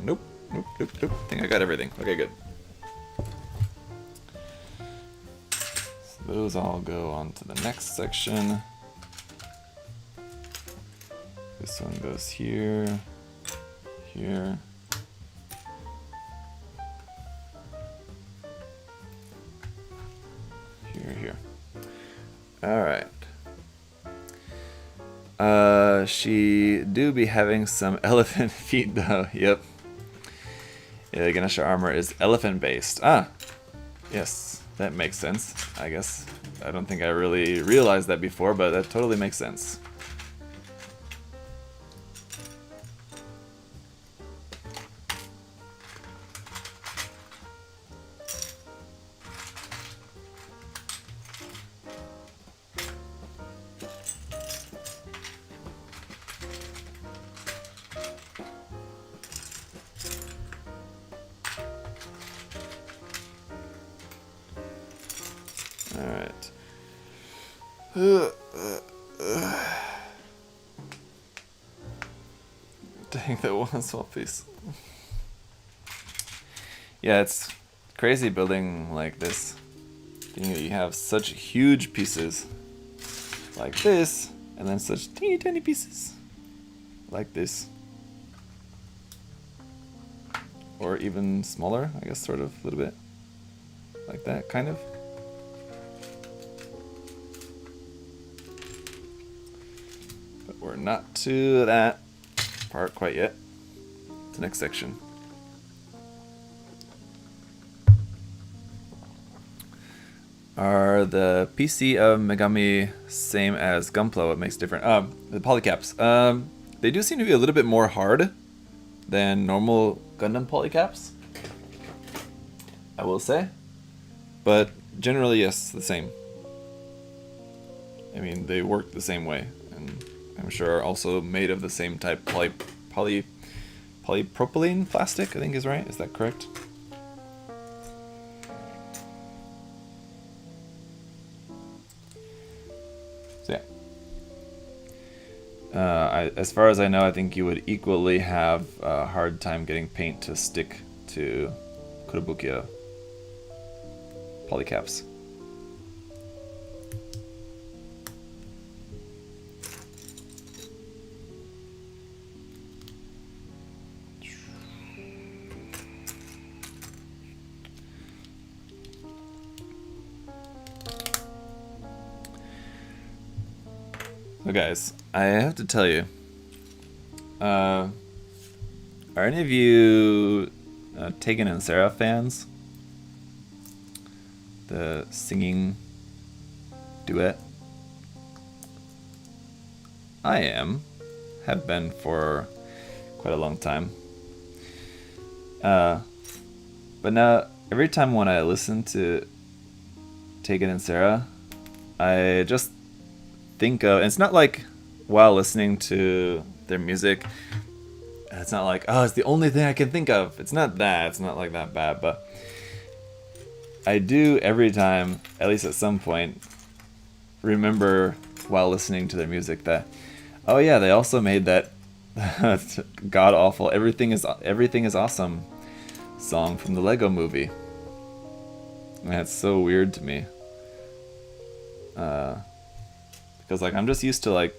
Nope. I think I got everything. Okay, good. So those all go on to the next section. This one goes here, here. Here. Alright. She do be having some elephant feet though. Yep. Yeah, the Ganesha armor is elephant based. Ah! Yes, that makes sense, I guess. I don't think I really realized that before, but that totally makes sense. Alright. Dang, that one small piece. Yeah, it's crazy building like this. You have such huge pieces like this, and then such teeny tiny pieces like this. Or even smaller, I guess, sort of, a little bit. Like that, kind of. But we're not to that part quite yet. The next section. Are the PC of Megami same as Gunpla? What makes different? The polycaps. They do seem to be a little bit more hard than normal Gundam polycaps, I will say. But generally, yes, the same. I mean, they work the same way, and I'm sure are also made of the same type polypropylene plastic, I think is right. Is that correct? So yeah. As far as I know, I think you would equally have a hard time getting paint to stick to Kurobukia polycaps. So guys, I have to tell you, are any of you Tegan and Sarah fans? The singing duet? I am. Have been for quite a long time. But now, every time when I listen to Tegan and Sarah, I just think of, and it's not like while listening to their music, it's not like, oh, it's the only thing I can think of. It's not that. It's not like that bad, but I do every time, at least at some point, remember while listening to their music that, oh yeah, they also made that god awful everything is awesome song from the Lego Movie. And that's so weird to me. Because like I'm just used to like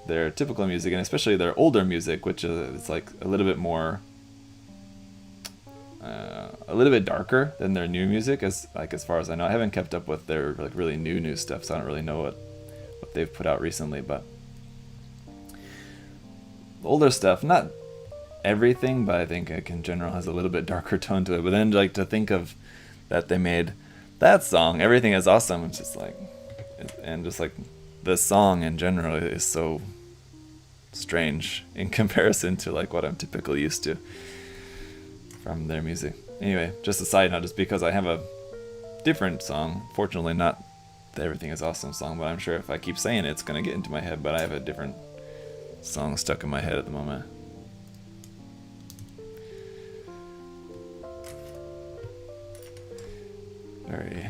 their typical music, and especially their older music, which is like a little bit more, a little bit darker than their new music. As far as I know, I haven't kept up with their like really new stuff, so I don't really know what they've put out recently. But the older stuff, not everything, but I think like in general has a little bit darker tone to it. But then like to think of that they made that song, Everything Is Awesome. It's just like, and just like the song in general is so strange in comparison to like what I'm typically used to from their music. Anyway, just a side note, just because I have a different song, fortunately not the Everything Is Awesome song, but I'm sure if I keep saying it, it's gonna get into my head, but I have a different song stuck in my head at the moment. Very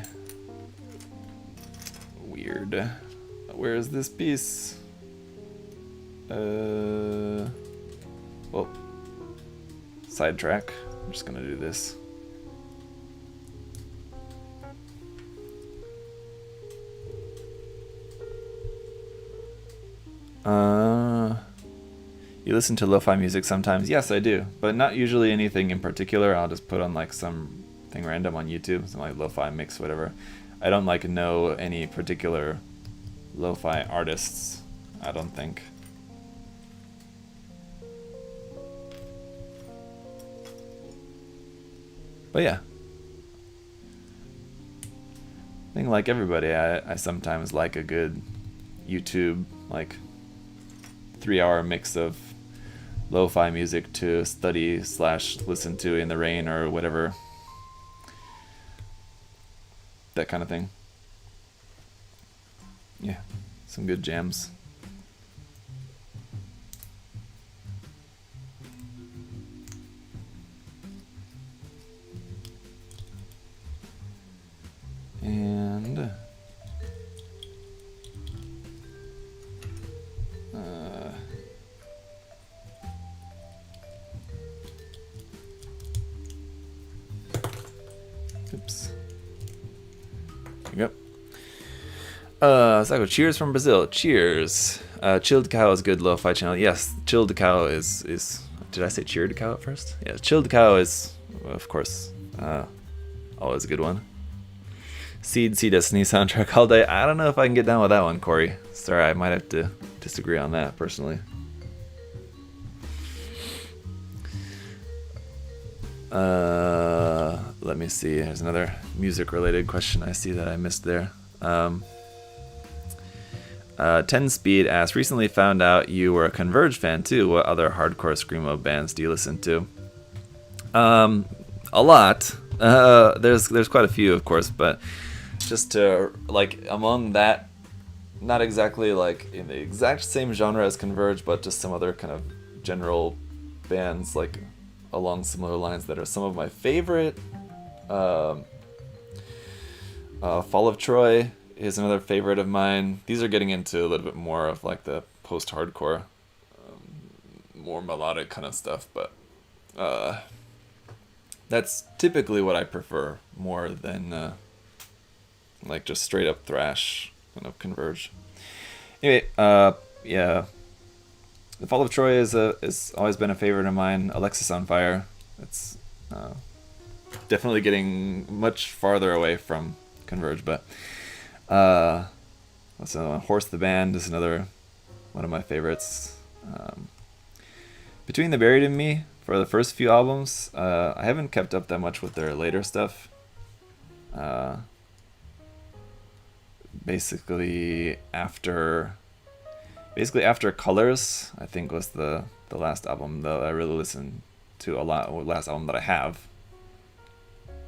weird. Where is this piece? Well, sidetrack. I'm just gonna do this. You listen to lo-fi music sometimes? Yes, I do, but not usually anything in particular. I'll just put on like something random on YouTube, some like lo-fi mix, whatever. I don't like know any particular lo-fi artists, I don't think. But yeah, I think like everybody, I sometimes like a good YouTube like 3-hour mix of lo-fi music to study / listen to in the rain or whatever, that kind of thing. Yeah, some good jams. And oops. There you go. So cheers from Brazil. Cheers. Chilled Cow is a good lo-fi channel. Yes, Chilled Cow is. Did I say Cheered Cow at first? Yeah, Chilled Cow is, of course, always a good one. Seed Sea Destiny soundtrack all day. I don't know if I can get down with that one, Corey. Sorry, I might have to disagree on that personally. Let me see. There's another music-related question I see that I missed there. 10 Speed asks, recently found out you were a Converge fan too. What other hardcore screamo bands do you listen to? A lot. There's quite a few, of course, but just to like among that, not exactly like in the exact same genre as Converge, but just some other kind of general bands like along similar lines that are some of my favorite. Fall of Troy is another favorite of mine. These are getting into a little bit more of like the post-hardcore, more melodic kind of stuff, but that's typically what I prefer more than like just straight up thrash kind of Converge. Anyway, yeah, the Fall of Troy is always been a favorite of mine. Alexis on Fire, it's definitely getting much farther away from Converge, but what's another one? Horse the Band is another one of my favorites. Between the Buried and Me for the first few albums, I haven't kept up that much with their later stuff. Basically after Colors, I think was the last album that I really listened to a lot. Or last album that I have.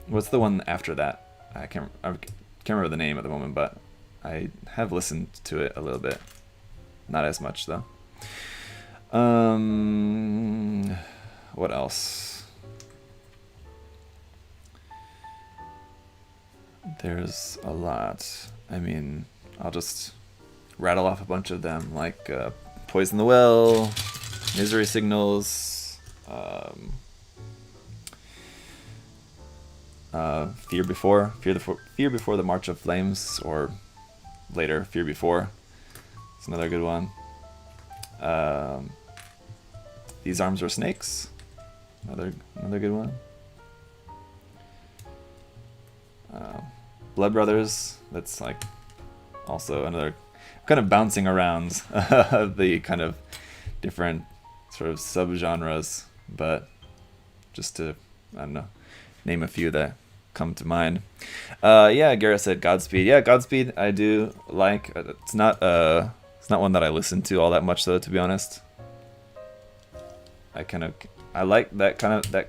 What's the one after that? I can't remember the name at the moment, but I have listened to it a little bit. Not as much though. What else? There's a lot. I mean, I'll just rattle off a bunch of them, like Poison the Well, Misery Signals, Fear Before the March of Flames, or later Fear Before. It's another good one. These Arms Are Snakes, another good one. Blood Brothers, that's like also another kind of bouncing around the kind of different sort of subgenres, but just to, I don't know, name a few that come to mind. Yeah, Garrett said Godspeed. Yeah, Godspeed I do like. It's not one that I listen to all that much though, to be honest. I like that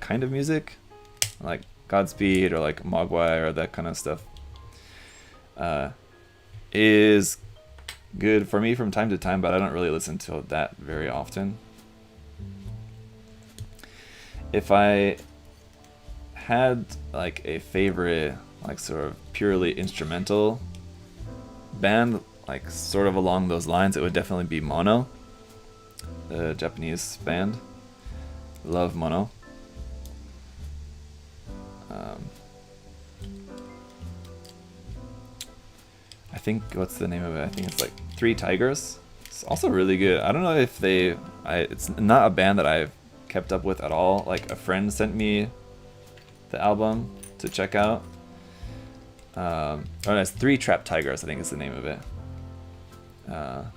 kind of music, like Godspeed or like Mogwai or that kind of stuff. Is good for me from time to time, but I don't really listen to that very often. If I had like a favorite, like sort of purely instrumental band, like sort of along those lines, it would definitely be Mono, the Japanese band. Love Mono. I think, what's the name of it? I think it's like Three Tigers. It's also really good. I don't know if it's not a band that I've kept up with at all. Like a friend sent me the album to check out. Oh, no, it's Three Trapped Tigers, I think is the name of it. But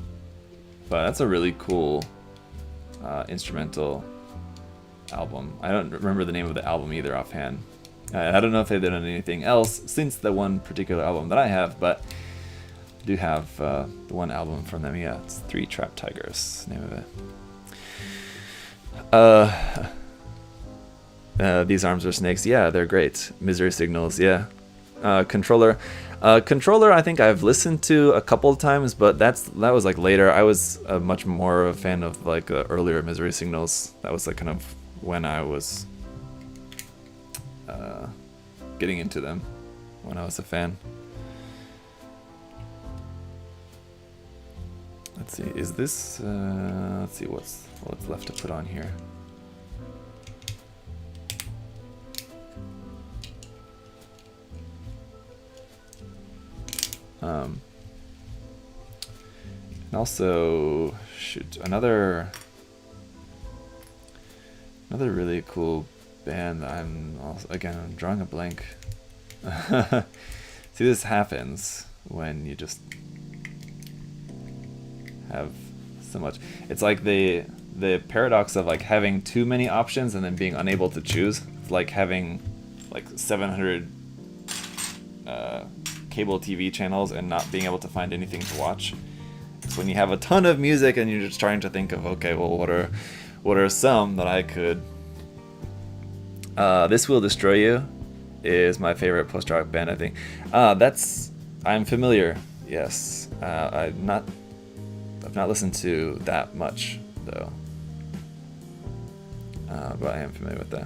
that's a really cool instrumental album. I don't remember the name of the album either offhand. I don't know if they've done anything else since the one particular album that I have, but I do have the one album from them. Yeah, it's Three Trapped Tigers, name of it. These Arms Are Snakes. Yeah, they're great. Misery Signals. Yeah. Controller. Controller, I think I've listened to a couple of times, but that was like later. I was much more a fan of like earlier Misery Signals. That was like kind of when I was getting into them, when I was a fan. Let's see, is this, let's see what's left to put on here. And also, shoot, another really cool band that I'm drawing a blank. See, this happens when you just have so much. It's like the paradox of like having too many options and then being unable to choose. It's like having like 700 cable TV channels and not being able to find anything to watch. It's when you have a ton of music and you're just trying to think of, okay, well, what are some that I could. This Will Destroy You is my favorite post-rock band, I think. I'm familiar. Yes, I've not listened to that much though, but I am familiar with that.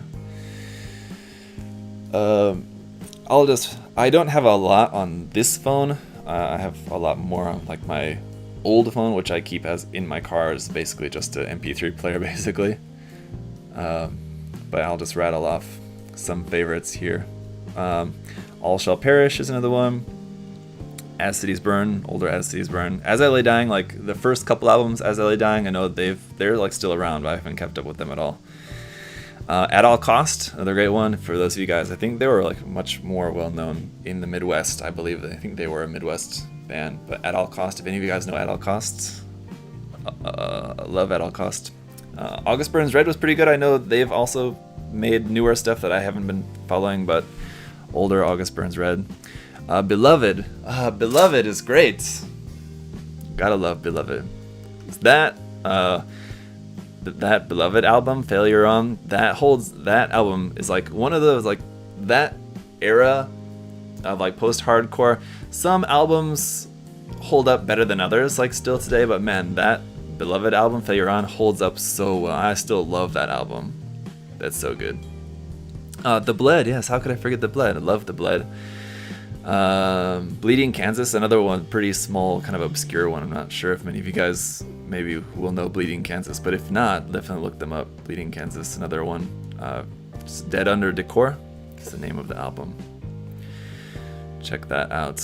I don't have a lot on this phone. I have a lot more on like my old phone, which I keep as in my car, is basically just an MP3 player, basically. But I'll just rattle off some favorites here. All Shall Perish is another one. As Cities Burn, older As Cities Burn. As I Lay Dying, like the first couple albums, As I Lay Dying, I know they're like still around, but I haven't kept up with them at all. At All Cost, another great one for those of you guys. I think they were like much more well known in the Midwest. I believe I think they were a Midwest band. But At All Cost, if any of you guys know At All Cost, love At All Cost. August Burns Red was pretty good. I know they've also made newer stuff that I haven't been following, but older August Burns Red. Beloved. Beloved is great. Gotta love Beloved. That Beloved album, Failure On, that album is like one of those, like that era of like post-hardcore. Some albums hold up better than others, like still today, but man, that Beloved album, Failure On, holds up so well. I still love that album. That's so good. The Bled, yes, how could I forget The Bled? I love The Bled. Bleeding Kansas, another one, pretty small, kind of obscure one. I'm not sure if many of you guys maybe will know Bleeding Kansas, but if not, definitely look them up. Bleeding Kansas, another one. Dead Under Decor is the name of the album. Check that out.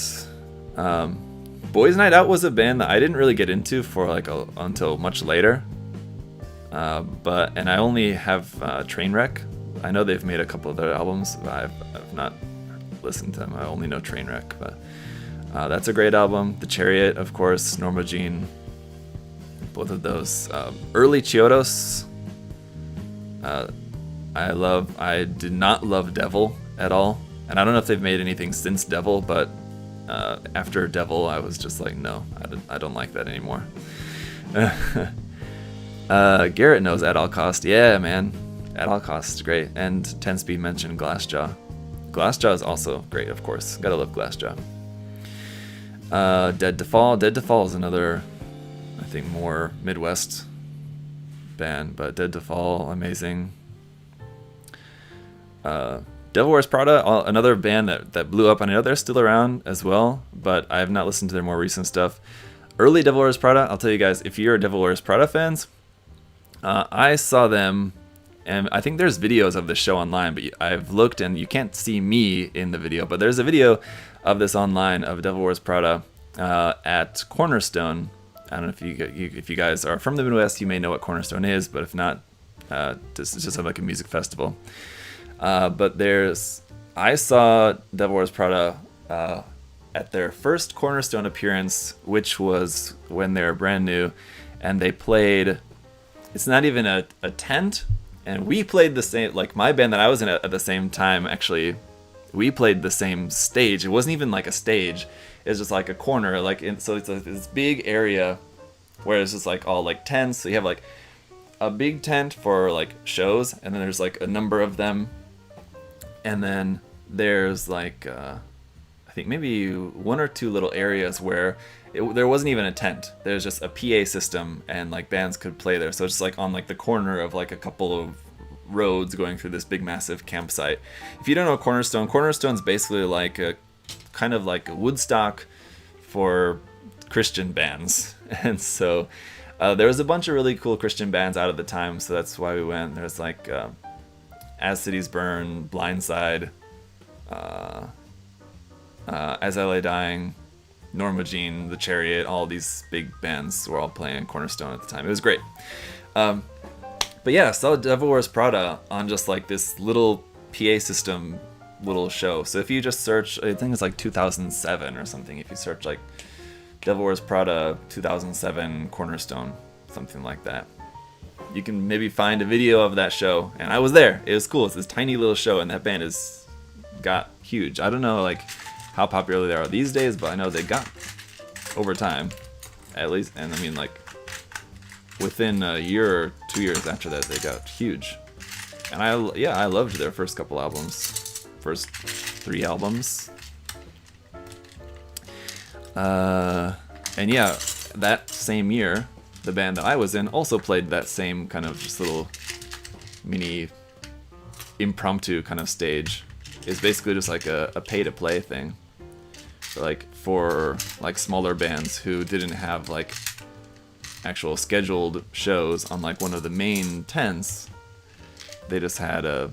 Boys Night Out was a band that I didn't really get into for like until much later. And I only have Trainwreck. I know they've made a couple of other albums, but I've not listened to them. I only know Trainwreck, but that's a great album. The Chariot, of course, Norma Jean, both of those. Early Chiodos, I did not love Devil at all. And I don't know if they've made anything since Devil, but after Devil, I was just like, no, I don't like that anymore. Garrett knows At All Cost. Yeah, man. At All Cost, great. And 10-Speed mentioned Glassjaw. Glassjaw is also great, of course. Gotta love Glassjaw. Dead to Fall. Dead to Fall is another, I think, more Midwest band, but Dead to Fall, amazing. Devil Wears Prada, another band that blew up. I know they're still around as well, but I have not listened to their more recent stuff. Early Devil Wears Prada, I'll tell you guys, if you're Devil Wears Prada fans, I saw them, and I think there's videos of the show online, but I've looked and you can't see me in the video, but there's a video of this online of Devil Wears Prada at Cornerstone. I don't know if you guys are from the Midwest, you may know what Cornerstone is, but if not, it's just like a music festival. But I saw Devil Wears Prada at their first Cornerstone appearance, which was when they were brand new, and they played, it's not even a tent, and we played the same, like my band that I was in at the same time, actually, we played the same stage. It wasn't even like a stage, it was just like a corner, so it's this big area where it's just like all like tents, so you have like a big tent for like shows, and then there's like a number of them, and then there's like I think maybe one or two little areas where there wasn't even a tent. There's just a PA system, and like bands could play there. So it's just like on like the corner of like a couple of roads going through this big massive campsite. If you don't know Cornerstone's basically like a kind of like a Woodstock for Christian bands. And so there was a bunch of really cool Christian bands out at the time, so that's why we went. There's like As Cities Burn, Blindside, As I Lay Dying, Norma Jean, The Chariot, all these big bands were all playing Cornerstone at the time. It was great. But yeah, I saw Devil Wears Prada on just like this little PA system little show. So if you just search, I think it's like 2007 or something, if you search like Devil Wears Prada 2007 Cornerstone, something like that, you can maybe find a video of that show. And I was there. It was cool. It's this tiny little show, and that band got huge. I don't know like how popular they are these days, but I know they got over time, at least. And I mean, like within a year or 2 years after that, they got huge. And I loved their first couple albums, first 3 albums. And yeah, that same year, the band that I was in also played that same kind of just little mini impromptu kind of stage. It's basically just like a pay-to-play thing. For smaller bands who didn't have like actual scheduled shows on like one of the main tents, they just had a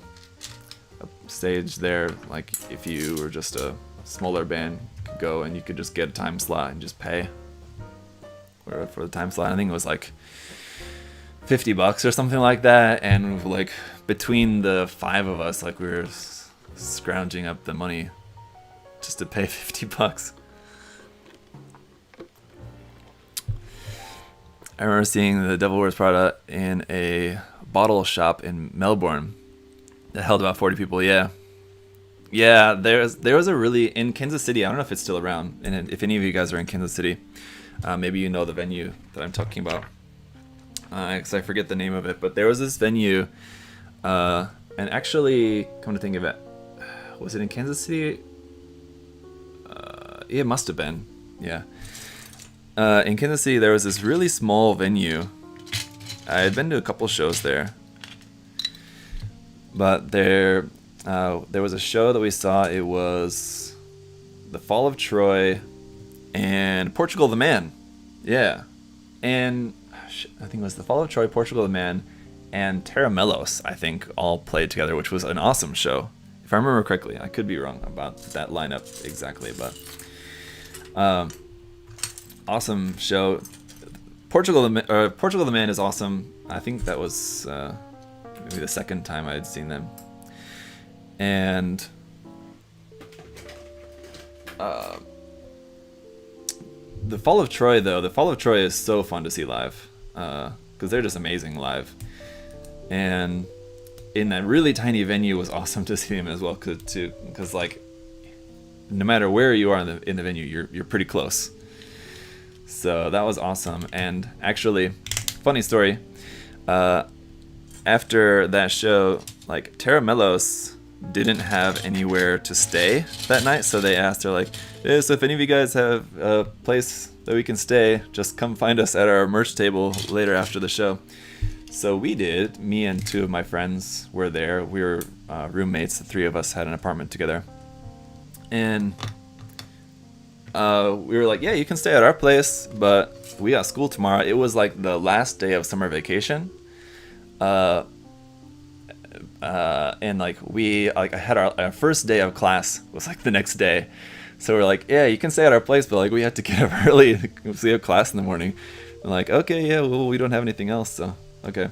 stage there. Like if you were just a smaller band, you could go and you could just get a time slot and just pay for the time slot. I think it was like $50 or something like that, and like between the 5 of us, like we were scrounging up the money just to pay $50. I remember seeing the Devil Wears Prada in a bottle shop in Melbourne that held about 40 people. Yeah, there was a really, in Kansas City, I don't know if it's still around, and if any of you guys are in Kansas City, maybe you know the venue that I'm talking about, because I forget the name of it, but there was this venue, and actually, come to think of it, was it in Kansas City? It must have been, yeah. In Kansas City, there was this really small venue. I had been to a couple shows there, but there was a show that we saw. It was The Fall of Troy and Portugal the Man. Yeah. And I think it was The Fall of Troy, Portugal the Man, and Terra Melos, I think, all played together, which was an awesome show. If I remember correctly. I could be wrong about that lineup exactly, but awesome show. Portugal the Man is awesome. I think that was maybe the second time I had seen them. And The Fall of Troy, though, The Fall of Troy is so fun to see live, because they're just amazing live. And in that really tiny venue was awesome to see them as well, because like no matter where you are in the venue, you're pretty close. So that was awesome. And actually, funny story. After that show, like Terra Melos didn't have anywhere to stay that night, so they asked her like, "Hey, so if any of you guys have a place that we can stay, just come find us at our merch table later after the show." So we did. Me and two of my friends were there. We were roommates. The three of us had an apartment together, and we were like, "Yeah, you can stay at our place, but we got school tomorrow." It was like the last day of summer vacation. And like I had our first day of class was like the next day, so we're like, yeah, you can stay at our place, but like we have to get up early because we have class in the morning. And like, okay, yeah, well, we don't have anything else, so okay.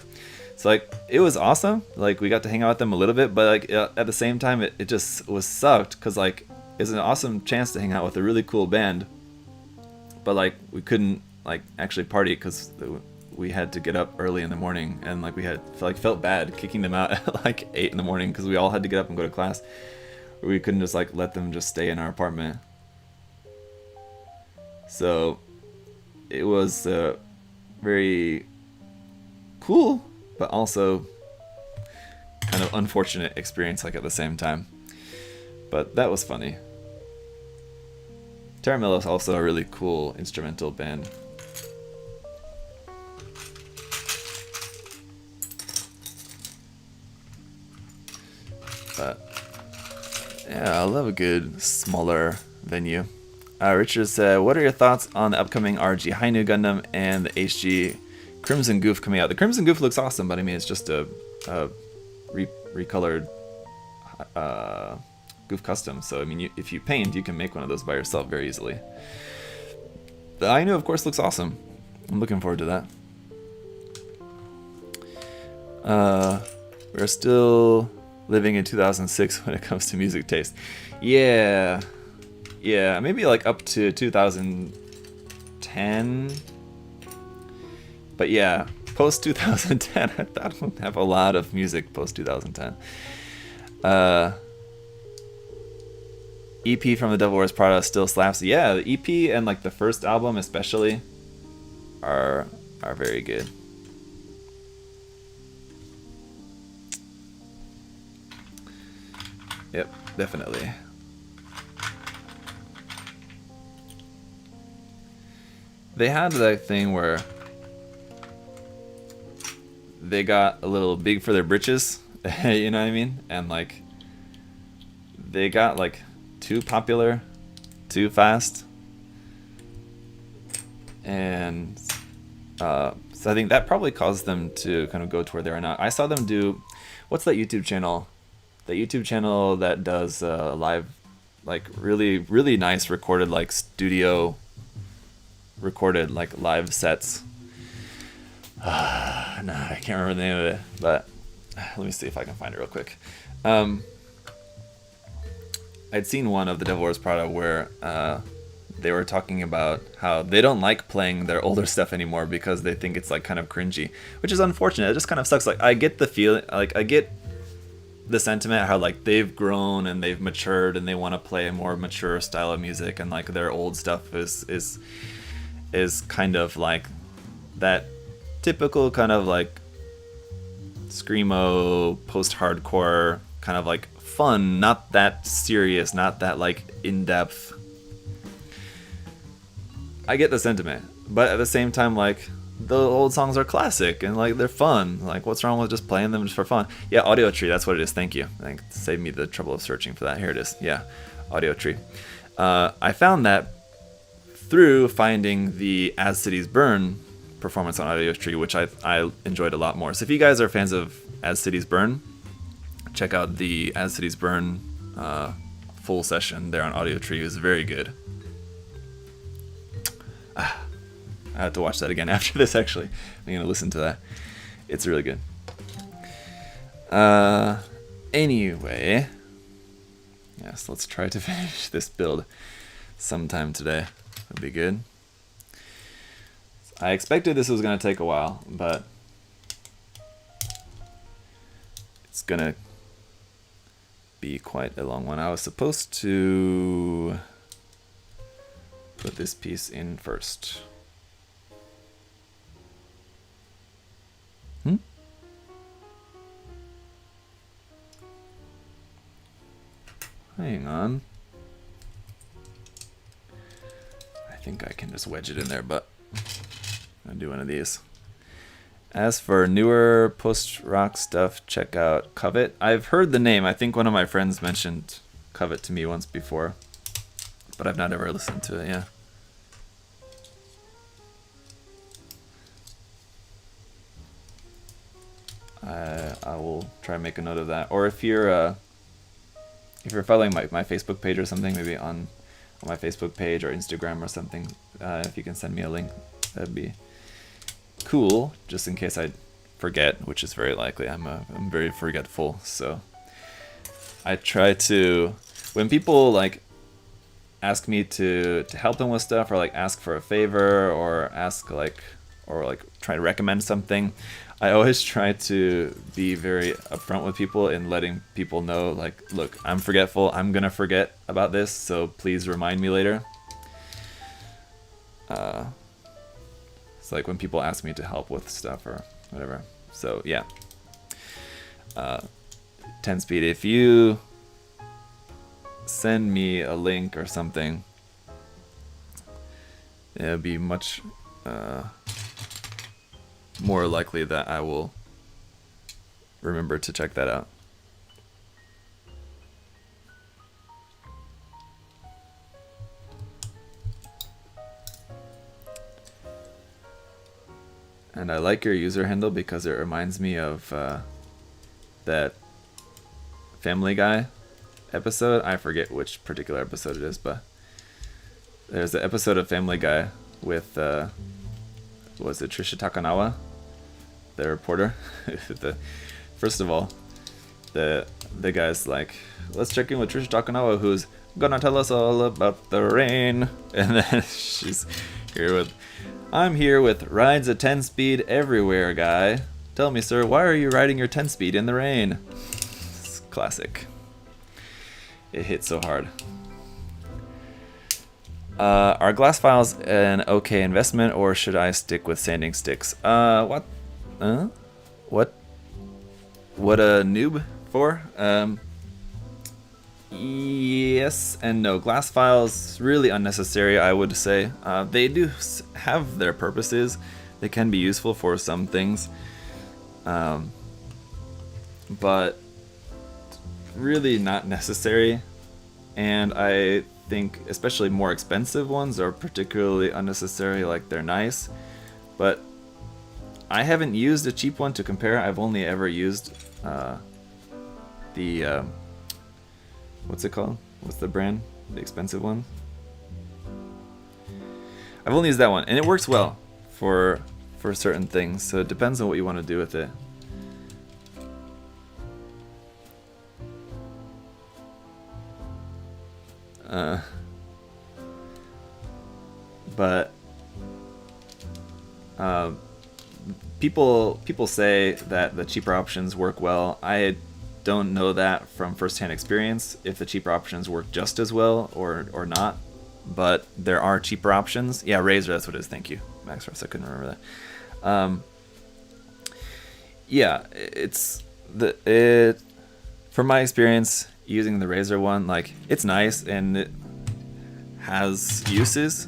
So like it was awesome, like we got to hang out with them a little bit, but like at the same time it just was sucked because like it's an awesome chance to hang out with a really cool band, but like we couldn't like actually party because we had to get up early in the morning, and like we had felt bad kicking them out at like 8 in the morning because we all had to get up and go to class. We couldn't just like let them just stay in our apartment. So it was very cool, but also kind of unfortunate experience like at the same time. But that was funny. Terra Melos is also a really cool instrumental band. But yeah, I love a good smaller venue. Richard said, "What are your thoughts on the upcoming RG Hainu Gundam and the HG Crimson Goof coming out?" The Crimson Goof looks awesome, but I mean it's just a recolored Goof custom. So I mean, if you paint, you can make one of those by yourself very easily. The Ainu, of course, looks awesome. I'm looking forward to that. We're still living in 2006 when it comes to music taste. Yeah, maybe like up to 2010. But yeah, post 2010, I don't have a lot of music post 2010. EP from the Devil Wears Prada still slaps. Yeah, the EP and like the first album especially are very good. Yep, definitely. They had that thing where they got a little big for their britches, you know what I mean? And like they got like too popular, too fast. And so I think that probably caused them to kind of go to where they are now. I saw them do, what's that YouTube channel? The YouTube channel that does live, like really, really nice recorded, like studio recorded, like live sets. No, I can't remember the name of it, but let me see if I can find it real quick. I'd seen one of the Devil Wears Prada where they were talking about how they don't like playing their older stuff anymore because they think it's like kind of cringy, which is unfortunate. It just kind of sucks. Like I get the feeling, like I get the sentiment how like they've grown and they've matured and they want to play a more mature style of music, and like their old stuff is kind of like that typical kind of like screamo post-hardcore kind of like fun, not that serious, not that like in-depth. I get the sentiment, but at the same time, like the old songs are classic and like they're fun. Like what's wrong with just playing them just for fun? Yeah, Audio Tree, that's what it is. Thank you. Like, save me the trouble of searching for that. Here it is. Yeah, Audio Tree. I found that through finding the As Cities Burn performance on Audio Tree, which I enjoyed a lot more. So if you guys are fans of As Cities Burn, check out the As Cities Burn full session there on Audio Tree. It was very good. I have to watch that again after this, actually. I'm going to listen to that. It's really good. Anyway. Yes, let's try to finish this build sometime today. Would be good. I expected this was going to take a while, but it's going to be quite a long one. I was supposed to put this piece in first. Hang on. I think I can just wedge it in there, but I'll do one of these. As for newer post-rock stuff, check out Covet. I've heard the name. I think one of my friends mentioned Covet to me once before, but I've not ever listened to it, yeah. I will try and make a note of that. Or if you're following my Facebook page or something, maybe on my Facebook page or Instagram or something, if you can send me a link, that'd be cool, just in case I forget, which is very likely. I'm very forgetful, so I try to, when people like ask me to help them with stuff, or like ask for a favor, or ask like try to recommend something, I always try to be very upfront with people in letting people know, like, look, I'm forgetful, I'm gonna forget about this, so please remind me later. It's like when people ask me to help with stuff or whatever. So yeah, 10 speed. If you send me a link or something, it'll be much more likely that I will remember to check that out. And I like your user handle because it reminds me of that Family Guy episode. I forget which particular episode it is, but there's an episode of Family Guy with was it Trisha Takanawa, the reporter? First of all, the guy's like, let's check in with Trisha Takanawa, who's gonna tell us all about the rain. And then she's here with, I'm here with rides at 10 speed everywhere, guy. Tell me, sir, why are you riding your 10 speed in the rain? It's classic. It hits so hard. Are glass files an okay investment, or should I stick with sanding sticks? What? What a noob for? Yes and no. Glass files, really unnecessary, I would say. They do have their purposes. They can be useful for some things. But really not necessary. And I think especially more expensive ones are particularly unnecessary, like they're nice. But I haven't used a cheap one to compare. I've only ever used the... what's it called? What's the brand? The expensive one? I've only used that one, and it works well for certain things, so it depends on what you want to do with it. But people say that the cheaper options work well. I don't know that from first-hand experience if the cheaper options work just as well or not, but there are cheaper options. Yeah, Razer, that's what it is. Thank you, Max Ross. I couldn't remember that. Yeah, from my experience using the Razer one, like, it's nice and it has uses.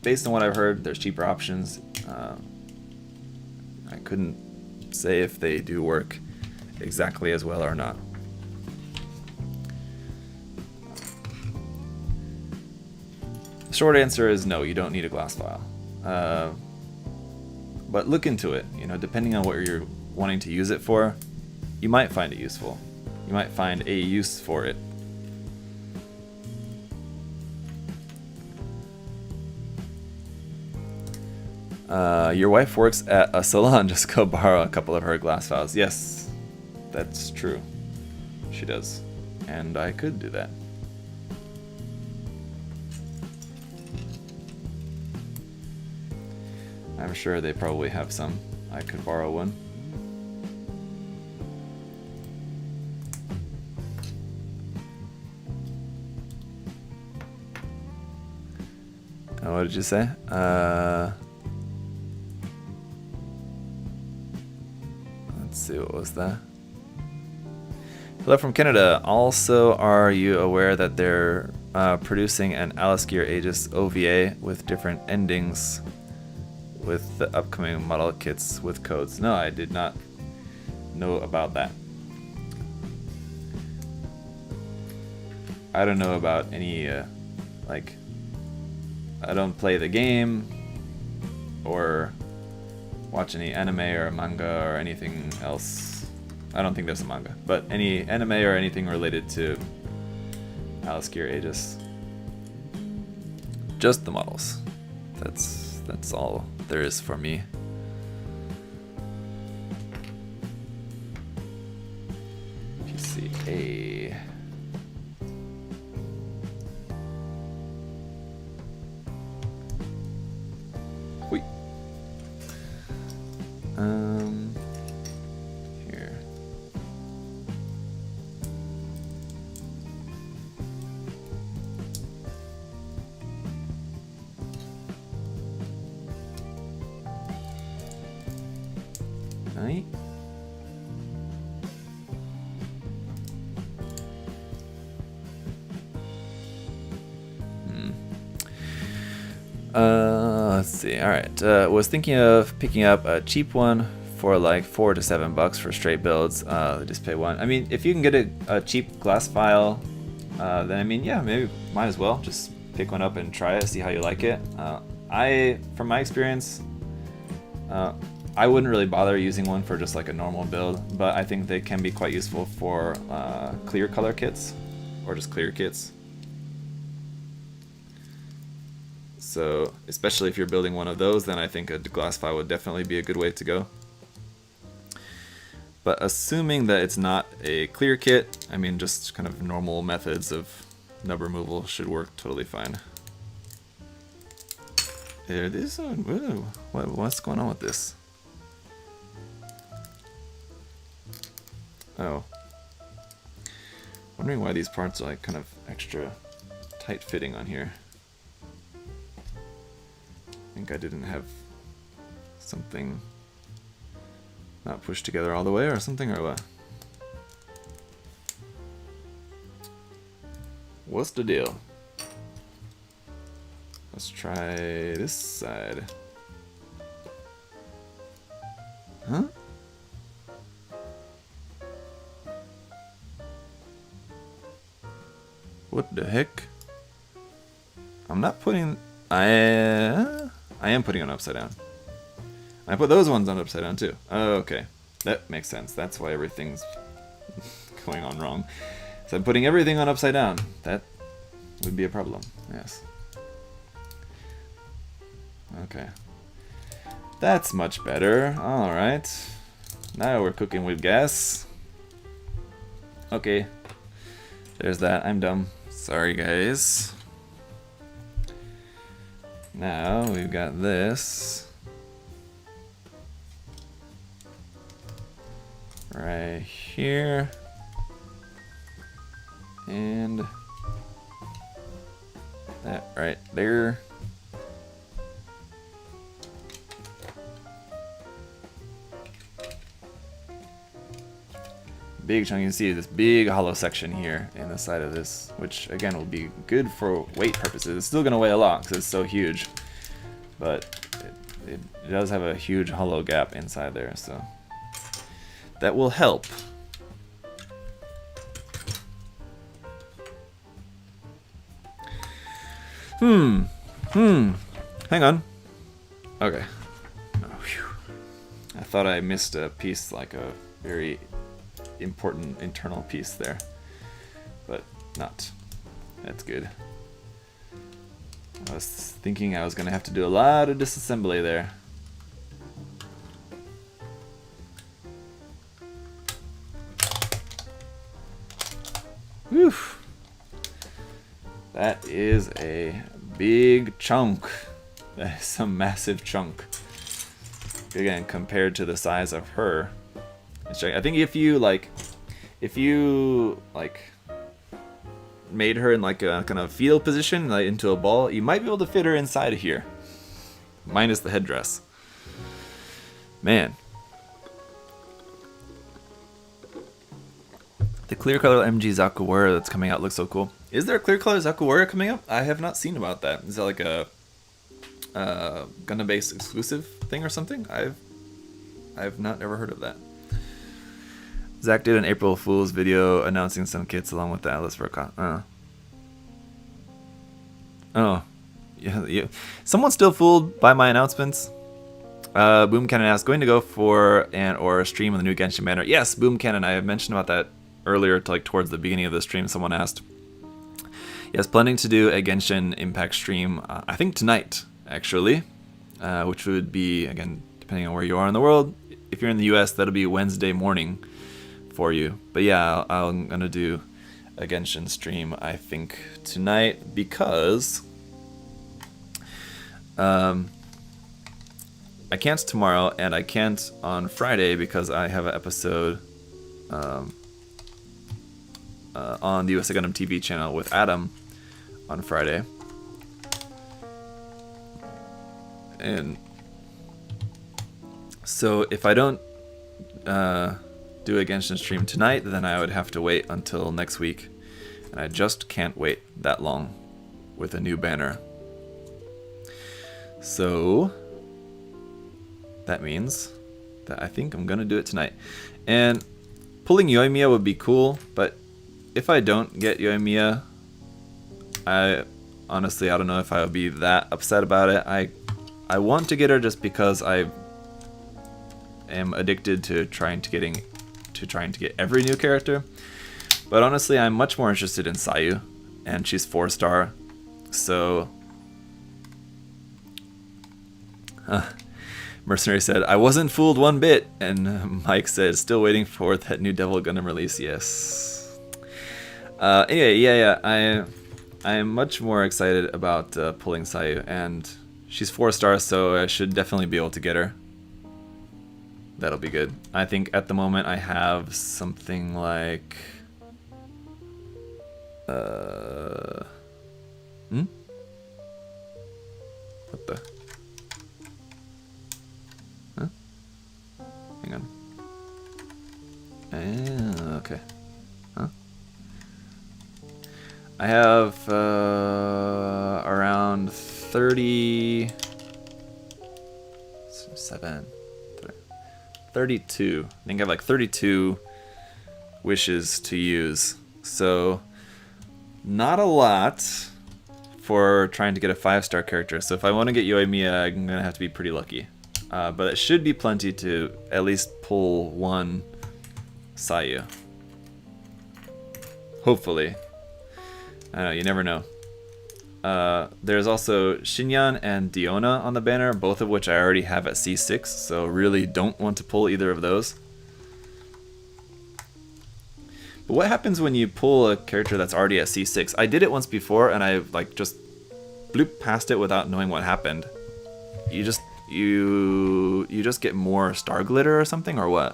Based on what I've heard, there's cheaper options. I couldn't say if they do work exactly as well or not. The short answer is no, you don't need a glass file. But look into it. You know, depending on what you're wanting to use it for, you might find it useful. You might find a use for it. Your wife works at a salon, just go borrow a couple of her glass files. Yes, that's true. She does. And I could do that. I'm sure they probably have some. I could borrow one. What did you say? Let's see, what was that? Hello from Canada. Also, are you aware that they're producing an Alice Gear Aegis OVA with different endings with the upcoming model kits with codes? No, I did not know about that. I don't know about any, like, I don't play the game or watch any anime or manga or anything else. I don't think there's a manga, but any anime or anything related to Alice Gear Aegis. Just the models. That's all there is for me. PCA. Wait. Here. Right. Let's see. All right. Was thinking of picking up a cheap one for like $4 to $7 for straight builds. The display one. I mean, if you can get a cheap glass file, then I mean, yeah, maybe might as well just pick one up and try it, see how you like it. From my experience, I wouldn't really bother using one for just like a normal build, but I think they can be quite useful for clear color kits or just clear kits. So, especially if you're building one of those, then I think a glass file would definitely be a good way to go. But assuming that it's not a clear kit, I mean, just kind of normal methods of nub removal should work totally fine. There, this one, what's going on with this? Oh. Wondering why these parts are like kind of extra tight fitting on here. I think I didn't have something not pushed together all the way or something, or what? What's the deal? Let's try this side. Huh? What the heck? I'm not putting... I am putting it upside down. I put those ones on upside down too. Oh, okay. That makes sense. That's why everything's going on wrong. So I'm putting everything on upside down. That would be a problem. Yes. Okay. That's much better. Alright. Now we're cooking with gas. Okay. There's that. I'm dumb. Sorry, guys. Now we've got this right here, and that right there. Big chunk. You can see this big hollow section here in the side of this, which again will be good for weight purposes. It's still going to weigh a lot because it's so huge, but it does have a huge hollow gap inside there, so that will help. Hang on. Okay. Oh, phew. I thought I missed a piece, like a very important internal piece there, but not. That's good. I was thinking I was gonna have to do a lot of disassembly there. Whew. That is a big chunk. That is a massive chunk. Again, compared to the size of her. I think if you made her in like a kind of fetal position, like into a ball, you might be able to fit her inside of here, minus the headdress. Man, the clear color MG Zakawara that's coming out looks so cool. Is there a clear color Zakawara coming up? I have not seen about that. Is that like a Gundam-based exclusive thing or something? I've not ever heard of that. Zach did an April Fool's video announcing some kits along with the Atlas for a con. Oh, yeah. Someone's still fooled by my announcements. Boom Cannon asked, going to go for or stream on the new Genshin banner? Yes, Boom Cannon. I mentioned about that earlier, to like towards the beginning of the stream. Someone asked. Yes, planning to do a Genshin Impact stream. I think tonight, actually, which would be, again, depending on where you are in the world. If you're in the US, that'll be Wednesday morning for you. But yeah, I'm gonna do a Genshin stream, I think, tonight, because I can't tomorrow, and I can't on Friday because I have an episode on the USA Gundam TV channel with Adam on Friday. And so if I don't do a Genshin stream tonight, then I would have to wait until next week. And I just can't wait that long with a new banner. So that means that I think I'm going to do it tonight. And pulling Yoimiya would be cool, but if I don't get Yoimiya, I don't know if I would be that upset about it. I want to get her just because I am addicted to trying to get every new character. But honestly, I'm much more interested in Sayu, and she's 4-star. So Mercenary said, I wasn't fooled one bit. And Mike said, still waiting for that new Devil Gundam release. Yes. Anyway, yeah. I am much more excited about pulling Sayu, and she's 4-star, so I should definitely be able to get her. That'll be good. I think at the moment I have something like what the? Huh? Hang on. Okay. Huh? I have around 32. I think I have like 32 wishes to use. So not a lot for trying to get a 5-star character. So if I want to get Yoimiya, I'm going to have to be pretty lucky. But it should be plenty to at least pull one Sayu. Hopefully. I don't know, you never know. There's also Shinyan and Diona on the banner, both of which I already have at C6, so really don't want to pull either of those. But what happens when you pull a character that's already at C6? I did it once before, and I like just bloop past it without knowing what happened. You just get more star glitter or something, or what?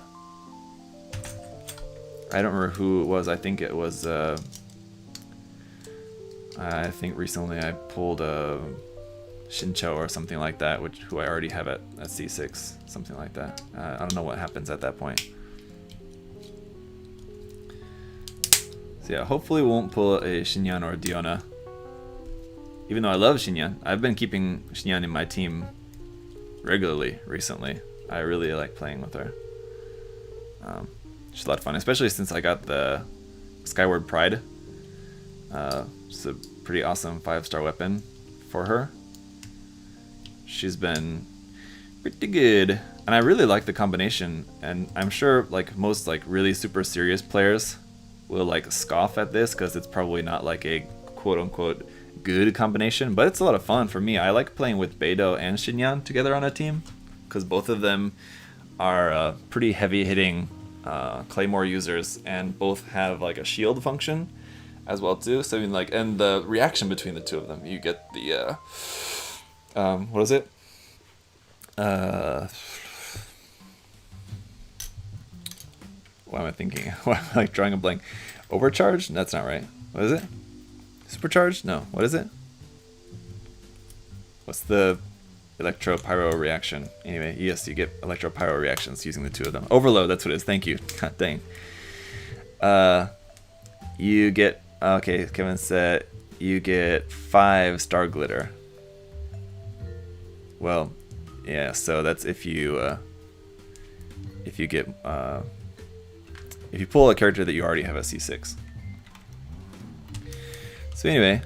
I don't remember who it was. I think it was I think recently I pulled a Shincho or something like that, who I already have at C6, something like that. I don't know what happens at that point. So yeah, hopefully we won't pull a Shinyan or a Diona. Even though I love Shinyan, I've been keeping Shinyan in my team regularly recently. I really like playing with her. She's a lot of fun, especially since I got the Skyward Pride. It's a pretty awesome 5-star weapon for her. She's been pretty good, and I really like the combination. And I'm sure like most like really super serious players will like scoff at this because it's probably not like a quote-unquote good combination, but it's a lot of fun for me. I like playing with Beidou and Shinyan together on a team because both of them are pretty heavy-hitting Claymore users, and both have like a shield function as well too. So I mean, like, and the reaction between the two of them, you get the what is it? Why am I thinking? Why am I like drawing a blank? Overcharge? That's not right. What is it? Supercharged? No. What is it? What's the electro-pyro reaction? Anyway, yes, you get electro-pyro reactions using the two of them. Overload, that's what it is. Thank you. God dang. You get... Okay, Kevin said you get 5 star glitter. Well, yeah, so that's if you get... if you pull a character that you already have a C6. So anyway,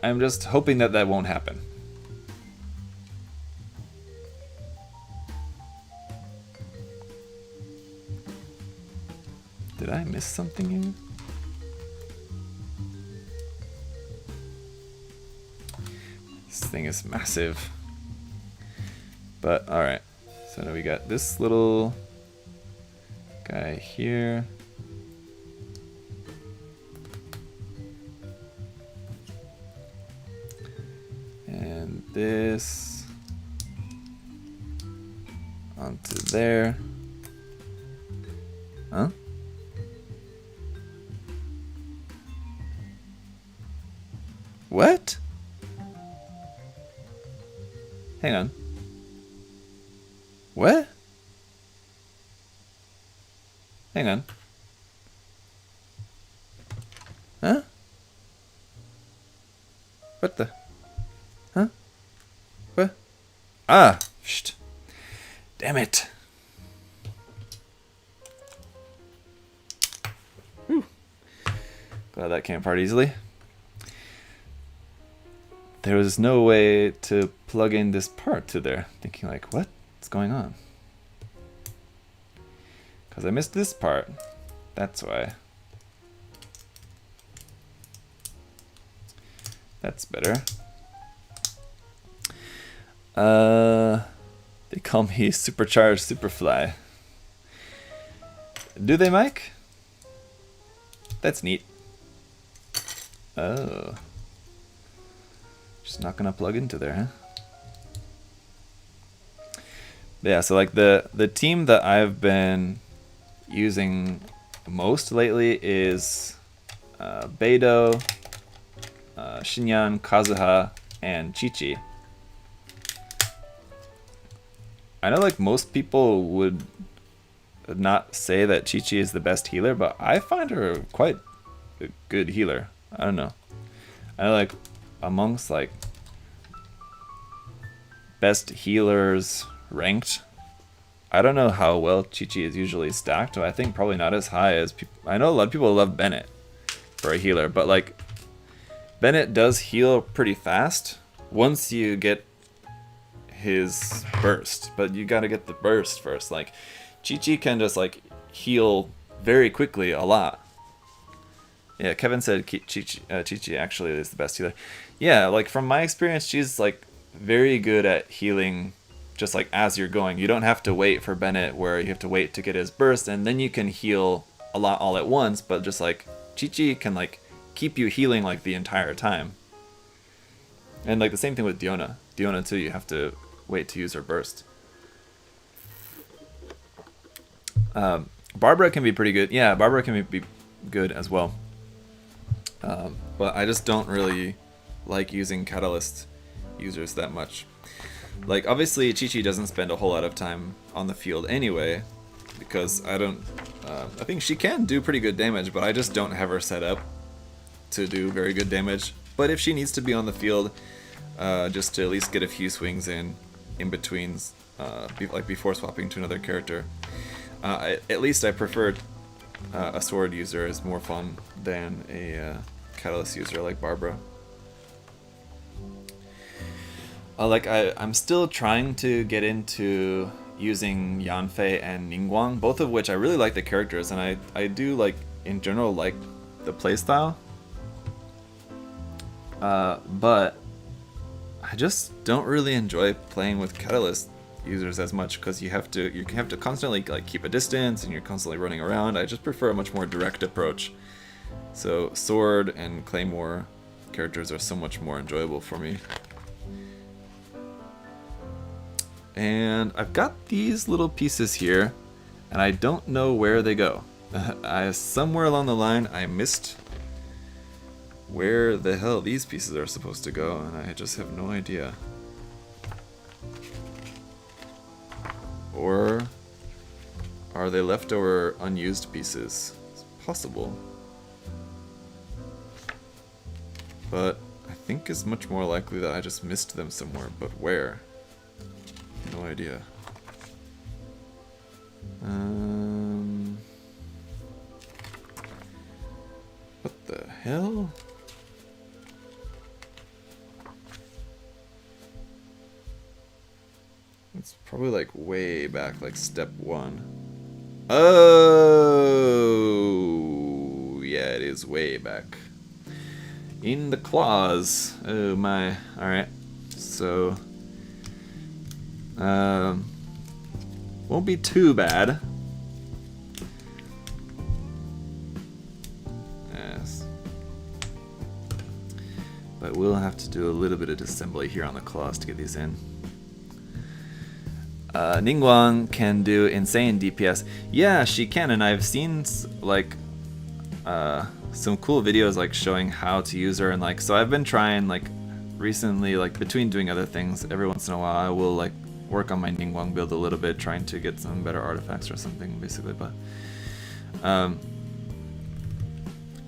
I'm just hoping that that won't happen. Did I miss something here? This thing is massive. But alright. So now we got this little guy here. And this onto there. Huh? What? Hang on. What? Hang on. Huh? What the? Huh? What? Ah! Shh. Damn it. Whew. Glad that came apart easily. There was no way to plug in this part to there. Thinking like, what's going on? Because I missed this part. That's why. That's better. They call me Supercharged Superfly. Do they, Mike? That's neat. Oh. Just not gonna plug into there, huh? Yeah, so like the team that I've been using most lately is Beidou, Shinyan, Kazuha, and Chi-Chi. I know like most people would not say that Chi-Chi is the best healer, but I find her quite a good healer. I don't know. I know like amongst like best healers ranked, I don't know how well Chi-Chi is usually stacked, but I think probably not as high as people. I know a lot of people love Bennett for a healer, but like Bennett does heal pretty fast once you get his burst, but you gotta get the burst first. Like Chi-Chi can just like heal very quickly a lot. Yeah, Kevin said Chi-Chi actually is the best healer. Yeah, like from my experience, she's like very good at healing just like as you're going. You don't have to wait for Bennett where you have to wait to get his burst and then you can heal a lot all at once, but just like Chi-Chi can like keep you healing like the entire time. And like the same thing with Diona. Diona too, you have to wait to use her burst. Barbara can be pretty good. Yeah, Barbara can be good as well. But I just don't really like using Catalyst users that much. Like obviously Chi-Chi doesn't spend a whole lot of time on the field anyway, because I think she can do pretty good damage, but I just don't have her set up to do very good damage. But if she needs to be on the field, just to at least get a few swings in betweens, like before swapping to another character, at least I prefer a sword user is more fun than a Catalyst user like Barbara. I'm still trying to get into using Yanfei and Ningguang, both of which I really like the characters, and I do like in general like the playstyle. But I just don't really enjoy playing with Catalyst users as much because you have to constantly like keep a distance and you're constantly running around. I just prefer a much more direct approach. So Sword and Claymore characters are so much more enjoyable for me. And I've got these little pieces here, and I don't know where they go. Somewhere along the line I missed where the hell these pieces are supposed to go, and I just have no idea. Or are they leftover unused pieces? It's possible. But I think it's much more likely that I just missed them somewhere, but where? No idea. What the hell? It's probably like way back, like step 1. Oh, yeah, it is way back. In the claws. Oh my. Alright. So won't be too bad. Yes. But we'll have to do a little bit of disassembly here on the claws to get these in. Ningguang can do insane DPS. Yeah, she can, and I've seen like some cool videos like showing how to use her, and like, so I've been trying like recently, like between doing other things, every once in a while I will like work on my Ningguang build a little bit, trying to get some better artifacts or something, basically. But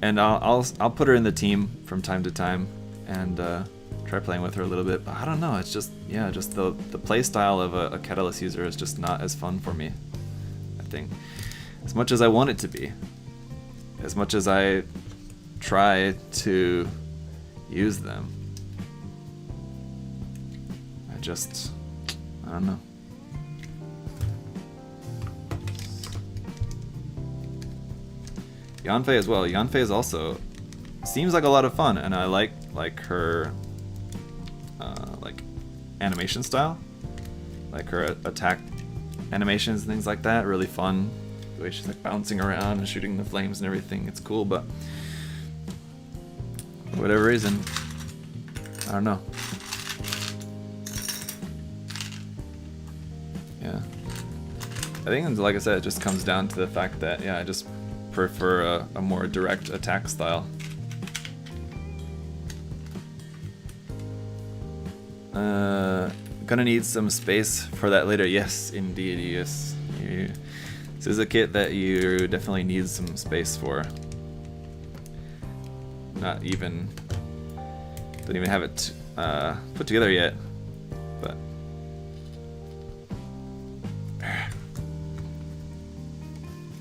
and I'll put her in the team from time to time and try playing with her a little bit. But I don't know, it's just, yeah, just the play style of a Catalyst user is just not as fun for me, I think, as much as I want it to be, as much as I try to use them. I don't know. Yanfei as well. Yanfei is also seems like a lot of fun, and I like her like animation style, like her attack animations and things like that. Really fun. The way she's like bouncing around and shooting the flames and everything. It's cool, but for whatever reason, I don't know. Yeah, I think, like I said, it just comes down to the fact that, yeah, I just prefer a more direct attack style. Gonna need some space for that later. Yes, indeed, yes. This is a kit that you definitely need some space for. Don't even have it put together yet, but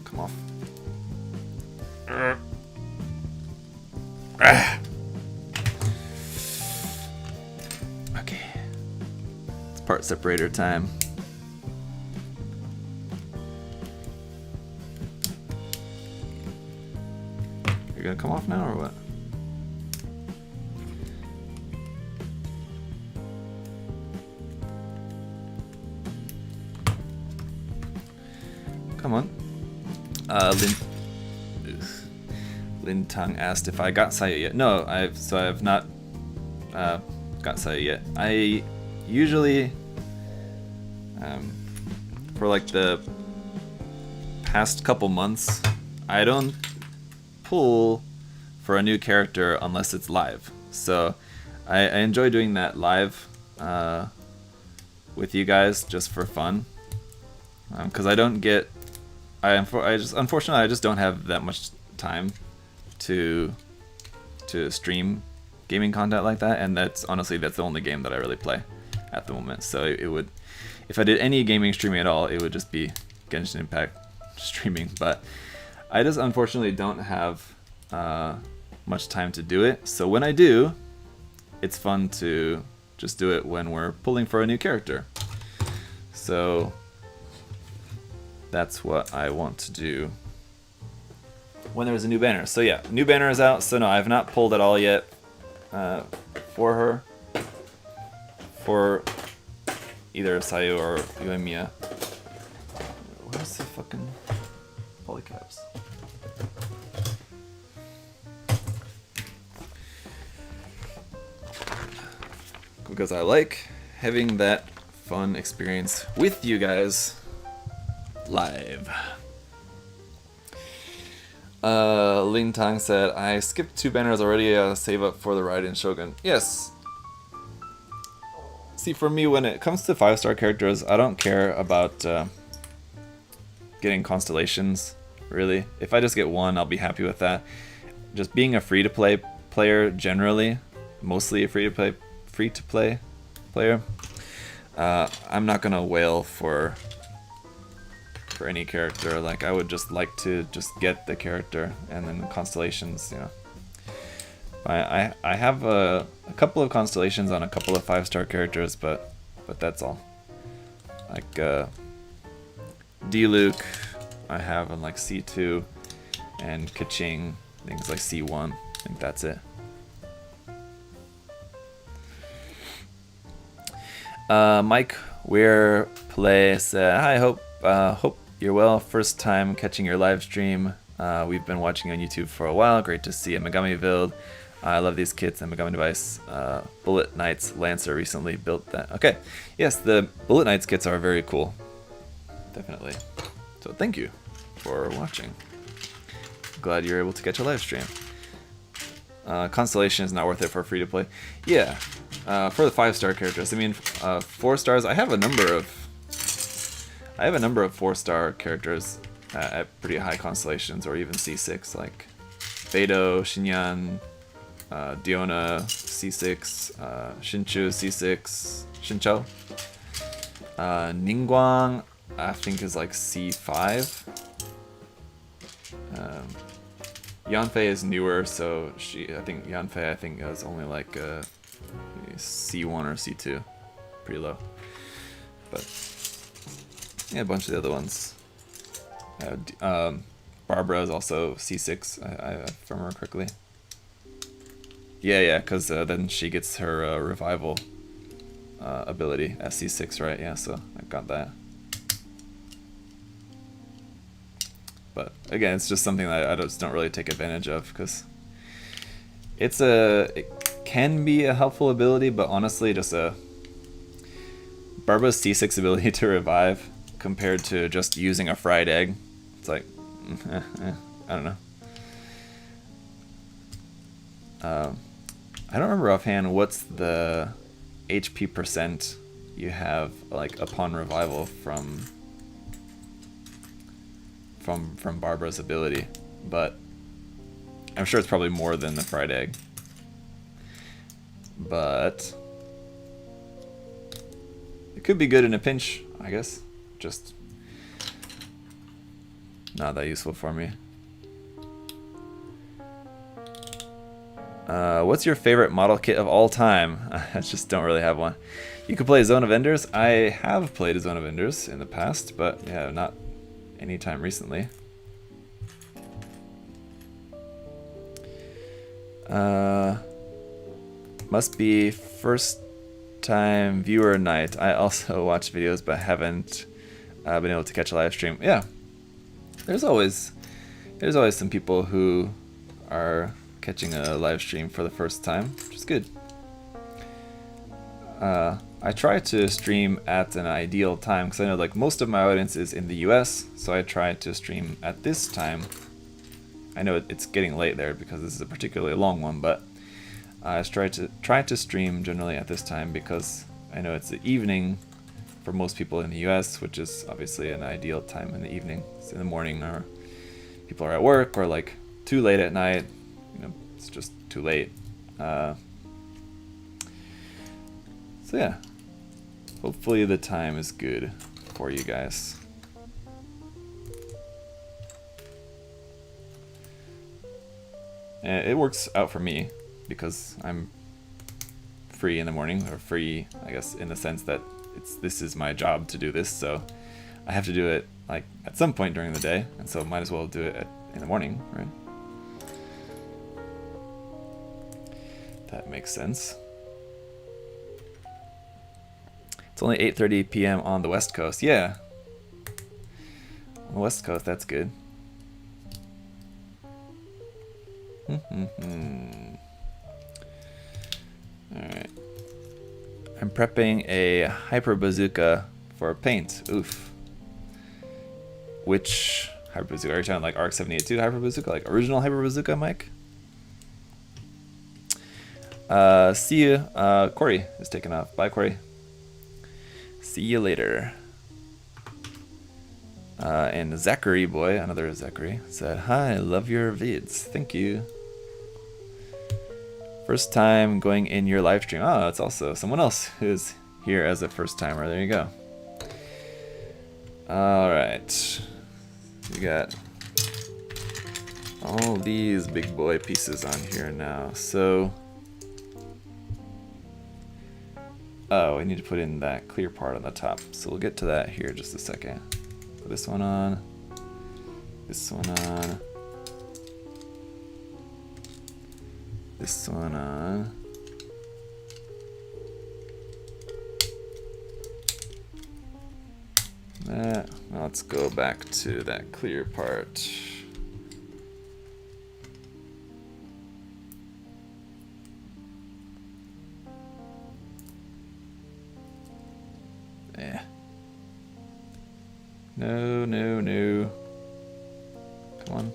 come off. Okay, it's part separator time. You're gonna come off now or what? Come on. Lin Tang asked if I got Sayu yet. No, I've not got Sayu yet. I usually, for like the past couple months, I don't pull for a new character unless it's live. So I enjoy doing that live with you guys just for fun, because unfortunately I just don't have that much time to stream gaming content like that, and that's the only game that I really play at the moment. So it would, if I did any gaming streaming at all, it would just be Genshin Impact streaming. But I just unfortunately don't have much time to do it. So when I do, it's fun to just do it when we're pulling for a new character. So that's what I want to do when there's a new banner. So yeah, new banner is out. So no, I've not pulled at all yet for her, for either Sayu or Yuemiya. Where's the fucking polycaps? Because I like having that fun experience with you guys live. Ling Tang said, I skipped 2 banners already, save up for the ride in Shogun. Yes. See, for me, when it comes to 5-star characters, I don't care about getting constellations, really. If I just get one, I'll be happy with that. Just being a free-to-play player, generally, mostly a free-to-play player, I'm not gonna wail for any character. Like, I would just like to just get the character, and then the constellations, you know. I have a couple of constellations on a couple of 5-star characters, but that's all. Like D-Luke, I have on like C2, and Kaching, things like C1. I think that's it. Mike Weir Play said, "Hi, hope you're well. First time catching your live stream. We've been watching on YouTube for a while. Great to see a Megami build. I love these kits and Megami device. Bullet Knights Lancer recently built that." Okay, yes, the Bullet Knights kits are very cool. Definitely. So thank you for watching. Glad you're able to catch a live stream. Constellation is not worth it for free to play. Yeah, for the 5-star characters. I mean, 4 stars. I have a number of 4-star characters at pretty high constellations, or even C6, like Beidou, Xinyan, Diona C6, Shinchu C6, Shinchou. Ningguang, I think, is like C5. Yanfei is newer, so I think Yanfei is only like C1 or C2, pretty low. But yeah, a bunch of the other ones. Barbara is also C6, if I remember correctly. Yeah, because then she gets her revival ability at C6, right? Yeah, so I got that. But again, it's just something that I just don't really take advantage of, because it can be a helpful ability, but honestly, just Barbara's C6 ability to revive compared to just using a fried egg, it's like, I don't know. I don't remember offhand what's the HP percent you have, like, upon revival from Barbara's ability, but I'm sure it's probably more than the fried egg. But it could be good in a pinch, I guess. Just not that useful for me. What's your favorite model kit of all time? I just don't really have one. You could play Zone of Enders. I have played Zone of Enders in the past, but yeah, not anytime recently. Must be first time viewer night. I also watch videos but haven't been able to catch a live stream. Yeah, there's always some people who are catching a live stream for the first time, which is good. I try to stream at an ideal time, because I know, like, most of my audience is in the US, so I try to stream at this time. I know it's getting late there because this is a particularly long one, but I try to stream generally at this time, because I know it's the evening for most people in the US, which is obviously an ideal time in the evening. It's in the morning, or people are at work, or like too late at night. You know, it's just too late. So yeah, hopefully the time is good for you guys. And it works out for me because I'm free in the morning, or free, I guess, in the sense that this is my job to do this, so I have to do it like at some point during the day, and so might as well do it in the morning, right? That makes sense. It's only 8:30 p.m. on the West Coast. Yeah, on the West Coast, that's good. Alright. I'm prepping a hyper bazooka for paint. Oof. Which Hyper Bazooka. Are you talking like Arc 78-2 Hyper Bazooka, like original Hyper Bazooka, Mike? See you. Corey is taking off. Bye, Corey. See you later. And Zachary boy, another Zachary, said, "Hi, love your vids. Thank you. First time going in your live stream." Oh, it's also someone else who's here as a first timer. There you go. All right. We got all these big boy pieces on here now. So, oh, we need to put in that clear part on the top. So we'll get to that here in just a second. Put this one on. This one on. This one on. That. Now let's go back to that clear part. No, no, no. Come on.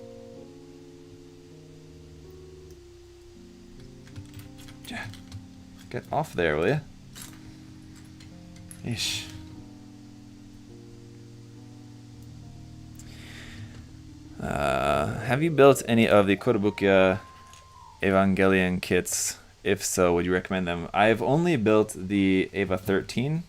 Yeah. Get off there, will you? Ish. Have you built any of the Kotobukiya Evangelion kits? If so, would you recommend them? I've only built the Eva 13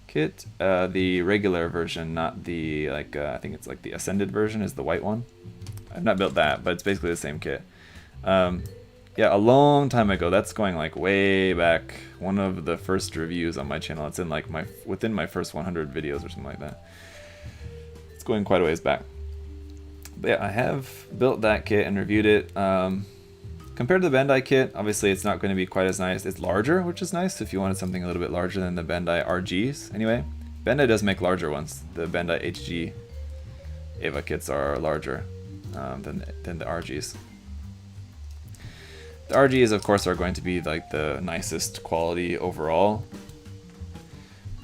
kit, the regular version, not the like I think it's like the Ascended version is the white one. I've not built that, but it's basically the same kit. Yeah, a long time ago. That's going like way back. One of the first reviews on my channel. It's in like within my first 100 videos or something like that. It's going quite a ways back. But yeah, I have built that kit and reviewed it. Compared to the Bandai kit, obviously it's not going to be quite as nice. It's larger, which is nice if you wanted something a little bit larger than the Bandai RGs. Anyway, Bandai does make larger ones. The Bandai HG Eva kits are larger than the RGs. The RGs, of course, are going to be like the nicest quality overall.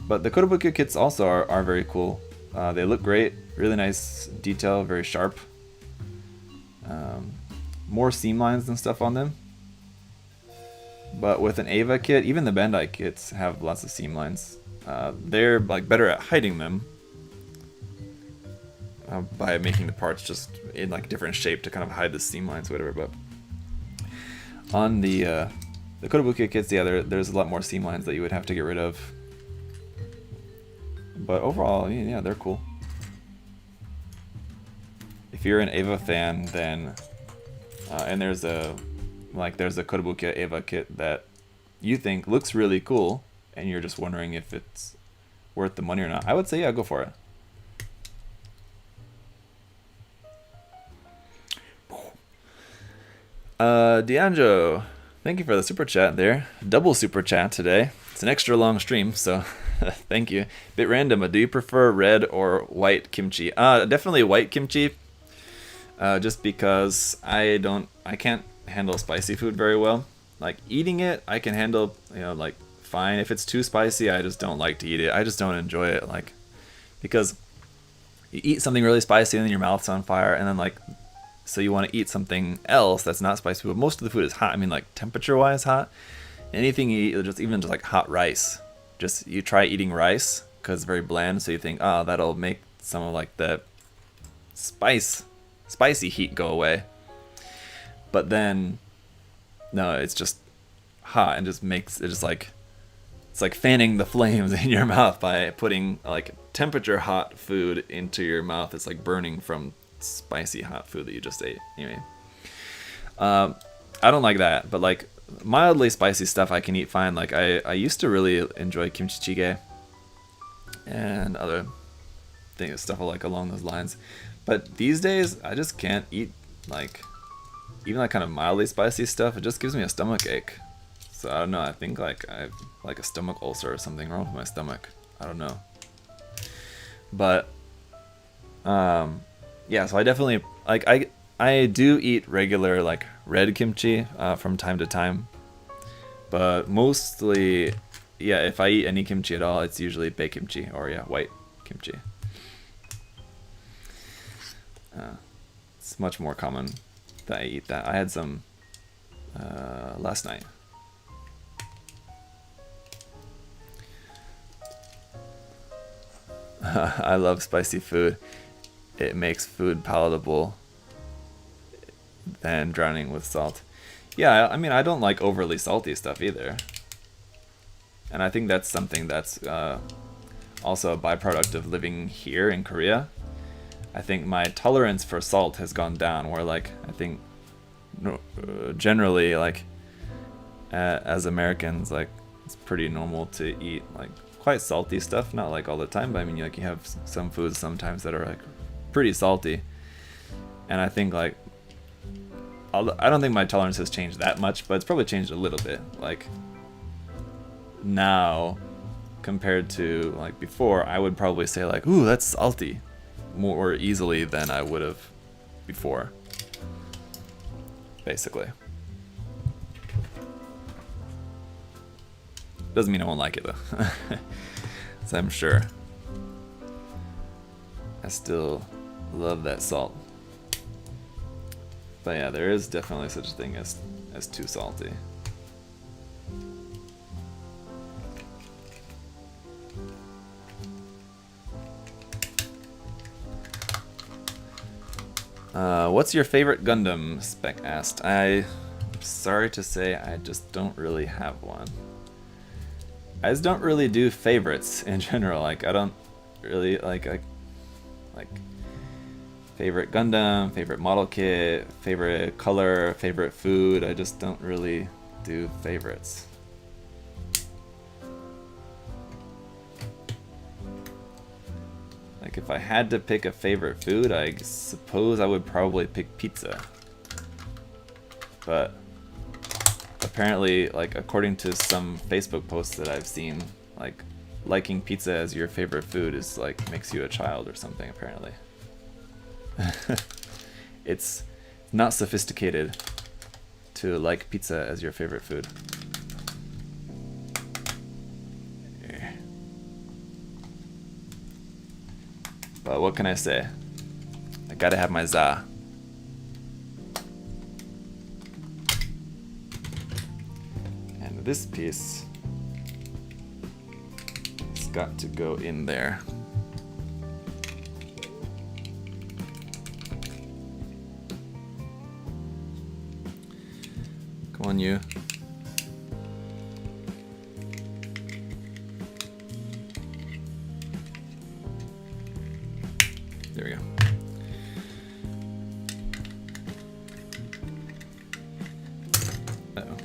But the Kotobukiya kits also are very cool. They look great, really nice detail, very sharp. More seam lines and stuff on them. But with an Eva kit, even the Bandai kits have lots of seam lines. They're like better at hiding them by making the parts just in like different shape to kind of hide the seam lines, or whatever. But on the Kotobukiya kits, yeah, there's a lot more seam lines that you would have to get rid of. But overall, yeah, they're cool. If you're an Eva fan, then and there's a Kotobukiya Eva kit that you think looks really cool, and you're just wondering if it's worth the money or not, I would say yeah, go for it. D'Angelo, thank you for the super chat there. Double super chat today. It's an extra long stream, so thank you. Bit random, but do you prefer red or white kimchi? Definitely white kimchi. Just because I can't handle spicy food very well. Like eating it, I can handle, like fine. If it's too spicy, I just don't like to eat it. I just don't enjoy it, like, because you eat something really spicy and then your mouth's on fire, and then like, so you want to eat something else that's not spicy, but most of the food is hot. I mean, like temperature-wise hot. Anything you eat, even just like hot rice. Just you try eating rice because it's very bland, so you think, oh, that'll make some of like the spicy heat go away. But then, no, it's just hot and just makes it just like, it's like fanning the flames in your mouth by putting like temperature hot food into your mouth. It's like burning from spicy hot food that you just ate. Anyway, I don't like that, but like mildly spicy stuff I can eat fine. Like I used to really enjoy kimchi jjigae and other things, stuff like along those lines. But these days I just can't eat like even like kind of mildly spicy stuff. It just gives me a stomach ache. So I don't know. I think like I have like a stomach ulcer or something wrong with my stomach. I don't know. But yeah, so I definitely like I do eat regular like red kimchi from time to time, but mostly, yeah, if I eat any kimchi at all, it's usually baked kimchi or yeah, white kimchi. It's much more common that I eat that. I had some last night. I love spicy food. It makes food palatable than drowning with salt. Yeah, I mean, I don't like overly salty stuff either. And I think that's something that's also a byproduct of living here in Korea. I think my tolerance for salt has gone down, where like I think generally like as Americans, like it's pretty normal to eat like quite salty stuff, not like all the time, but I mean like you have some foods sometimes that are like pretty salty. And I think like I don't think my tolerance has changed that much, but it's probably changed a little bit. Like now compared to like before, I would probably say like, ooh, that's salty, more easily than I would have before, basically. Doesn't mean I won't like it though. So I'm sure I still love that salt. But yeah, there is definitely such a thing as too salty. What's your favorite Gundam? Spec asked. I'm sorry to say I just don't really have one. I just don't really do favorites in general. Like I don't really like favorite Gundam, favorite model kit, favorite color, favorite food. I just don't really do favorites. Like if I had to pick a favorite food, I suppose I would probably pick pizza. But apparently, like according to some Facebook posts that I've seen, like liking pizza as your favorite food is like makes you a child or something apparently. It's not sophisticated to like pizza as your favorite food. But what can I say? I gotta have my za. And this piece has got to go in there. Come on, you. There we go. Uh-oh.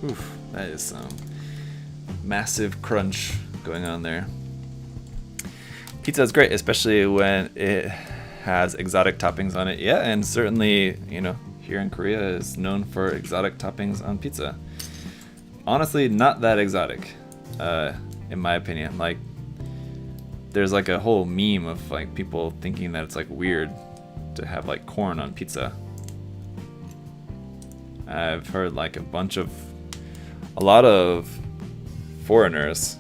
Oof, that is some massive crunch going on there. Pizza is great, especially when it has exotic toppings on it. Yeah, and certainly, you know, here in Korea is known for exotic toppings on pizza. Honestly, not that exotic, in my opinion. Like, there's like a whole meme of like people thinking that it's like weird to have like corn on pizza. I've heard like a lot of foreigners,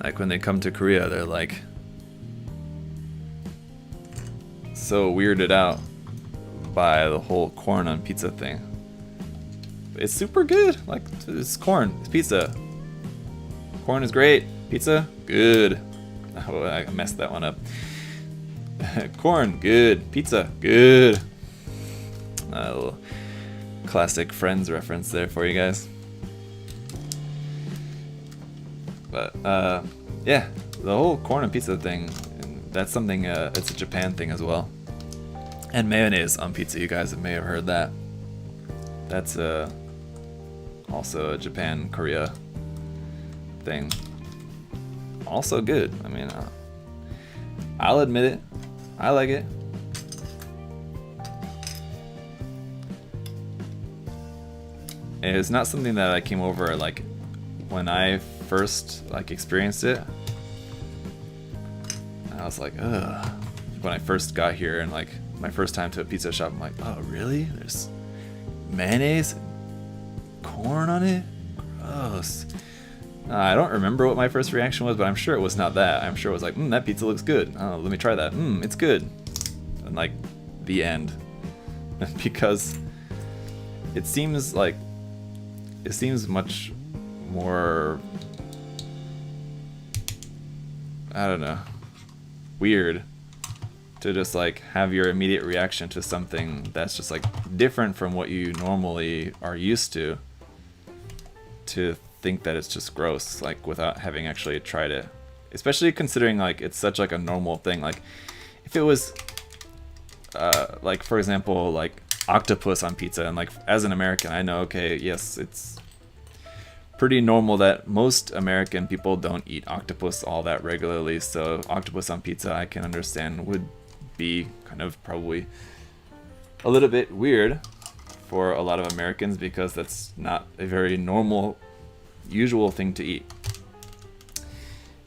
like when they come to Korea, they're like so weirded out by the whole corn on pizza thing. It's super good. Like, it's corn, it's pizza. Corn is great. Pizza, good. Oh, I messed that one up. Corn, good. Pizza, good. A little classic Friends reference there for you guys. But yeah, the whole corn and pizza thing, that's something, it's a Japan thing as well. And mayonnaise on pizza, you guys may have heard that. That's also a Japan, Korea thing. Also good. I mean, I'll admit it. I like it. It's not something that I came over like when I first like experienced it. I was like, ugh. When I first got here and like my first time to a pizza shop, I'm like, oh really? There's mayonnaise and corn on it? Gross. I don't remember what my first reaction was, but I'm sure it was not that. I'm sure it was like, that pizza looks good. Oh, let me try that. It's good. And like, the end. Because it seems much more, I don't know, weird to just like have your immediate reaction to something that's just like different from what you normally are used to think that it's just gross, like without having actually tried it. Especially considering like it's such like a normal thing. Like if it was like for example like octopus on pizza, and like as an American I know, okay, yes, it's pretty normal that most American people don't eat octopus all that regularly, so octopus on pizza I can understand would be kind of probably a little bit weird for a lot of Americans, because that's not a very normal, usual thing to eat.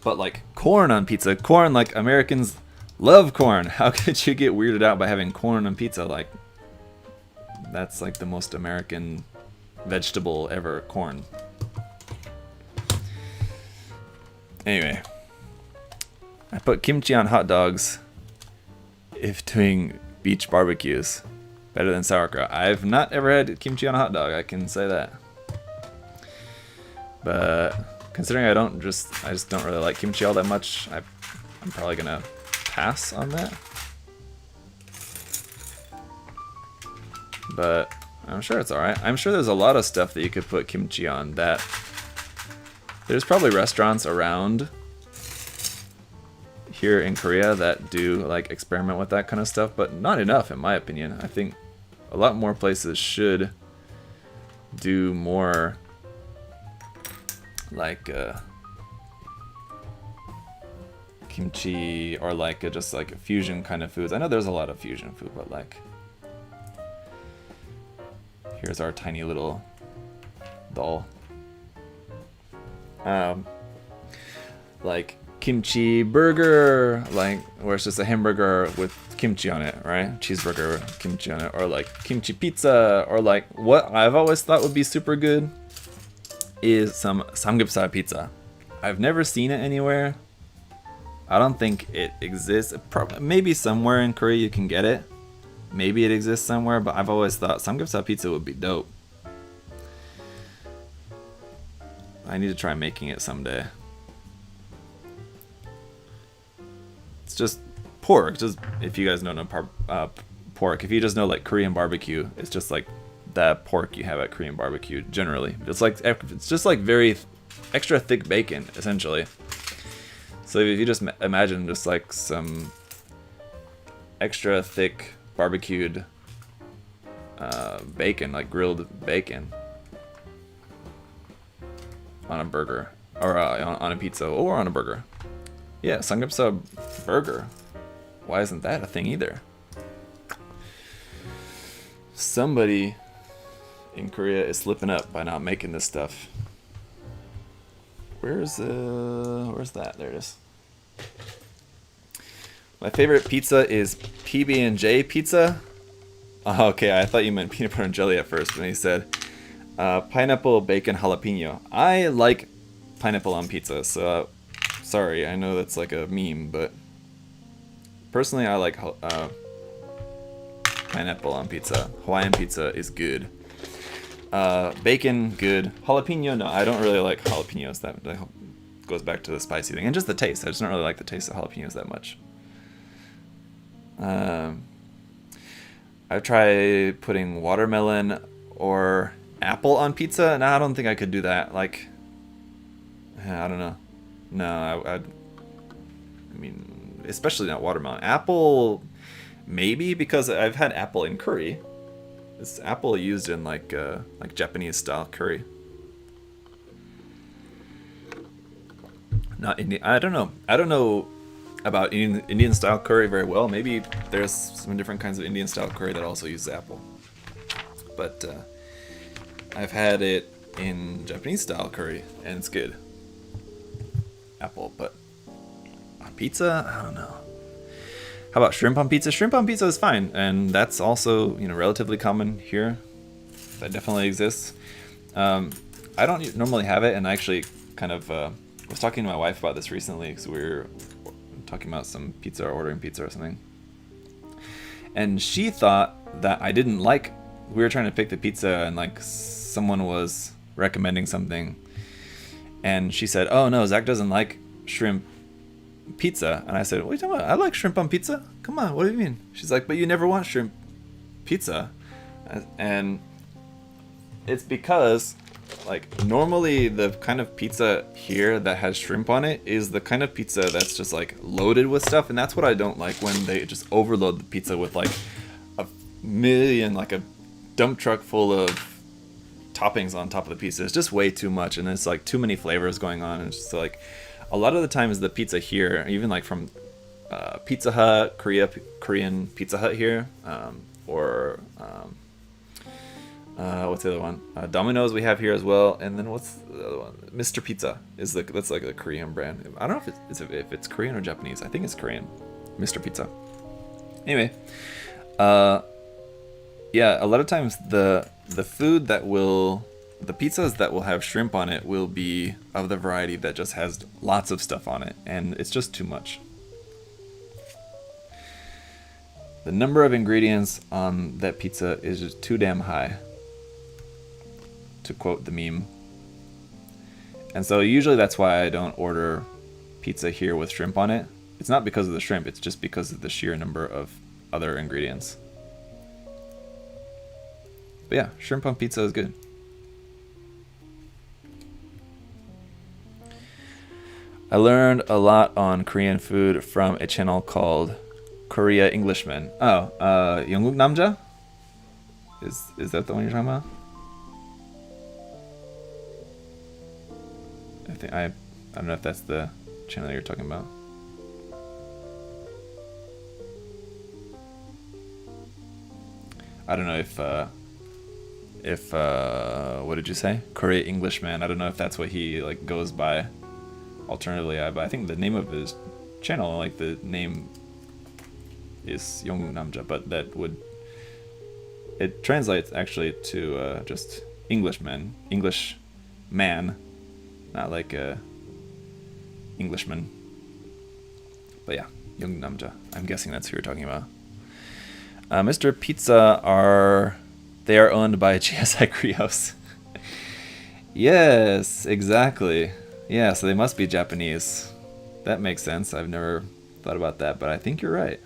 But like corn on pizza, corn, like Americans love corn. How could you get weirded out by having corn on pizza? Like that's like the most American vegetable ever, corn. Anyway, I put kimchi on hot dogs if doing beach barbecues. Better than sauerkraut. I've not ever had kimchi on a hot dog, I can say that. But considering I just don't really like kimchi all that much, I'm probably gonna pass on that. But I'm sure it's alright. I'm sure there's a lot of stuff that you could put kimchi on that there's probably restaurants around here in Korea that do like experiment with that kind of stuff, but not enough in my opinion. I think a lot more places should do more like kimchi or like just like fusion kind of foods. I know there's a lot of fusion food, but like here's our tiny little doll. Like kimchi burger, like where it's just a hamburger with kimchi on it, right? Cheeseburger with kimchi on it, or like kimchi pizza, or like what I've always thought would be super good is some samgyeopsal pizza. I've never seen it anywhere. I don't think it exists. Maybe somewhere in Korea you can get it. Maybe it exists somewhere, but I've always thought samgyeopsal pizza would be dope. I need to try making it someday. It's just pork. Just if you guys don't know pork, if you just know like Korean barbecue, it's just like that pork you have at Korean barbecue generally. It's just like very extra thick bacon essentially. So if you just imagine just like some extra thick barbecued bacon, like grilled bacon on a burger, or on a pizza, or on a burger. Yeah, samgyeopsal burger. Why isn't that a thing either? Somebody in Korea is slipping up by not making this stuff. Where's that? There it is. My favorite pizza is PB&J pizza. Oh, okay, I thought you meant peanut butter and jelly at first when he said pineapple, bacon, jalapeno. I like pineapple on pizza, so sorry, I know that's like a meme, but personally I like pineapple on pizza. Hawaiian pizza is good. Bacon, good. Jalapeno, no, I don't really like jalapenos. That goes back to the spicy thing. And just the taste. I just don't really like the taste of jalapenos that much. I've tried putting watermelon or apple on pizza. No, I don't think I could do that. Like, I don't know. No, I mean, especially not watermelon. Apple, maybe, because I've had apple in curry. It's apple used in like Japanese style curry. Not Indian. I don't know. I don't know about Indian style curry very well. Maybe there's some different kinds of Indian style curry that also uses apple. But I've had it in Japanese style curry and it's good. Apple, but on pizza, I don't know. How about shrimp on pizza? Shrimp on pizza is fine, and that's also, you know, relatively common here. That definitely exists. I don't normally have it, and I actually kind of was talking to my wife about this recently because we were talking about some pizza or ordering pizza or something. And she thought that I didn't like. We were trying to pick the pizza, and like someone was recommending something, and she said, "Oh no, Zach doesn't like shrimp pizza." And I said, "What are you talking about? I like shrimp on pizza. Come on, what do you mean?" She's like, "But you never want shrimp pizza," and it's because, like, normally the kind of pizza here that has shrimp on it is the kind of pizza that's just like loaded with stuff, and that's what I don't like, when they just overload the pizza with like a million, like a dump truck full of toppings on top of the pizza. It's just way too much, and it's like too many flavors going on. And it's just like a lot of the times the pizza here, even like from Pizza Hut, Korean Pizza Hut here, or what's the other one? Domino's we have here as well, and then what's the other one? Mr. Pizza is that's like the Korean brand. I don't know if it's Korean or Japanese. I think it's Korean. Mr. Pizza. Anyway, yeah, a lot of times the food that will, the pizzas that will have shrimp on it will be of the variety that just has lots of stuff on it, and it's just too much. The number of ingredients on that pizza is just too damn high, to quote the meme. And so usually that's why I don't order pizza here with shrimp on it. It's not because of the shrimp, it's just because of the sheer number of other ingredients. But yeah, shrimp on pizza is good. I learned a lot on Korean food from a channel called Korea Englishman. Oh, 영국 남자? Is that the one you're talking about? I don't know if that's the channel you're talking about. I don't know if what did you say? Korea Englishman. I don't know if that's what he like goes by. Alternatively, but I think the name of his channel, like the name, is 영국 남자, but that would, it translates actually to just Englishman, English man, not like a Englishman. But yeah, 영국 남자. I'm guessing that's who you're talking about. Mr. Pizza are owned by GSI Krios. Yes, exactly. Yeah, so they must be Japanese. That makes sense. I've never thought about that, but I think you're right.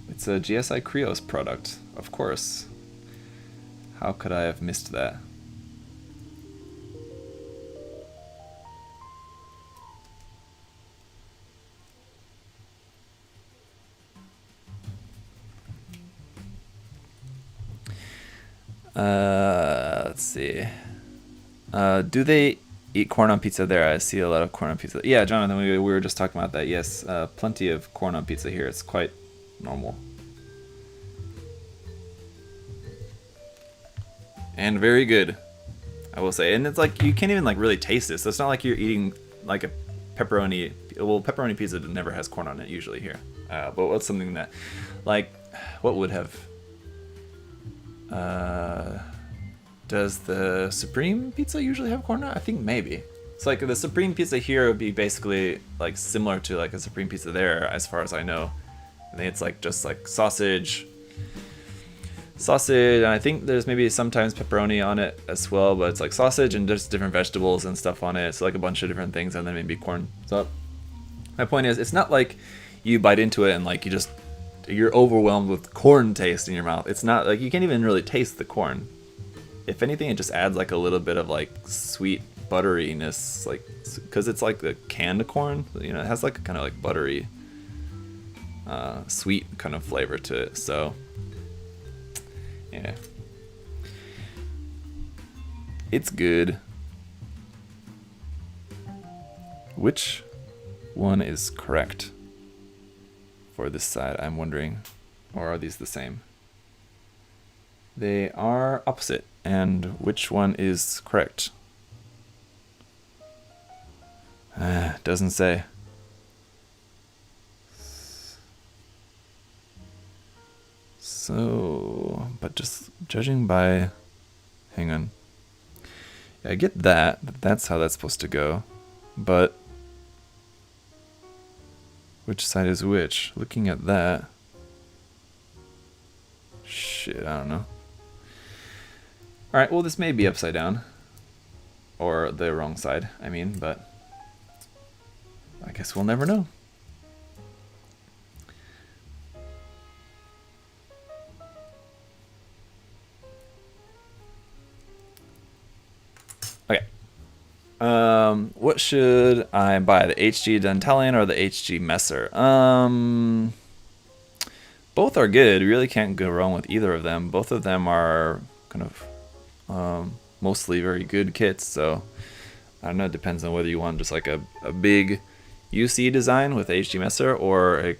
It's a GSI Krios product, of course. How could I have missed that? Let's see. Do they eat corn on pizza there? I see a lot of corn on pizza. Yeah, Jonathan, we were just talking about that. Yes, plenty of corn on pizza here. It's quite normal. And very good, I will say. And it's like, you can't even like really taste this. So it's not like you're eating like a pepperoni. Well, pepperoni pizza never has corn on it usually here. But what's something that, like, what would have? Does the Supreme pizza usually have corn on it? I think maybe. It's like the Supreme pizza here would be basically like similar to like a Supreme pizza there, as far as I know. I think it's like just like sausage, and I think there's maybe sometimes pepperoni on it as well, but it's like sausage and just different vegetables and stuff on it. So like a bunch of different things, and then maybe corn. So my point is, it's not like you bite into it and like you're overwhelmed with corn taste in your mouth. It's not like you can't even really taste the corn. If anything, it just adds like a little bit of like sweet butteriness, like, because it's like the canned corn, you know, it has like a kind of like buttery, sweet kind of flavor to it. So yeah, it's good. Which one is correct for this side, I'm wondering, or are these the same? They are opposite. And which one is correct? Doesn't say. So, but just judging by... Hang on. Yeah, I get that. That's how that's supposed to go. But... which side is which? Looking at that... Shit, I don't know. Alright, well this may be upside down. Or the wrong side, I mean, but... I guess we'll never know. Okay. What should I buy? The HG Dentalian or the HG Messer? Both are good. You really can't go wrong with either of them. Both of them are kind of mostly very good kits, so I don't know, it depends on whether you want just like a big UC design with HG Messer or a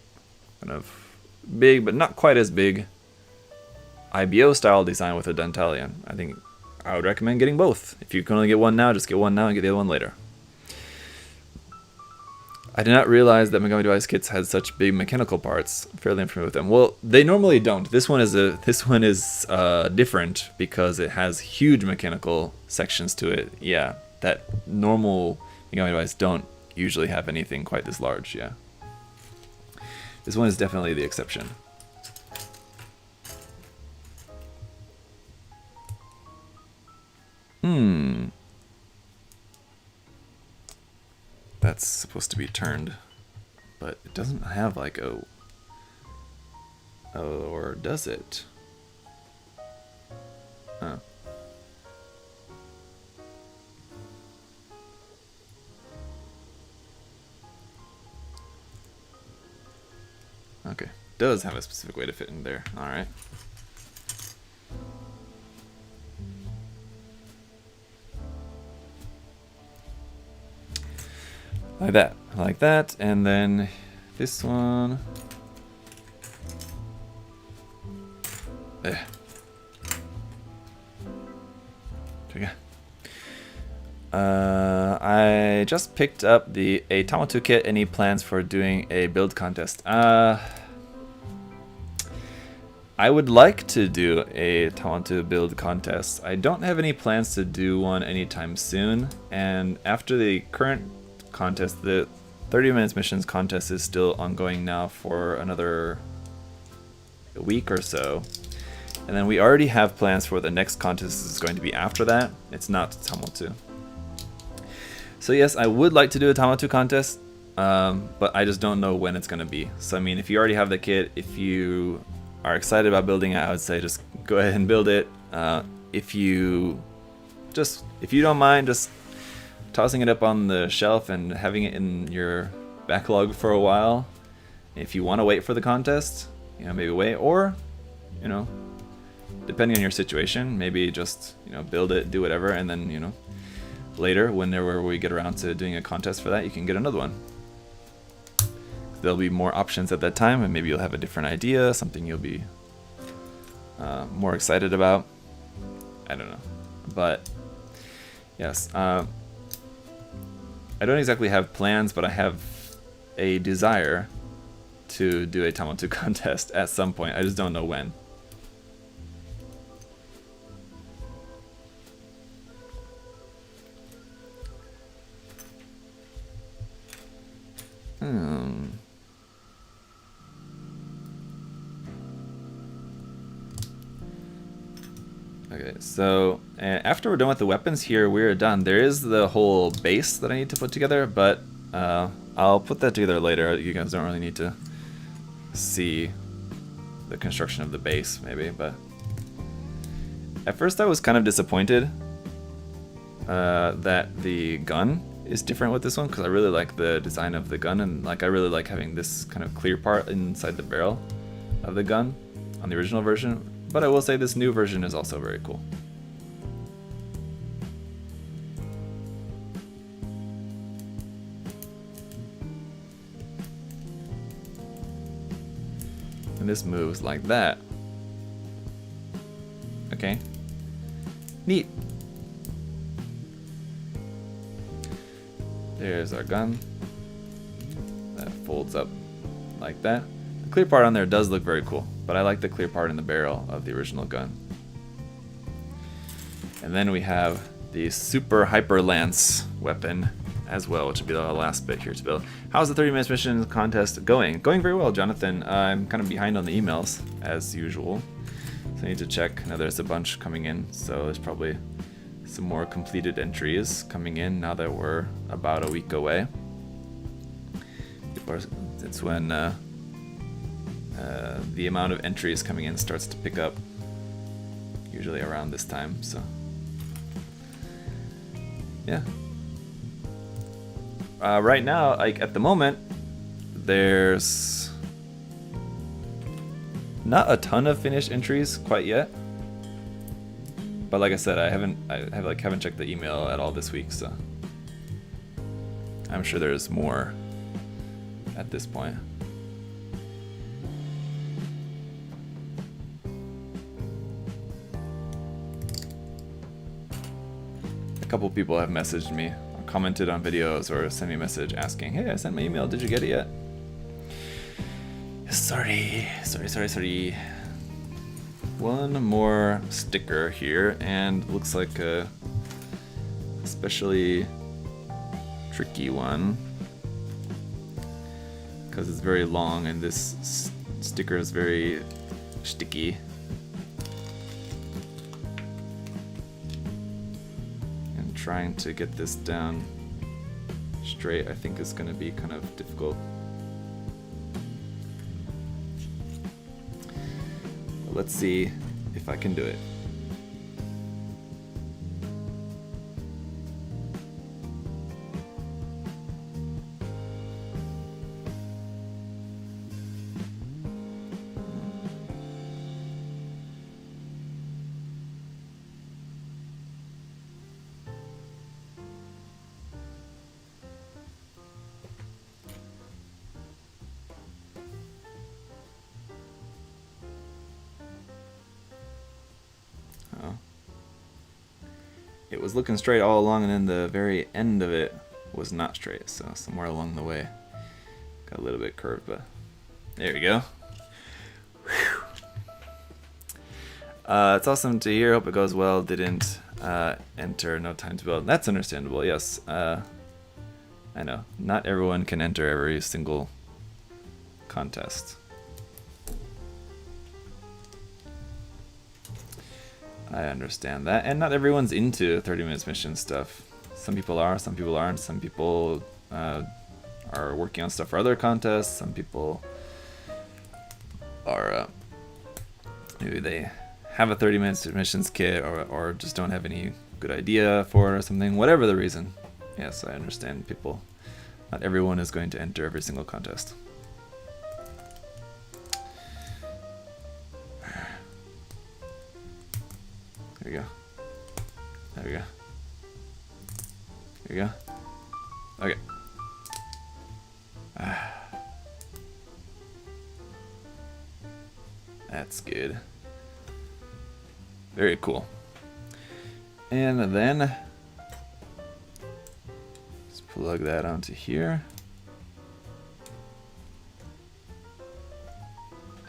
kind of big but not quite as big IBO style design with a Dentalian. I think I would recommend getting both. If you can only get one now, just get one now and get the other one later. I did not realize that Megami Device kits had such big mechanical parts. I'm fairly unfamiliar with them. Well, they normally don't. This one is different because it has huge mechanical sections to it. Yeah, that normal Megami Device don't usually have anything quite this large. Yeah, this one is definitely the exception. That's supposed to be turned, but it doesn't have like a... Oh, or does it? Oh. Okay, does have a specific way to fit in there. All right. Like that, and then this one. I just picked up a Tamatu kit. Any plans for doing a build contest? I would like to do a Tamatu build contest. I don't have any plans to do one anytime soon, and after the current contest, the 30 minutes missions contest is still ongoing now for another week or so, and then we already have plans for the next contest is going to be after that. It's not Tamatu. So yes, I would like to do a Tamatu contest, but I just don't know when it's going to be. So I mean, if you already have the kit, if you are excited about building it, I would say just go ahead and build it. If you don't mind just tossing it up on the shelf and having it in your backlog for a while, if you want to wait for the contest, maybe wait, or depending on your situation, maybe just build it, do whatever, and then later, whenever we get around to doing a contest for that, you can get another one. There'll be more options at that time, and maybe you'll have a different idea, something you'll be more excited about. I don't know, but yes, I don't exactly have plans, but I have a desire to do a Tamatu contest at some point. I just don't know when. Okay, so after we're done with the weapons here, we're done. There is the whole base that I need to put together, but I'll put that together later. You guys don't really need to see the construction of the base, maybe, but at first I was kind of disappointed that the gun is different with this one, because I really like the design of the gun, and I really like having this kind of clear part inside the barrel of the gun on the original version. But I will say this new version is also very cool. And this moves like that. Okay. Neat. There's our gun. That folds up like that. The clear part on there does look very cool, but I like the clear part in the barrel of the original gun. And then we have the Super Hyper Lance weapon as well, which will be the last bit here to build. How's the 30 minutes mission contest going? Going very well, Jonathan. I'm kind of behind on the emails, as usual. So I need to check. Now there's a bunch coming in, so there's probably some more completed entries coming in now that we're about a week away. It's when the amount of entries coming in starts to pick up, usually around this time, so yeah. Right now, like at the moment, there's not a ton of finished entries quite yet. But like I said, I haven't checked the email at all this week, so I'm sure there's more at this point. A couple people have messaged me, commented on videos, or sent me a message asking, "Hey, I sent my email. Did you get it yet?" Sorry. One more sticker here, and looks like a especially tricky one because it's very long and this sticker is very sticky. And trying to get this down straight, I think, is going to be kind of difficult. But let's see if I can do it. It was looking straight all along, and then the very end of it was not straight, so somewhere along the way got a little bit curved, but there we go. It's awesome to hear. Hope it goes well. Didn't enter, no time to build. That's understandable, yes. I know, not everyone can enter every single contest. I understand that, and not everyone's into 30 minutes mission stuff. Some people are, some people aren't. Some people are working on stuff for other contests. Some people are maybe they have a 30 minutes missions kit, or just don't have any good idea for it or something. Whatever the reason, yes, I understand people. Not everyone is going to enter every single contest. There we go. There we go. There we go. Okay. That's good. Very cool. And then let's plug that onto here.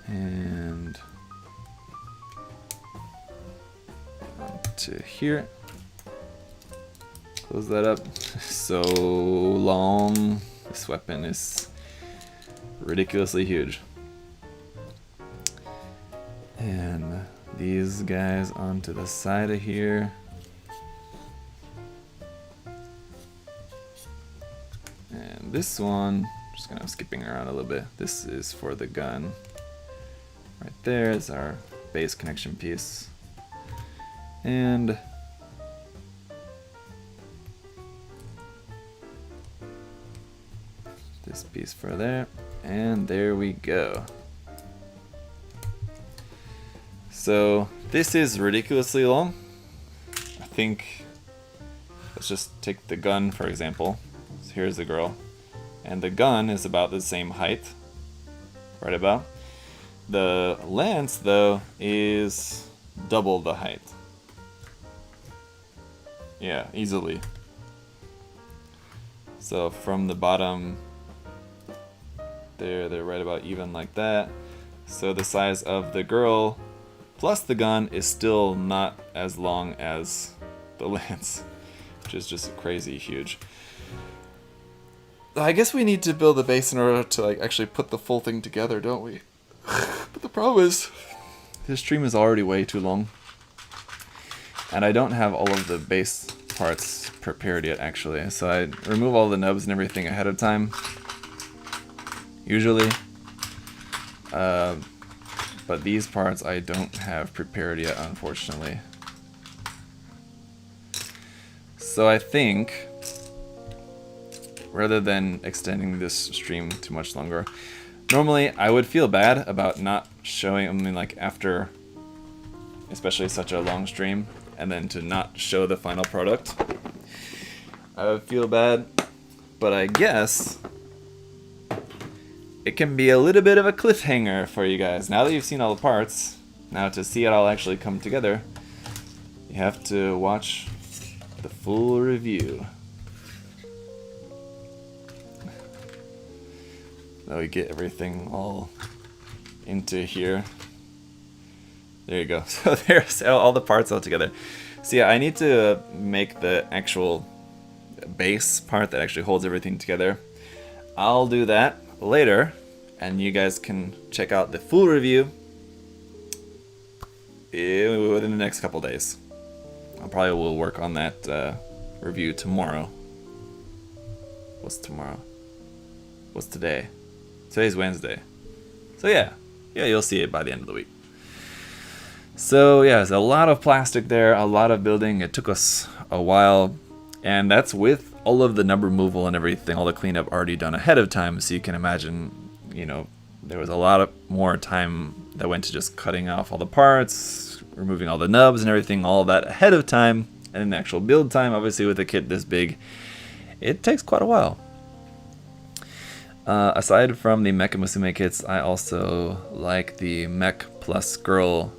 And to here. Close that up. So long. This weapon is ridiculously huge. And these guys onto the side of here. And this one, just kind of skipping around a little bit. This is for the gun. Right there is our base connection piece. And this piece for there, and there we go. So this is ridiculously long. I think, let's just take the gun for example. So here's the girl, and the gun is about the same height, right about. The lance though is double the height. Yeah, easily. So from the bottom, they're right about even like that. So the size of the girl plus the gun is still not as long as the lance, which is just crazy huge. I guess we need to build the base in order to like actually put the full thing together, don't we? But the problem is, this stream is already way too long. And I don't have all of the base parts prepared yet, actually. So I remove all the nubs and everything ahead of time, usually. But these parts I don't have prepared yet, unfortunately. So I think, rather than extending this stream too much longer, normally I would feel bad about not showing, I mean, like after especially such a long stream, and then to not show the final product. I would feel bad, but I guess it can be a little bit of a cliffhanger for you guys. Now that you've seen all the parts, now to see it all actually come together, you have to watch the full review. Now we get everything all into here. There you go. So there's all the parts all together. So yeah, I need to make the actual base part that actually holds everything together. I'll do that later, and you guys can check out the full review within the next couple days. I probably will work on that review tomorrow. What's tomorrow? What's today? Today's Wednesday. So yeah, you'll see it by the end of the week. So yeah, there's a lot of plastic there, a lot of building. It took us a while, and that's with all of the nub removal and everything, all the cleanup already done ahead of time. So you can imagine, you know, there was a lot of more time that went to just cutting off all the parts, removing all the nubs and everything, all of that ahead of time. And then the actual build time, obviously with a kit this big, it takes quite a while. Aside from the Mecha Musume kits, I also like the Mech plus Girl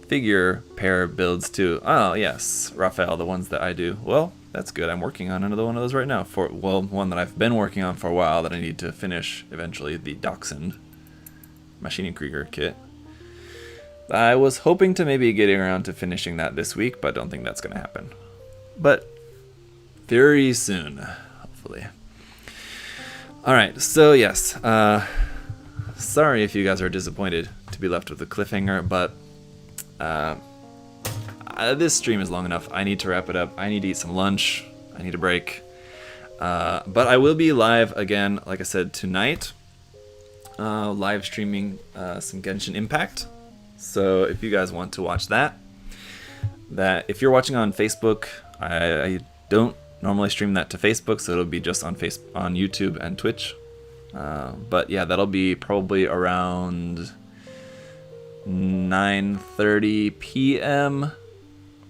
figure pair builds too. Oh yes, Raphael, the ones that I do. Well, that's good. I'm working on another one of those right now. One that I've been working on for a while that I need to finish eventually, the Dachshund Maschinenkrieger kit. I was hoping to maybe getting around to finishing that this week, but don't think that's going to happen. But very soon, hopefully. Alright, so yes, sorry if you guys are disappointed to be left with a cliffhanger, but this stream is long enough. I need to wrap it up. I need to eat some lunch. I need a break. But I will be live again, like I said, tonight. Live streaming some Genshin Impact. So if you guys want to watch that, if you're watching on Facebook, I don't normally stream that to Facebook, so it'll be just on YouTube and Twitch. But yeah, that'll be probably around 9:30 p.m.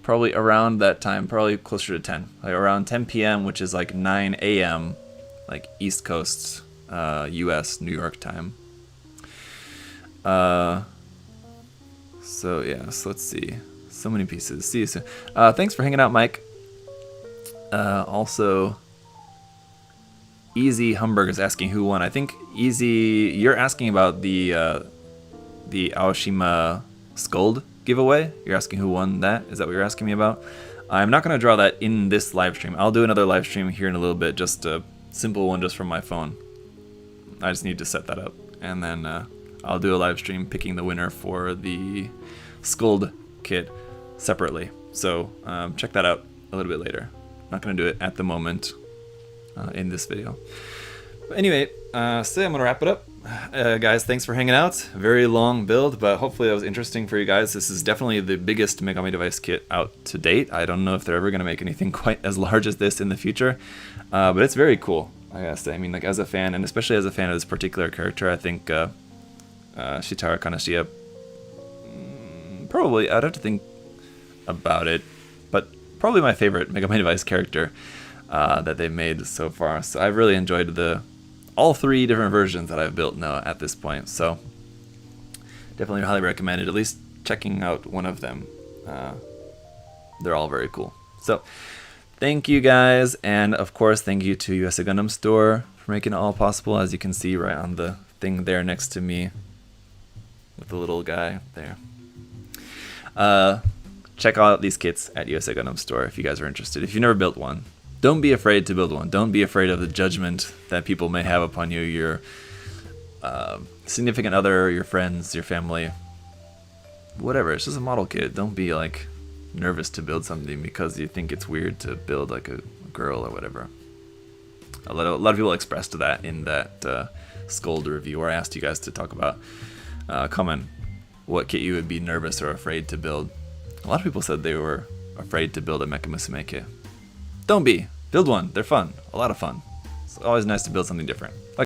Probably around that time, probably closer to 10, like around 10 p.m., which is like 9 a.m. like East Coast, U.S. New York time. So yeah, so let's see. So many pieces. See you soon. Thanks for hanging out, Mike. Also, Easy Humberg is asking who won. I think Easy, you're asking about the Aoshima Scold giveaway. You're asking who won that? Is that what you're asking me about? I'm not going to draw that in this live stream. I'll do another live stream here in a little bit, just a simple one just from my phone. I just need to set that up. And then I'll do a live stream picking the winner for the Scold kit separately. So check that out a little bit later. I'm not going to do it at the moment in this video. But anyway, so I'm going to wrap it up. Guys, thanks for hanging out. Very long build, but hopefully that was interesting for you guys. This is definitely the biggest Megami device kit out to date. I don't know if they're ever going to make anything quite as large as this in the future, but it's very cool, I gotta say. I mean, like, as a fan, and especially as a fan of this particular character, I think Sitara Kaneshiya, probably, I'd have to think about it, but probably my favorite Megami device character that they've made so far. So I've really enjoyed all three different versions that I've built now at this point. So definitely highly recommended at least checking out one of them. They're all very cool. So Thank you guys, and of course thank you to USA Gundam Store for making it all possible, as you can see right on the thing there next to me with the little guy there. Check out these kits at USA Gundam Store if you guys are interested. If you've never built one, don't be afraid to build one. Don't be afraid of the judgment that people may have upon you, your significant other, your friends, your family, whatever. It's just a model kit. Don't be like nervous to build something because you think it's weird to build like a girl or whatever. A lot of people expressed that in that Scold review where I asked you guys to talk about comment what kit you would be nervous or afraid to build. A lot of people said they were afraid to build a Mecha Musume kit. Don't be. Build one. They're fun. A lot of fun. It's always nice to build something different.